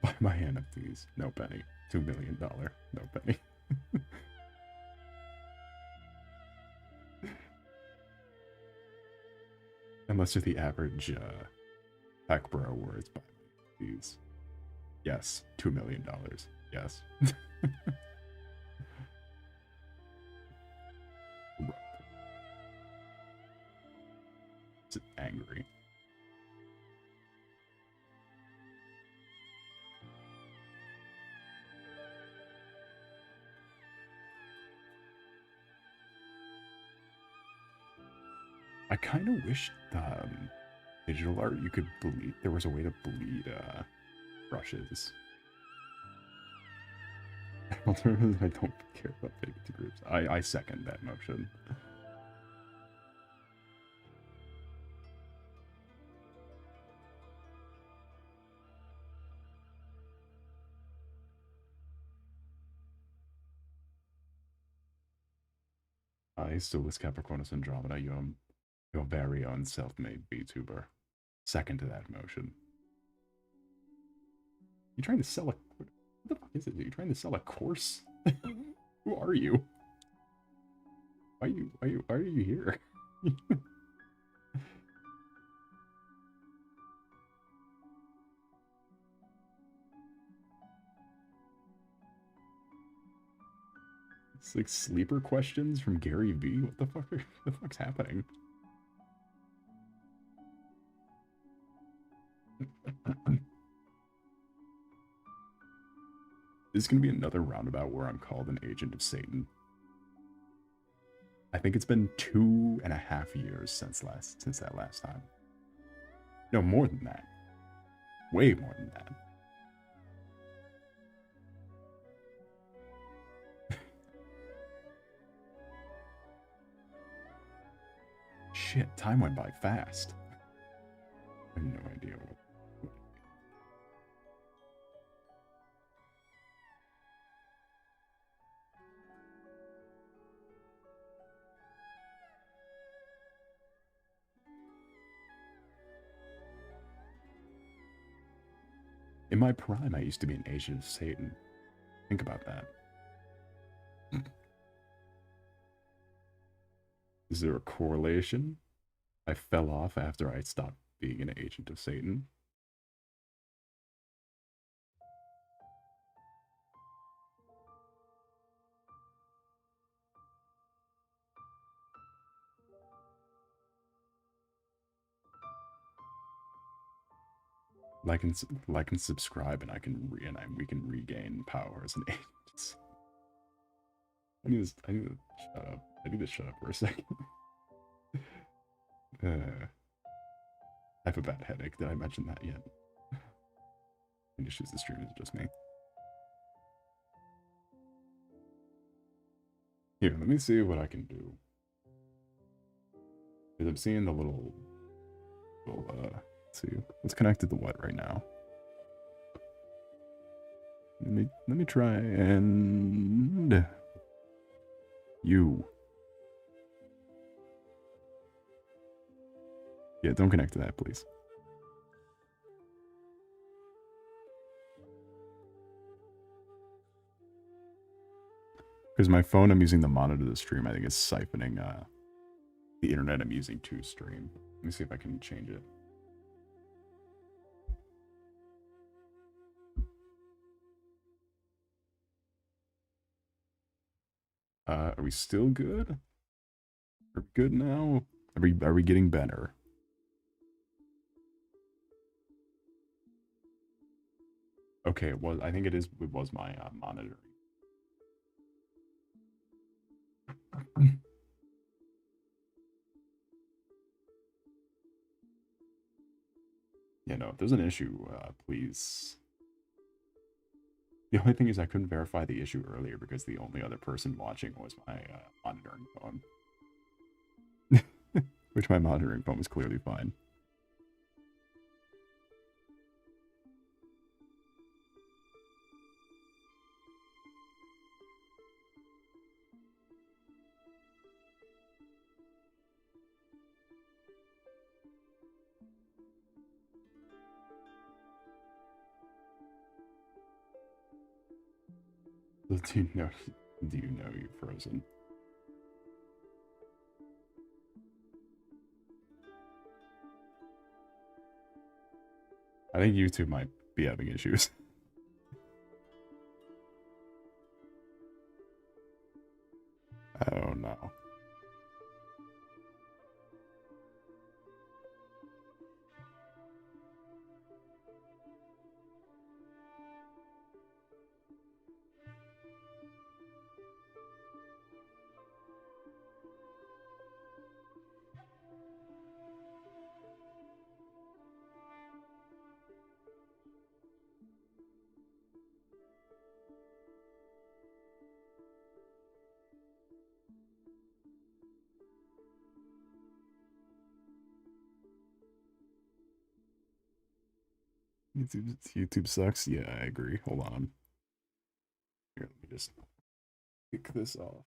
Buy my NFTs, no penny. $2 million, no penny. Unless you're the average tech bro where it's buy my NFTs. Yes, $2 million. Yes. It's angry. I kind of wish digital art you could bleed. There was a way to bleed brushes. Alternatively, I don't care about fitting into groups. I second that motion. I still list Capricornus Andromeda, your very own self-made VTuber. Second to that motion. You trying to sell a... What the fuck is it? Are you trying to sell a course? Who are you? Why are you here? It's like sleeper questions from Gary V. What the fuck's happening? This is gonna be another roundabout where I'm called an agent of Satan. I think it's been 2.5 years since that last time. No, more than that. Way more than that. Shit, time went by fast. I have no idea what. my prime, I used to be an agent of Satan. Think about that. Is there a correlation? I fell off after I stopped being an agent of Satan. Like and subscribe, and we can regain power as an agent. I need to shut up. I need to shut up for a second. I have a bad headache. Did I mention that yet? I just use the stream as just me. Here, let me see what I can do. Because I'm seeing the little let's see. Let's connect to the what right now. Let me try and you. Yeah, don't connect to that, please. Because my phone, I'm using the monitor to stream. I think it's siphoning the internet I'm using to stream. Let me see if I can change it. Are we still good? Are we good now? Are we getting better? Okay, it was. I think it was my monitoring. Yeah, no. If there's an issue, please. The only thing is I couldn't verify the issue earlier because the only other person watching was my monitoring phone. Which my monitoring phone was clearly fine. Do you know you're frozen? I think YouTube might be having issues. I don't know. YouTube sucks. Yeah, I agree. Hold on. Here, let me just kick this off.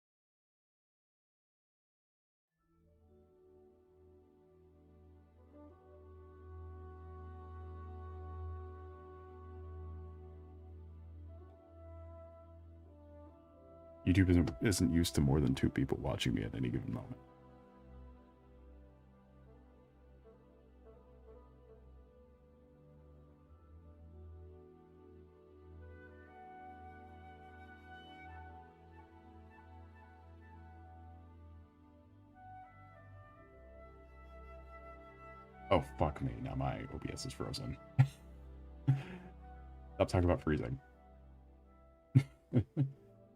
YouTube isn't used to more than 2 people watching me at any given moment. Oh, fuck me. Now my OBS is frozen. Stop talking about freezing.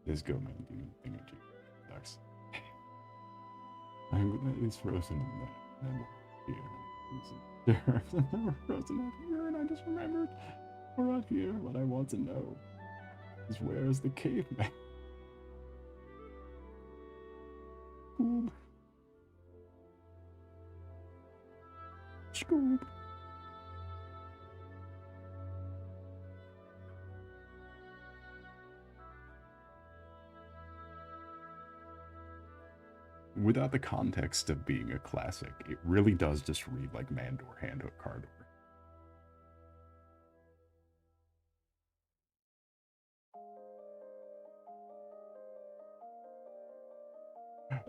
Just go, man. Do the thing. Ducks. It's frozen in that. I'm here. I'm never frozen out here, and I just remembered. Or out here, what I want to know is where is the caveman? Scoob. Scoob. Without the context of being a classic, it really does just read like Mandor Handhook Cardor.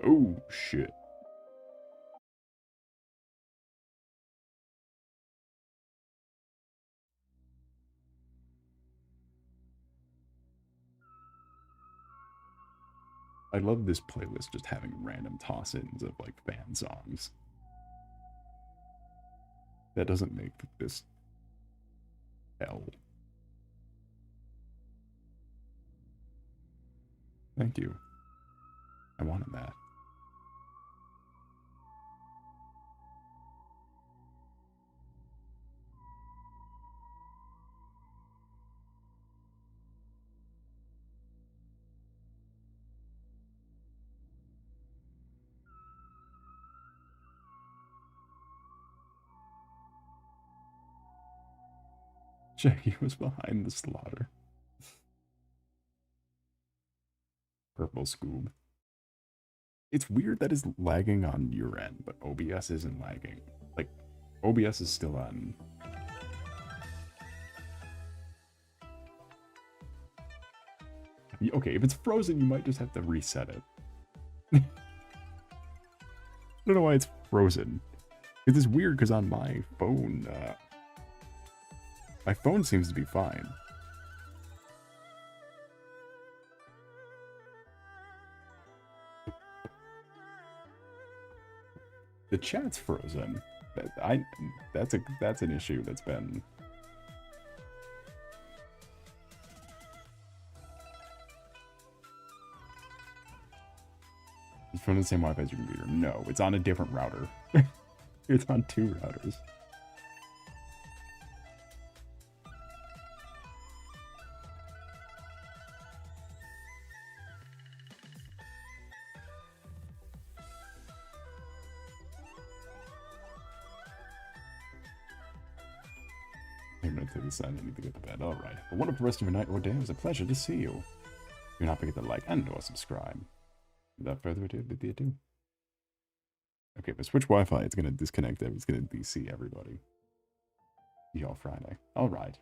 Oh, shit. I love this playlist just having random toss-ins of, like, fan songs. That doesn't make this hell. Thank you. I wanted that. Jackie was behind the slaughter. Purple Scoob. It's weird that it's lagging on your end, but OBS isn't lagging. Like, OBS is still on. Okay, if it's frozen, you might just have to reset it. I don't know why it's frozen. It is weird because on my phone seems to be fine. The chat's frozen. That's an issue that's been. It's from the same Wi-Fi as your computer. No, it's on a different router. It's on 2 routers. I'm gonna take this side. I need to get to bed. All right. A wonderful rest of your night or day. It was a pleasure to see you. Do not forget to like and or subscribe. Without further ado, bid adieu. Okay, but switch Wi-Fi. It's gonna disconnect them. It's gonna DC everybody. See y'all Friday. All right.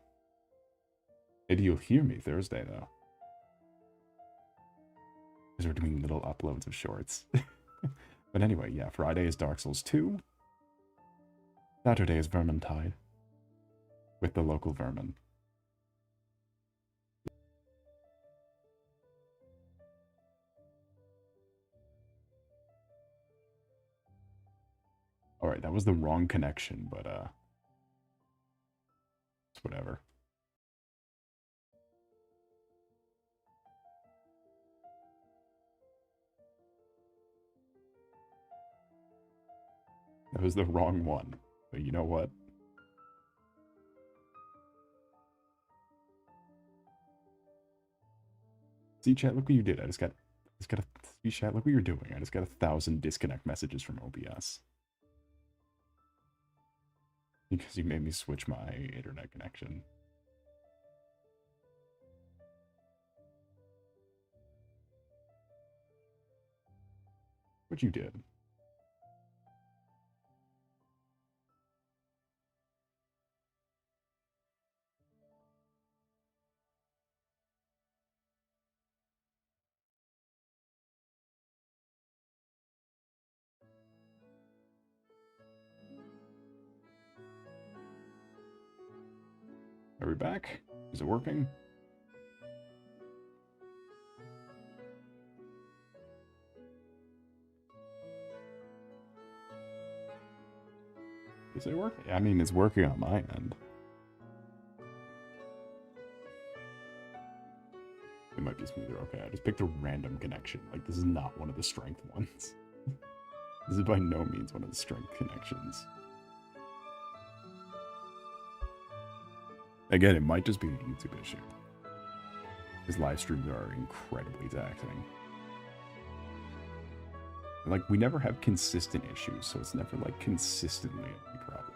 Maybe you'll hear me Thursday though, because we're doing little uploads of shorts. But anyway, yeah. Friday is Dark Souls 2. Saturday is Vermintide. With the local vermin. Alright, that was the wrong connection, but it's whatever. That was the wrong one. But you know what? See, chat, look what you did. I just got a, see, chat, look what you're doing. I just got 1,000 disconnect messages from OBS. Because you made me switch my internet connection. What you did. Are we back? Is it working? Is it working? I mean, it's working on my end. It might be smoother. Okay, I just picked a random connection. Like, this is not one of the strength ones. This is by no means one of the strength connections. Again, it might just be a YouTube issue. His live streams are incredibly taxing. Like, we never have consistent issues, so it's never, like, consistently a problem.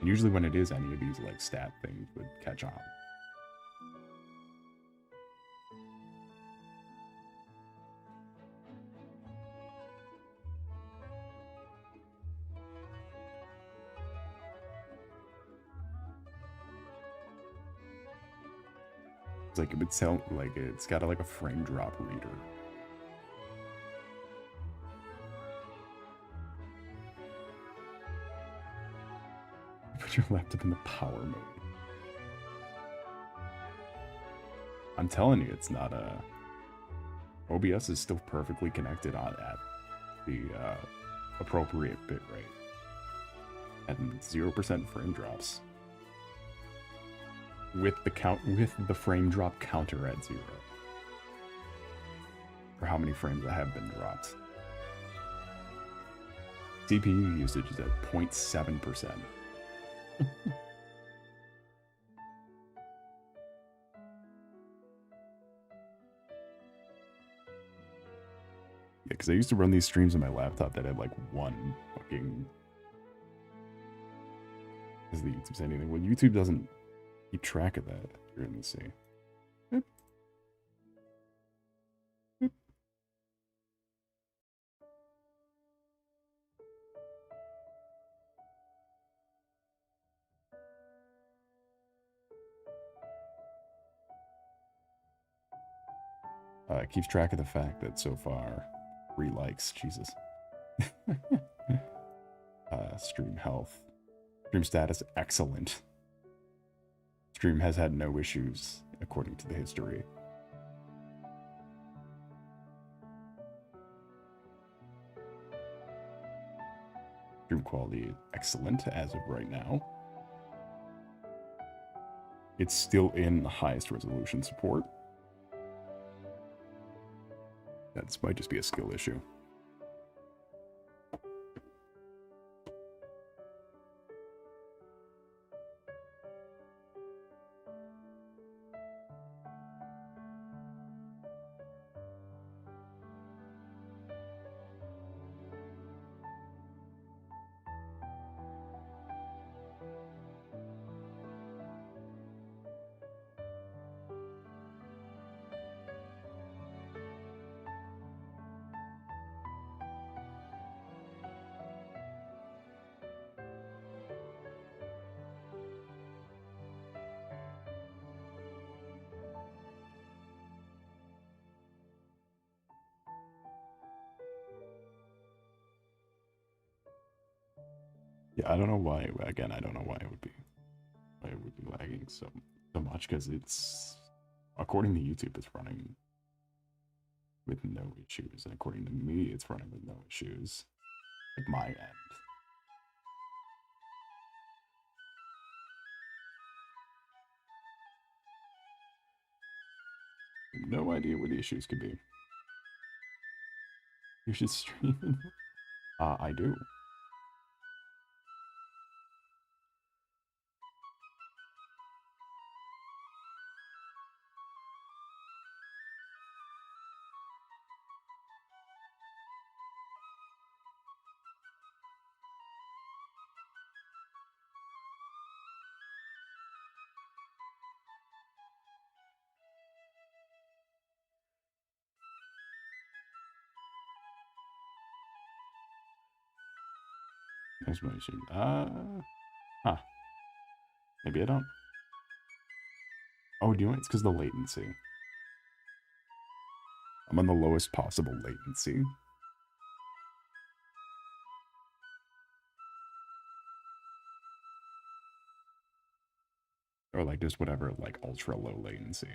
And usually when it is, any of these, like, stat things would catch on. It's like, it would sound like it's got a, like a frame drop reader. Put your laptop in the power mode. I'm telling you, it's not a... OBS is still perfectly connected on at the appropriate bitrate. And 0% frame drops. With the frame drop counter at 0. For how many frames that have been dropped. CPU usage is at 0.7%. Because I used to run these streams on my laptop that had like one fucking... Is the YouTube saying anything? Well, YouTube doesn't keep track of that. Here, let me see. Boop. Boop. It keeps track of the fact that so far, 3 likes, Jesus. Stream health. Stream status, excellent. Stream has had no issues, according to the history. Stream quality, excellent as of right now. It's still in the highest resolution support. That might just be a skill issue. Yeah, I don't know why. Again, I don't know why it would be lagging so much, because it's, according to YouTube, it's running with no issues, and according to me, it's running with no issues at my end. No idea what the issues could be. You should stream. I do. There's my issue. Huh. Maybe I don't. Oh, do you know what? It's because of the latency. I'm on the lowest possible latency. Or like just whatever, like ultra low latency.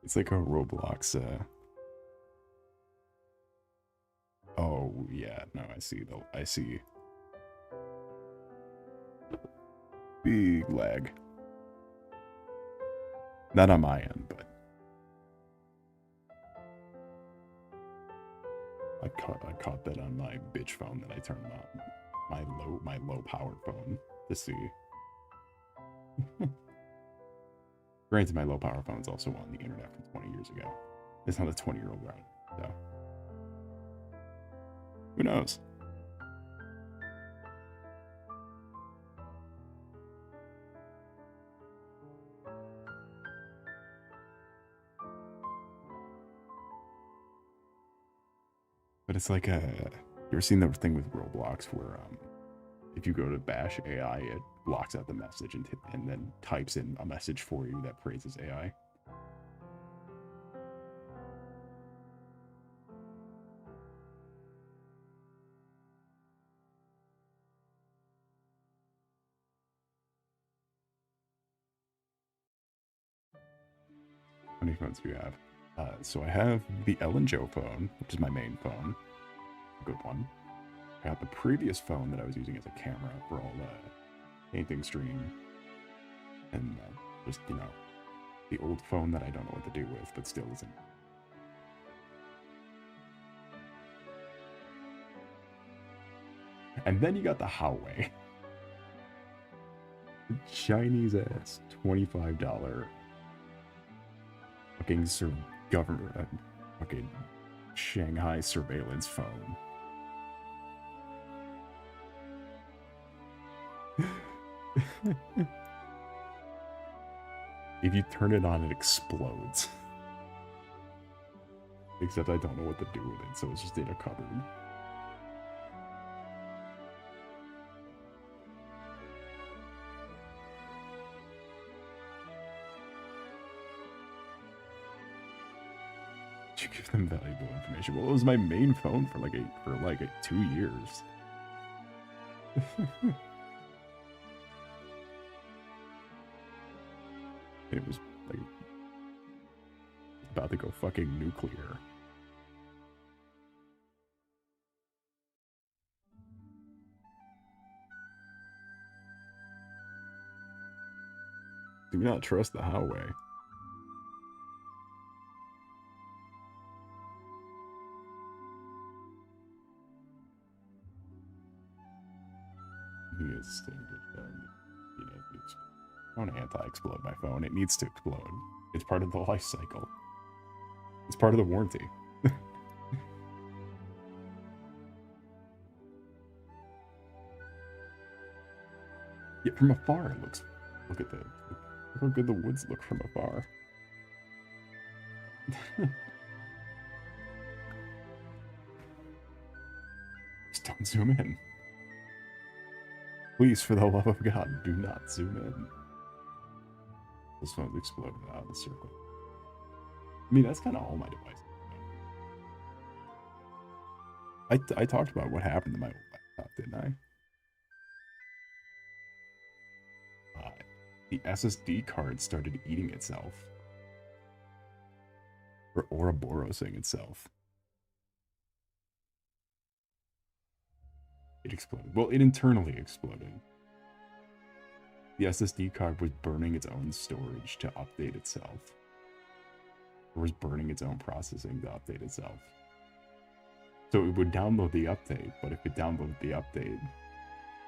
It's like a Roblox, oh, yeah, no, I see, though. I see. Big lag. Not on my end, but I caught that on my bitch phone that I turned on. My low power phone to see. Granted, my low power phone is also on the internet from 20 years ago. It's not a 20-year-old router, so who knows? But it's like a. You ever seen the thing with Roblox where if you go to bash AI, it blocks out the message and then types in a message for you that praises AI? How many phones do you have? So I have the Ellen Joe phone, which is my main phone. A good one. I got the previous phone that I was using as a camera for all anything stream. And just, you know, the old phone that I don't know what to do with, but still isn't. And then you got the Huawei. Chinese ass $25 fucking government fucking Shanghai surveillance phone. If you turn it on, it explodes. Except I don't know what to do with it, so it's just in a cupboard. You give them valuable information. Well, it was my main phone for like 2 years. It was like about to go fucking nuclear. Do not trust the Huawei. He is standard. You know, I want to anti-explode my phone. It needs to explode. It's part of the life cycle. It's part of the warranty. Yeah, from afar it looks. Look how good the woods look from afar. Just don't zoom in. Please, for the love of God, do not zoom in. This phone's exploded out of the circle. I mean, that's kind of all my devices. I talked about what happened to my old laptop, didn't I? The SSD card started eating itself. Or Ouroborosing itself. It exploded. Well, it internally exploded. The SSD card was burning its own storage to update itself. Or was burning its own processing to update itself. So it would download the update, but if it downloaded the update,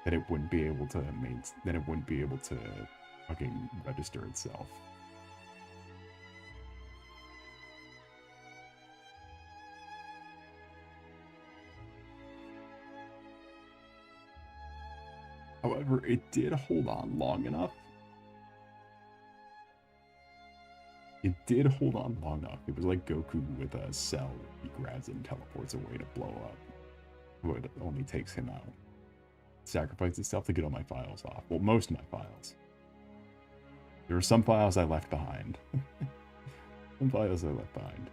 then it wouldn't be able to fucking register itself. However, it did hold on long enough. It did hold on long enough. It was like Goku with a cell. He grabs it and teleports away to blow up. But it only takes him out. Sacrificed itself to get all my files off. Well, most of my files. There were some files I left behind. Some files I left behind.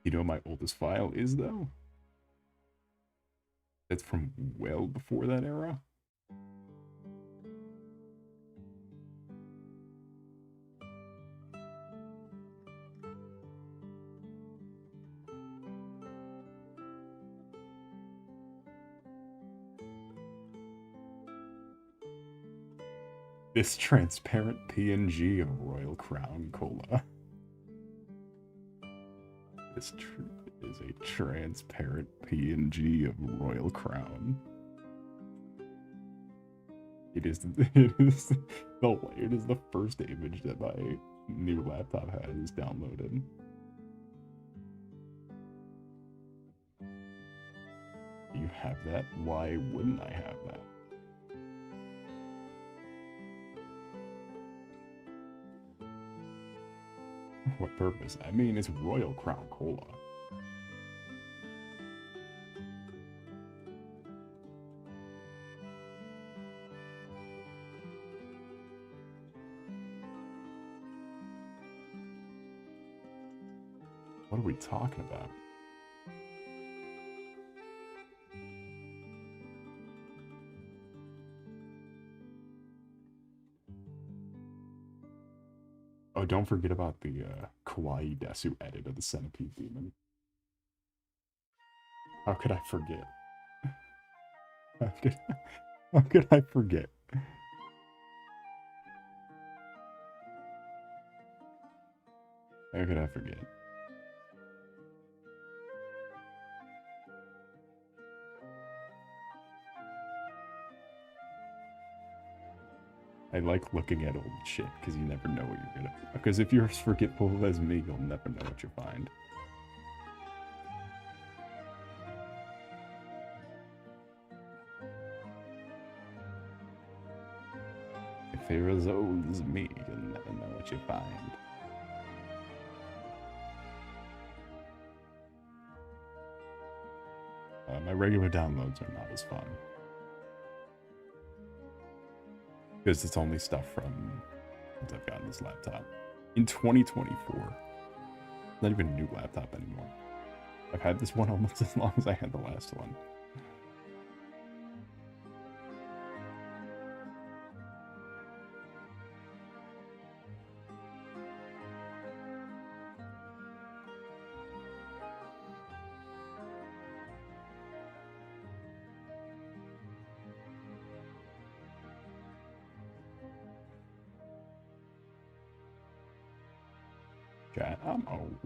You know what my oldest file is, though? It's from well before that era. This transparent PNG of Royal Crown Cola. This is a transparent PNG of Royal Crown. It is the first image that my new laptop has downloaded. You have that? Why wouldn't I have that? What purpose? I mean, it's Royal Crown Cola. What are we talking about? Oh, don't forget about the Kawaii Desu edit of the Centipede Demon. How could I forget? How could I forget? How could I forget? I like looking at old shit, because you never know what you're gonna... Because if you're as forgetful as me, you'll never know what you find. If you're as old as me, you'll never know what you find. My regular downloads are not as fun. Because it's only stuff from since I've gotten this laptop. In 2024. Not even a new laptop anymore. I've had this one almost as long as I had the last one. Chat, I'm old.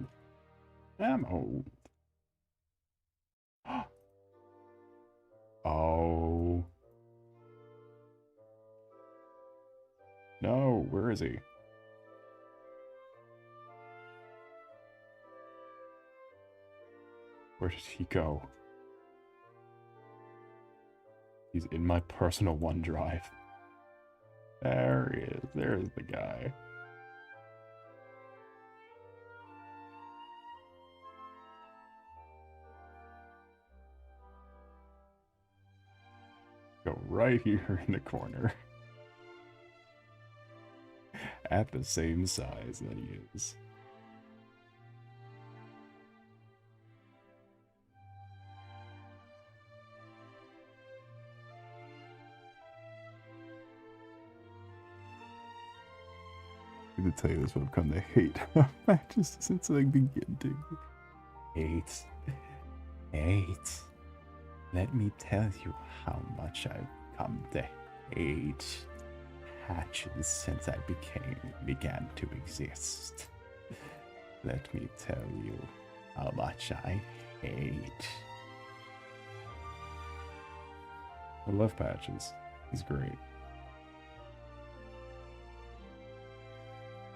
I'm old. Oh. No, where is he? Where did he go? He's in my personal OneDrive. There he is. There's the guy. Go right here in the corner. At the same size that he is. I'm gonna tell you this, what I've come to hate matches since I begin to. Hate. Let me tell you how much I've come to hate patches since I began to exist. Let me tell you how much I hate. I love Patches. He's great.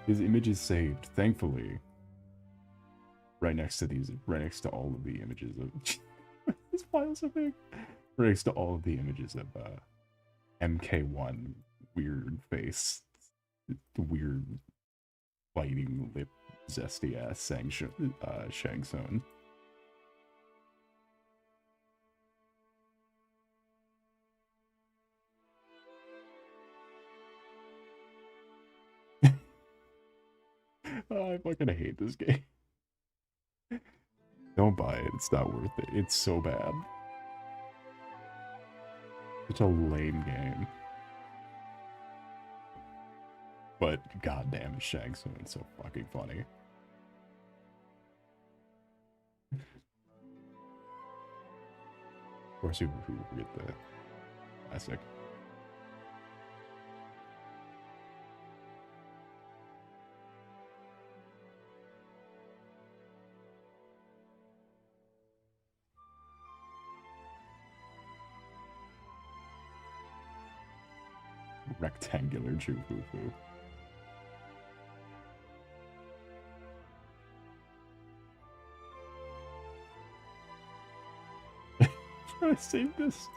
His image is saved, thankfully. Right next to all of the images of this file's so big. Right next to all of the images of MK1 weird face, weird biting lip, zesty ass Shang Tsung. Oh, I fucking hate this game. Don't buy it. It's not worth it. It's so bad. Such a lame game. But goddamn, is Shang Tsung so fucking funny. Of course, who forget the classic. Rectangular Jufufu. Trying to save this.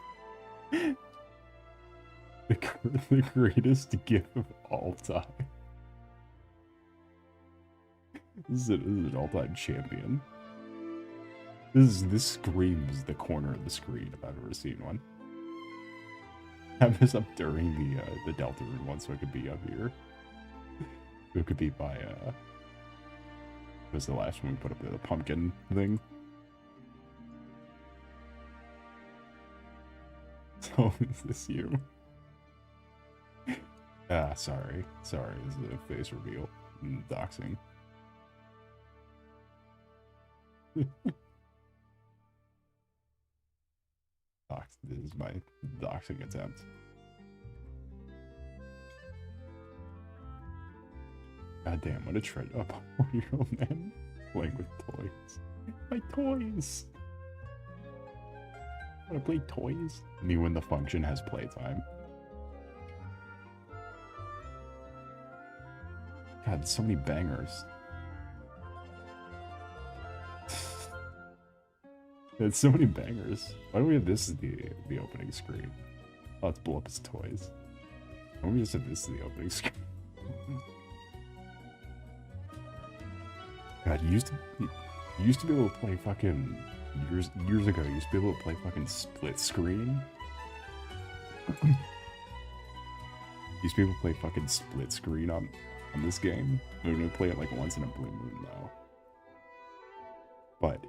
The greatest gift of all time. This is an all-time champion. This screams the corner of the screen if I've ever seen one. Have this up during the Delta Rune one so it could be up here. It could be by was the last one we put up there, the pumpkin thing. So is this you? Ah, sorry. Sorry, this is a face reveal. Doxing. This is my doxing attempt. God damn, what a treasure. A 4-year-old man playing with toys. My toys! Wanna play toys? Me when the function has playtime. God, so many bangers. There's so many bangers. Why do we have this as the opening screen? Oh, let's blow up his toys. Why don't we just have this as the opening screen? God, you used to be able to play fucking years ago. You used to be able to play fucking split screen. Used to be able to play fucking split screen on this game. We're gonna play it like once in a blue moon now. But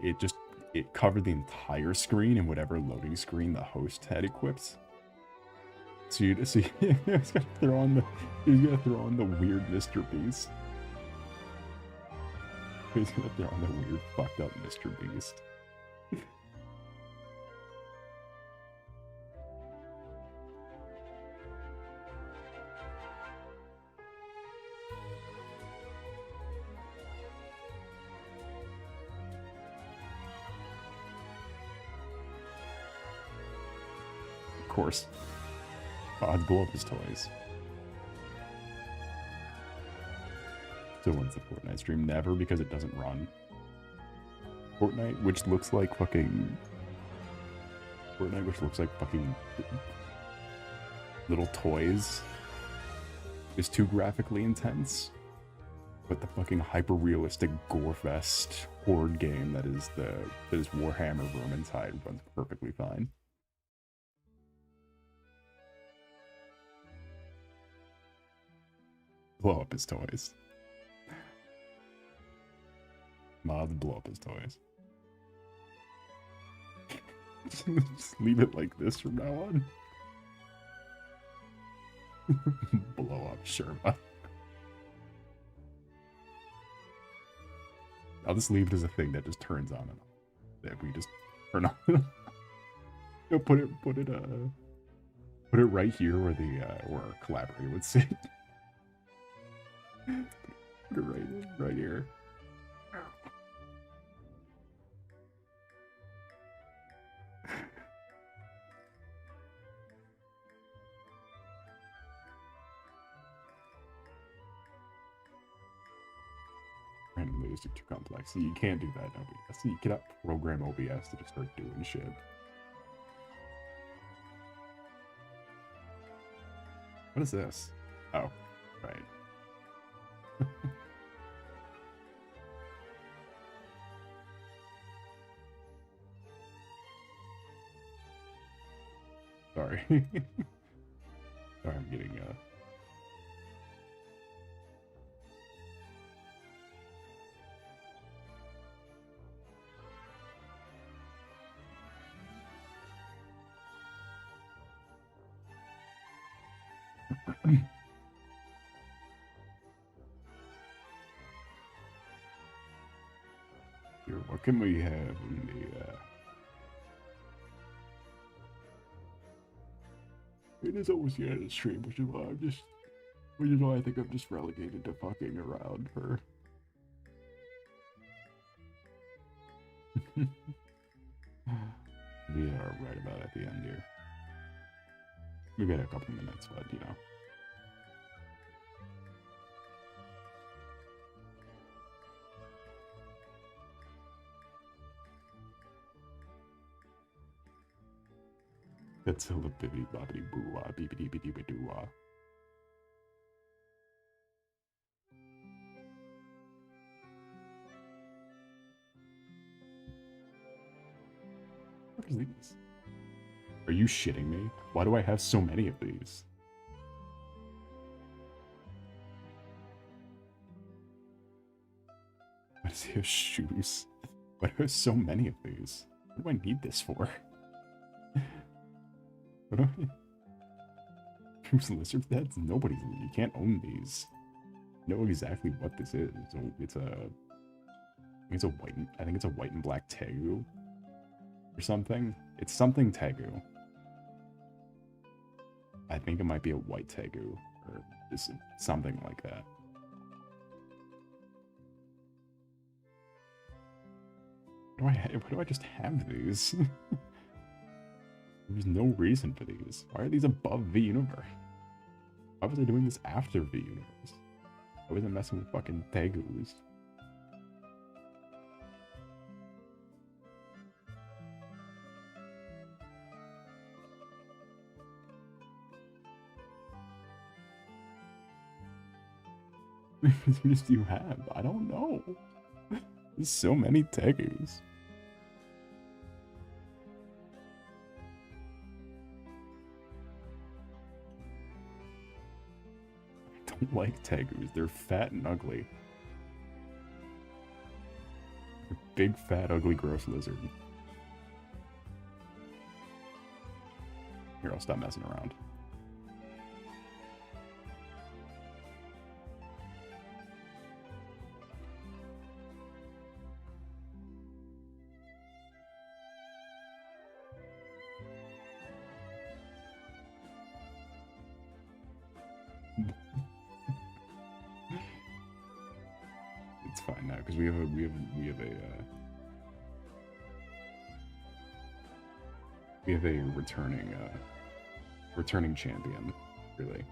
it covered the entire screen and whatever loading screen the host had equipped. So you just see he's gonna throw on the weird Mr. Beast. He's gonna throw on the weird fucked up Mr. Beast. Of course. I'd blow up his toys. So when's the Fortnite stream? Never, because it doesn't run. Fortnite, which looks like fucking little toys, is too graphically intense. But the fucking hyper-realistic gore-fest horde game that is Warhammer Vermintide runs perfectly fine. Blow up his toys. Mods blow up his toys. Just leave it like this from now on. Blow up Sherma. I'll just leave it as a thing that just turns on and off. That we just turn on. Yo, put it right here where where our collaborator would sit. Put it right here. Random music too complex. You can't do that in OBS. You cannot program OBS to just start doing shit. What is this? Oh, right. Sorry. Sorry, I'm getting Here, what can we have in the, It is almost the end of the stream, which is why I think I'm just relegated to fucking around for... We are right about at the end here. We got a couple minutes, but you know. That's a little bibby bobbity boo wah, beepity bitty bidoo wah. What is these? Are you shitting me? Why do I have so many of these? Why does he have shoes? Why do I have so many of these? What do I need this for? What do I... Who's lizard heads? Nobody's... You can't own these. You know exactly what this is. It's a... I think it's a white and black tegu. Or something. It's something tegu. I think it might be a white tegu. Or just something like that. Why do I just have these? There's no reason for these. Why are these above V Universe? Why was I doing this after V Universe? I wasn't messing with fucking tegus. How many do you have? I don't know. There's so many tegus. I don't like tegus. They're fat and ugly. They're big, fat, ugly, gross lizard. Here, I'll stop messing around. It's fine now because we have a returning champion, really.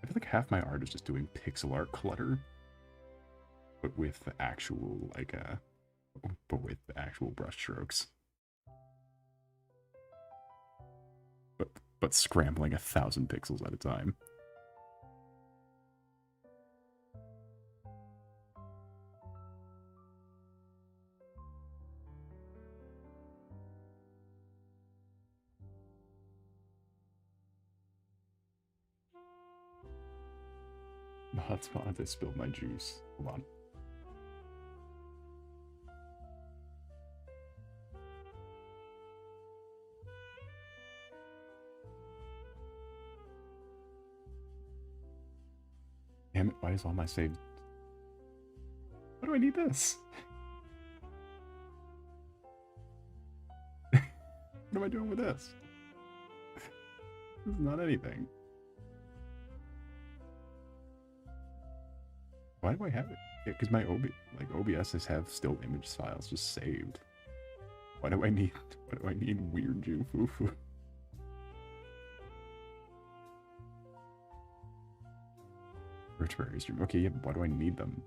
I feel like half my art is just doing pixel art clutter, but with the actual brush strokes. But scrambling 1,000 pixels at a time. Hotspot, I spilled my juice. Hold on. Damn it, why is all my saved? Why do I need this? What am I doing with this? This is not anything. Why do I have it? Yeah, because my OBSs have still image files just saved. Why do I need weird Jufufu? Rituary stream. Okay, yeah, but why do I need them?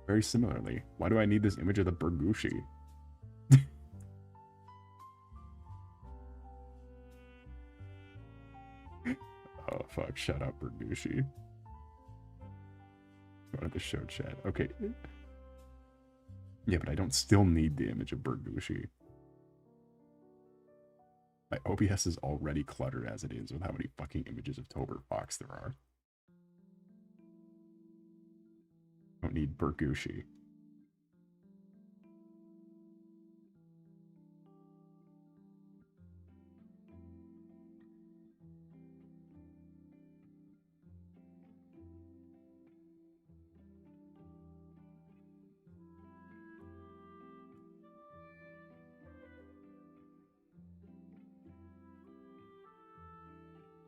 Very similarly, why do I need this image of the Bergushi? Oh fuck, shut up, Bergushi. Go to the show chat. Okay. Yeah, but I don't still need the image of Bergushi. My OBS is already cluttered as it is with how many fucking images of Tober Fox there are. don't need Bergushi.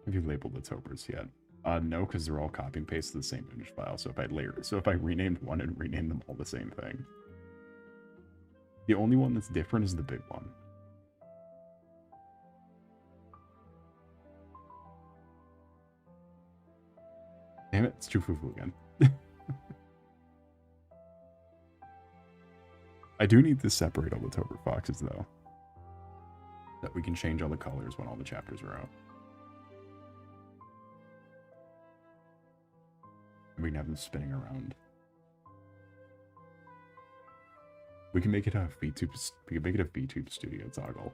Have you labeled the topers yet? No, because they're all copy and paste the same image file. So if I renamed one and renamed them all the same thing. The only one that's different is the big one. Damn it, it's Chufufu again. I do need to separate all the toper foxes though. That we can change all the colors when all the chapters are out. We can have them spinning around. We can make it a VTube studio toggle.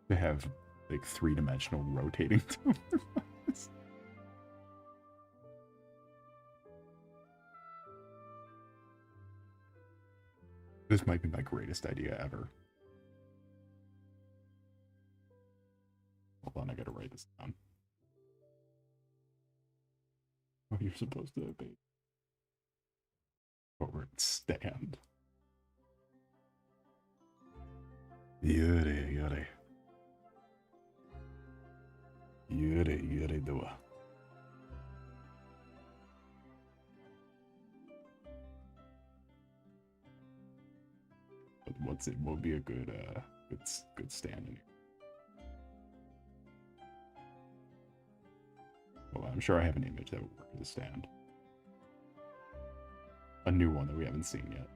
They have like 3-dimensional rotating toolbars. This might be my greatest idea ever. Hold on, I gotta write this down. Oh, you're supposed to be forward stand. Yuri, Yuri. Yuri, Yuri, do. But what would be a good stand in here? Well, I'm sure I have an image that would work as a stand. A new one that we haven't seen yet.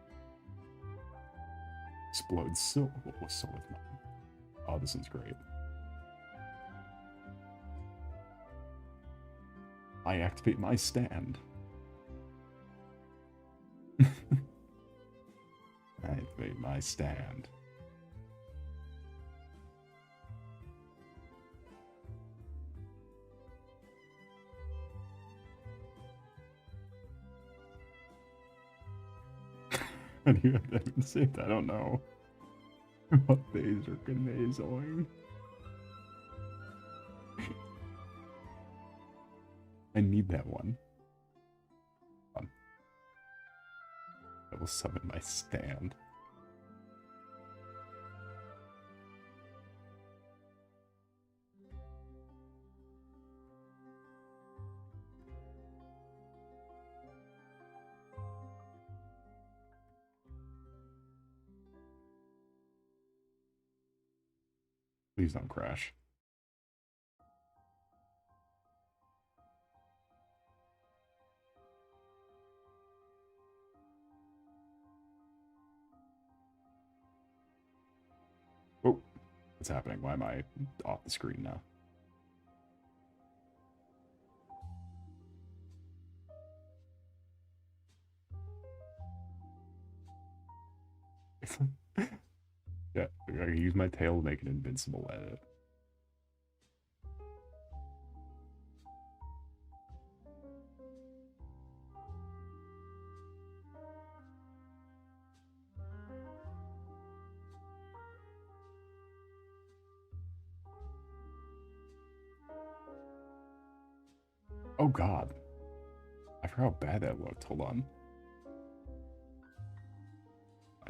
Explodes so what was so with mine? Oh, this one's great. I activate my stand. I activate my stand. How do you have that even saved? I don't know. What phase are nasoing? I need that one. I will summon my stand. Please don't crash. Oh, what's happening? Why am I off the screen now? Yeah, I can use my tail to make an invincible edit. Oh god. I forgot how bad that looked. Hold on.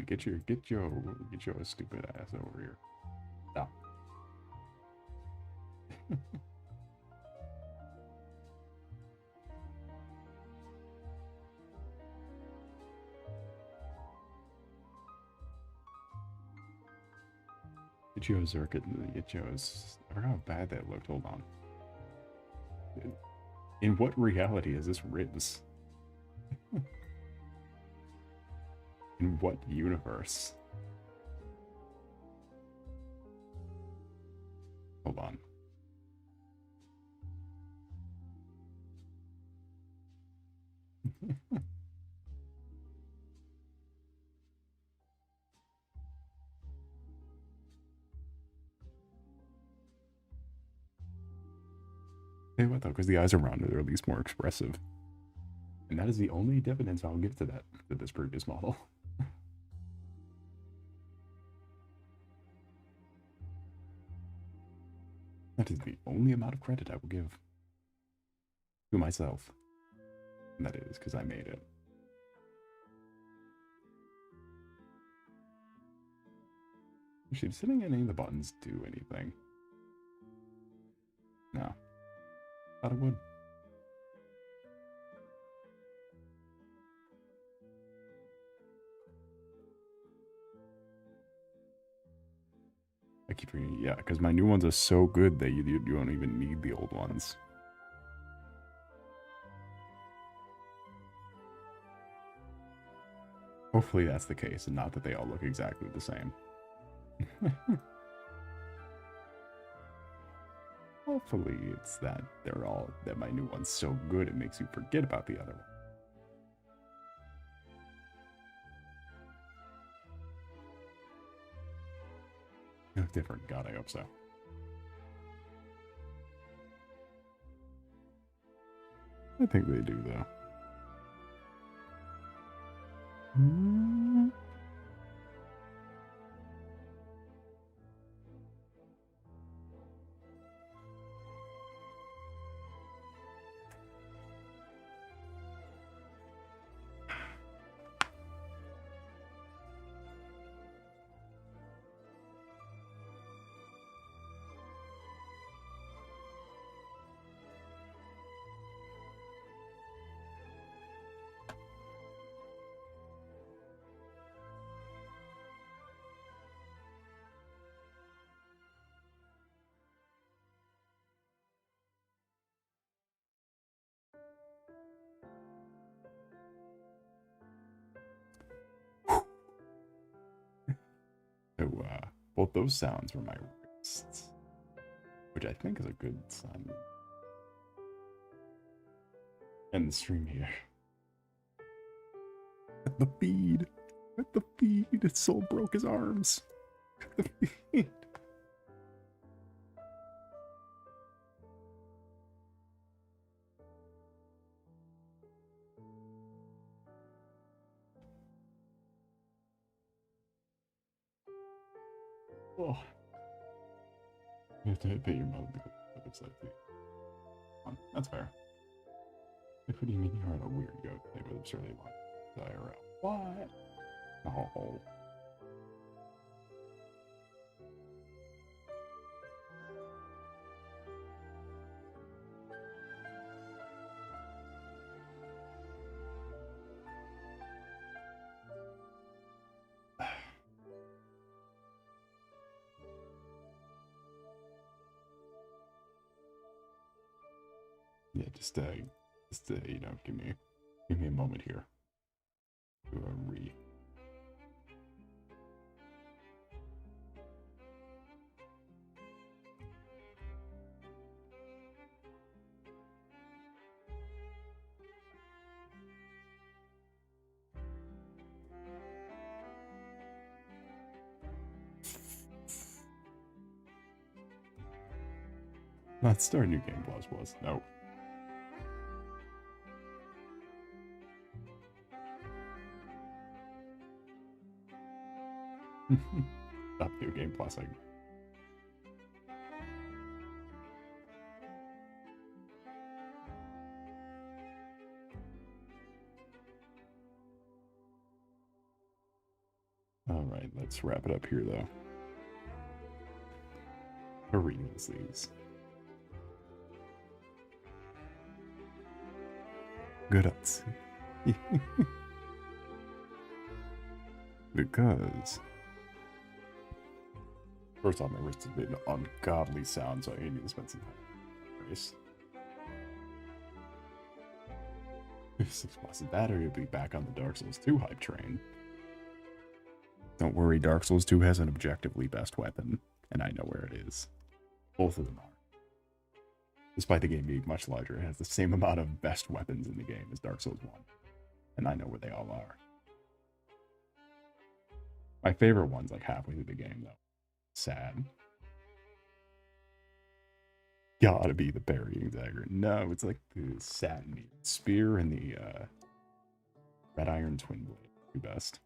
Get your stupid ass over here. Stop. Get your circuit. Get yours. I forgot how bad that looked. Hold on. In what reality is this RULZ? In what universe? Hold on. Hey, what though? Because the eyes around it are at least more expressive. And that is the only evidence I'll give to this previous model. That is the only amount of credit I will give to myself. And that is because I made it. Actually, does hitting any of the buttons do anything? No. Thought it would. I keep reading, yeah, because my new ones are so good that you don't even need the old ones. Hopefully that's the case, and not that they all look exactly the same. Hopefully it's that that my new one's so good it makes you forget about the other one. They look different. God, I hope so. I think they do, though. So, both those sounds were my wrists, which I think is a good sign. End the stream here. At the feed. At the feed. His soul broke his arms. At the feed. Oh. You have to pay your mother because it looks like the that's fair. What do you mean you're on a weird goat thing with absurdly long IRL? What? Oh. Yeah, just you know, give me a moment here. Do a re. Not start new game was. No. Stop New Game Plus. Alright, let's wrap it up here, though. Arenas these. Good ups. Because first off, my wrist has been ungodly sound, so I need to spend some time on race. 6 months of battery will be back on the Dark Souls 2 hype train. Don't worry, Dark Souls 2 has an objectively best weapon, and I know where it is. Both of them are. Despite the game being much larger, it has the same amount of best weapons in the game as Dark Souls 1. And I know where they all are. My favorite one's like halfway through the game, though. Sad. gotta be the parrying dagger. No, it's like the satin spear and the red iron twin blade. The best.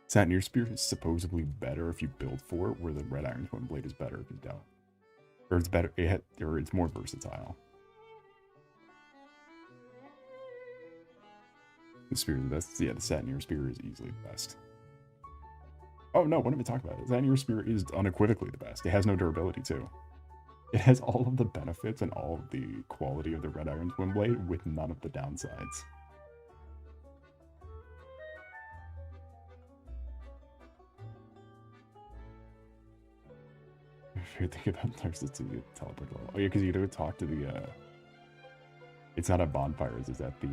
Satin spear is supposedly better if you build for it, where the red iron twin blade is better if you don't. Or it's better, or it's more versatile. The spear is the best. Yeah, the satin spear is easily the best. Oh no, what did we talk about? Satin spear is unequivocally the best. It has no durability too. It has all of the benefits and all of the quality of the red iron twin blade with none of the downsides. Favorite thing about Dark Souls 2 teleport level. Oh yeah, because you don't talk to the it's not at bonfires, it's at the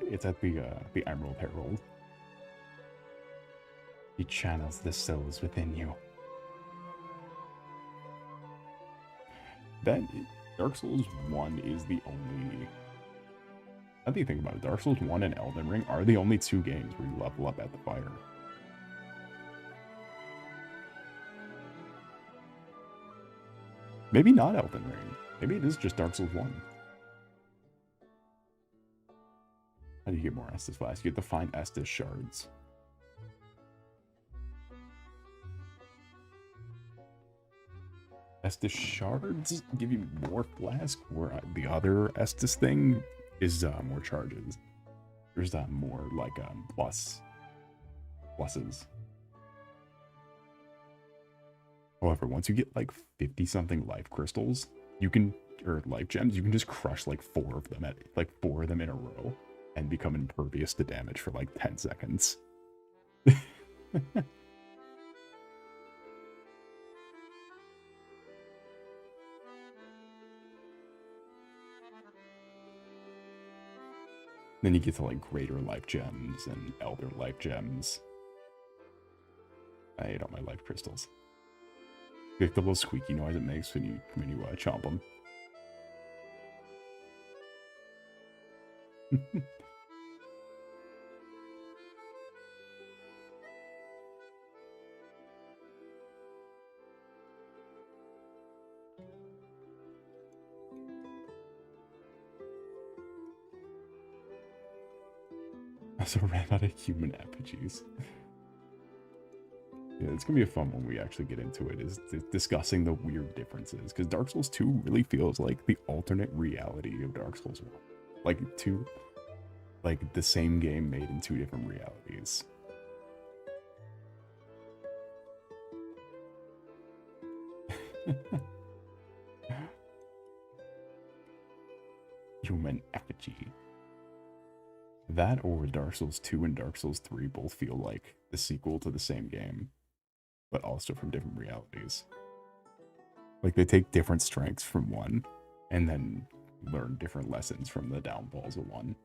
it's at the Emerald Herald. He channels the souls within you. Dark Souls 1 is the only... How do you think about it? Dark Souls 1 and Elden Ring are the only two games where you level up at the fire. Maybe not Elden Ring. Maybe it is just Dark Souls 1. How do you get more Estus Flasks? You have to find Estus Shards. Estus Shards give you more flask, where the other Estus thing is more charges. There's more like pluses. However, once you get like 50-something life crystals, you can, or life gems, you can just crush like 4 of them in a row and become impervious to damage for like 10 seconds. Then you get to like greater life gems and elder life gems. I ate all my life crystals. Like the little squeaky noise it makes when you chomp them. I also ran out of human effigies. Yeah, it's gonna be a fun one when we actually get into it, is discussing the weird differences, because Dark Souls 2 really feels like the alternate reality of Dark Souls 1. Like the same game made in 2 different realities. Human effigy. That or Dark Souls 2 and Dark Souls 3 both feel like the sequel to the same game, but also from different realities. Like they take different strengths from one and then learn different lessons from the downfalls of one.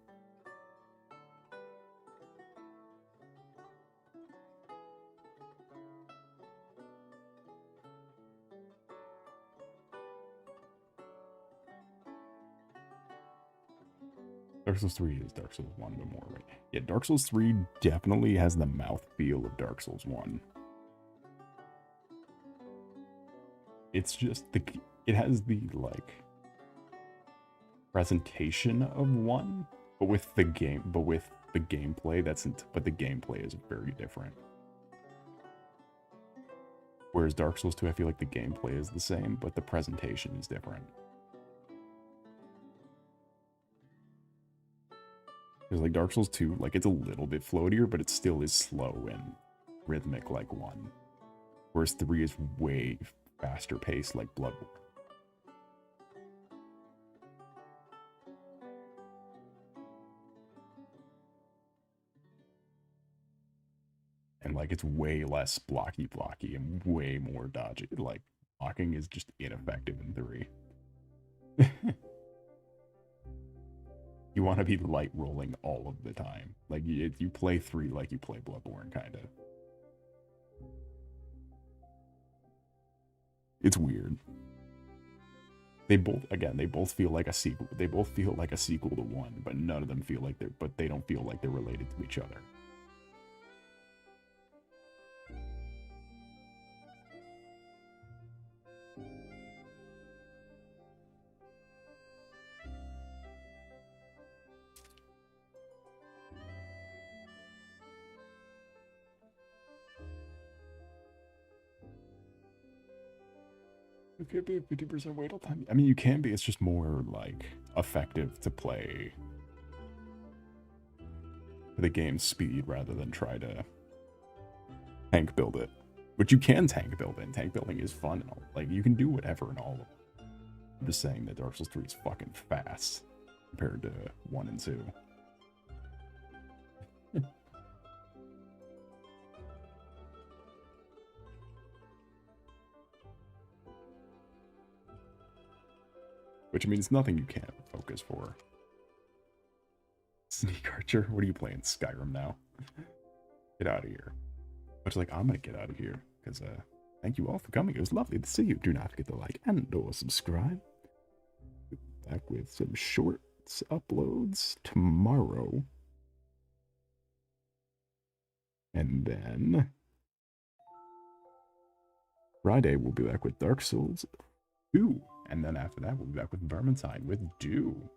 Dark Souls 3 is Dark Souls 1, but more right. Yeah, Dark Souls 3 definitely has the mouthfeel of Dark Souls 1. It's just it has the like presentation of 1, but with the gameplay but the gameplay is very different. Whereas Dark Souls 2, I feel like the gameplay is the same, but the presentation is different. Because like Dark Souls 2, like it's a little bit floatier, but it still is slow and rhythmic like 1. Whereas 3 is way faster paced like Bloodborne. And like it's way less blocky and way more dodgy. Like blocking is just ineffective in 3. You want to be light rolling all of the time. Like you play 3 like you play Bloodborne, kind of. It's weird. They both feel like a sequel. They both feel like a sequel to 1, but none of them feel like they don't feel like they're related to each other. It could be 50% wait time. I mean, you can be. It's just more, like, effective to play the game's speed rather than try to tank build it. Which you can tank build it. Tank building is fun. Like, you can do whatever in all of them. I'm just saying that Dark Souls 3 is fucking fast compared to 1 and 2. Which means nothing you can't focus for. Sneak Archer? What are you playing? Skyrim now? Get out of here. Much like I'm gonna get out of here. Because, thank you all for coming. It was lovely to see you. Do not forget to like and or subscribe. Back with some shorts uploads tomorrow. And then Friday we'll be back with Dark Souls 2. And then after that we'll be back with Vermintide with Dew.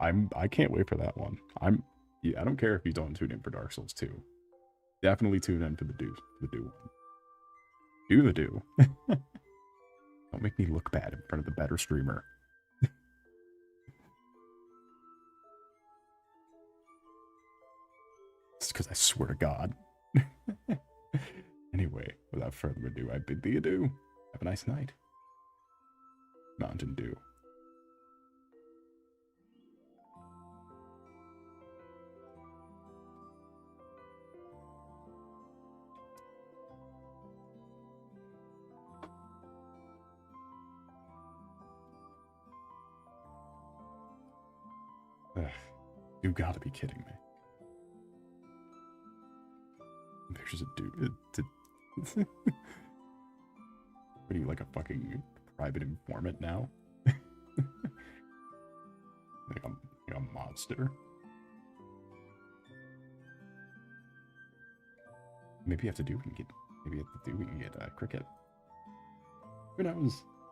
I can't wait for that one. Yeah, I don't care if you don't tune in for Dark Souls 2. Definitely tune in for the Dew one. Do the Dew. Don't make me look bad in front of the better streamer. It's because I swear to God. Anyway, without further ado, I bid thee adieu. Have a nice night. Mountain Dew. Ugh, you gotta be kidding me. Pictures of dude. What are you, like a fucking private informant now? like a monster? Maybe you have to do we can get cricket. Who knows?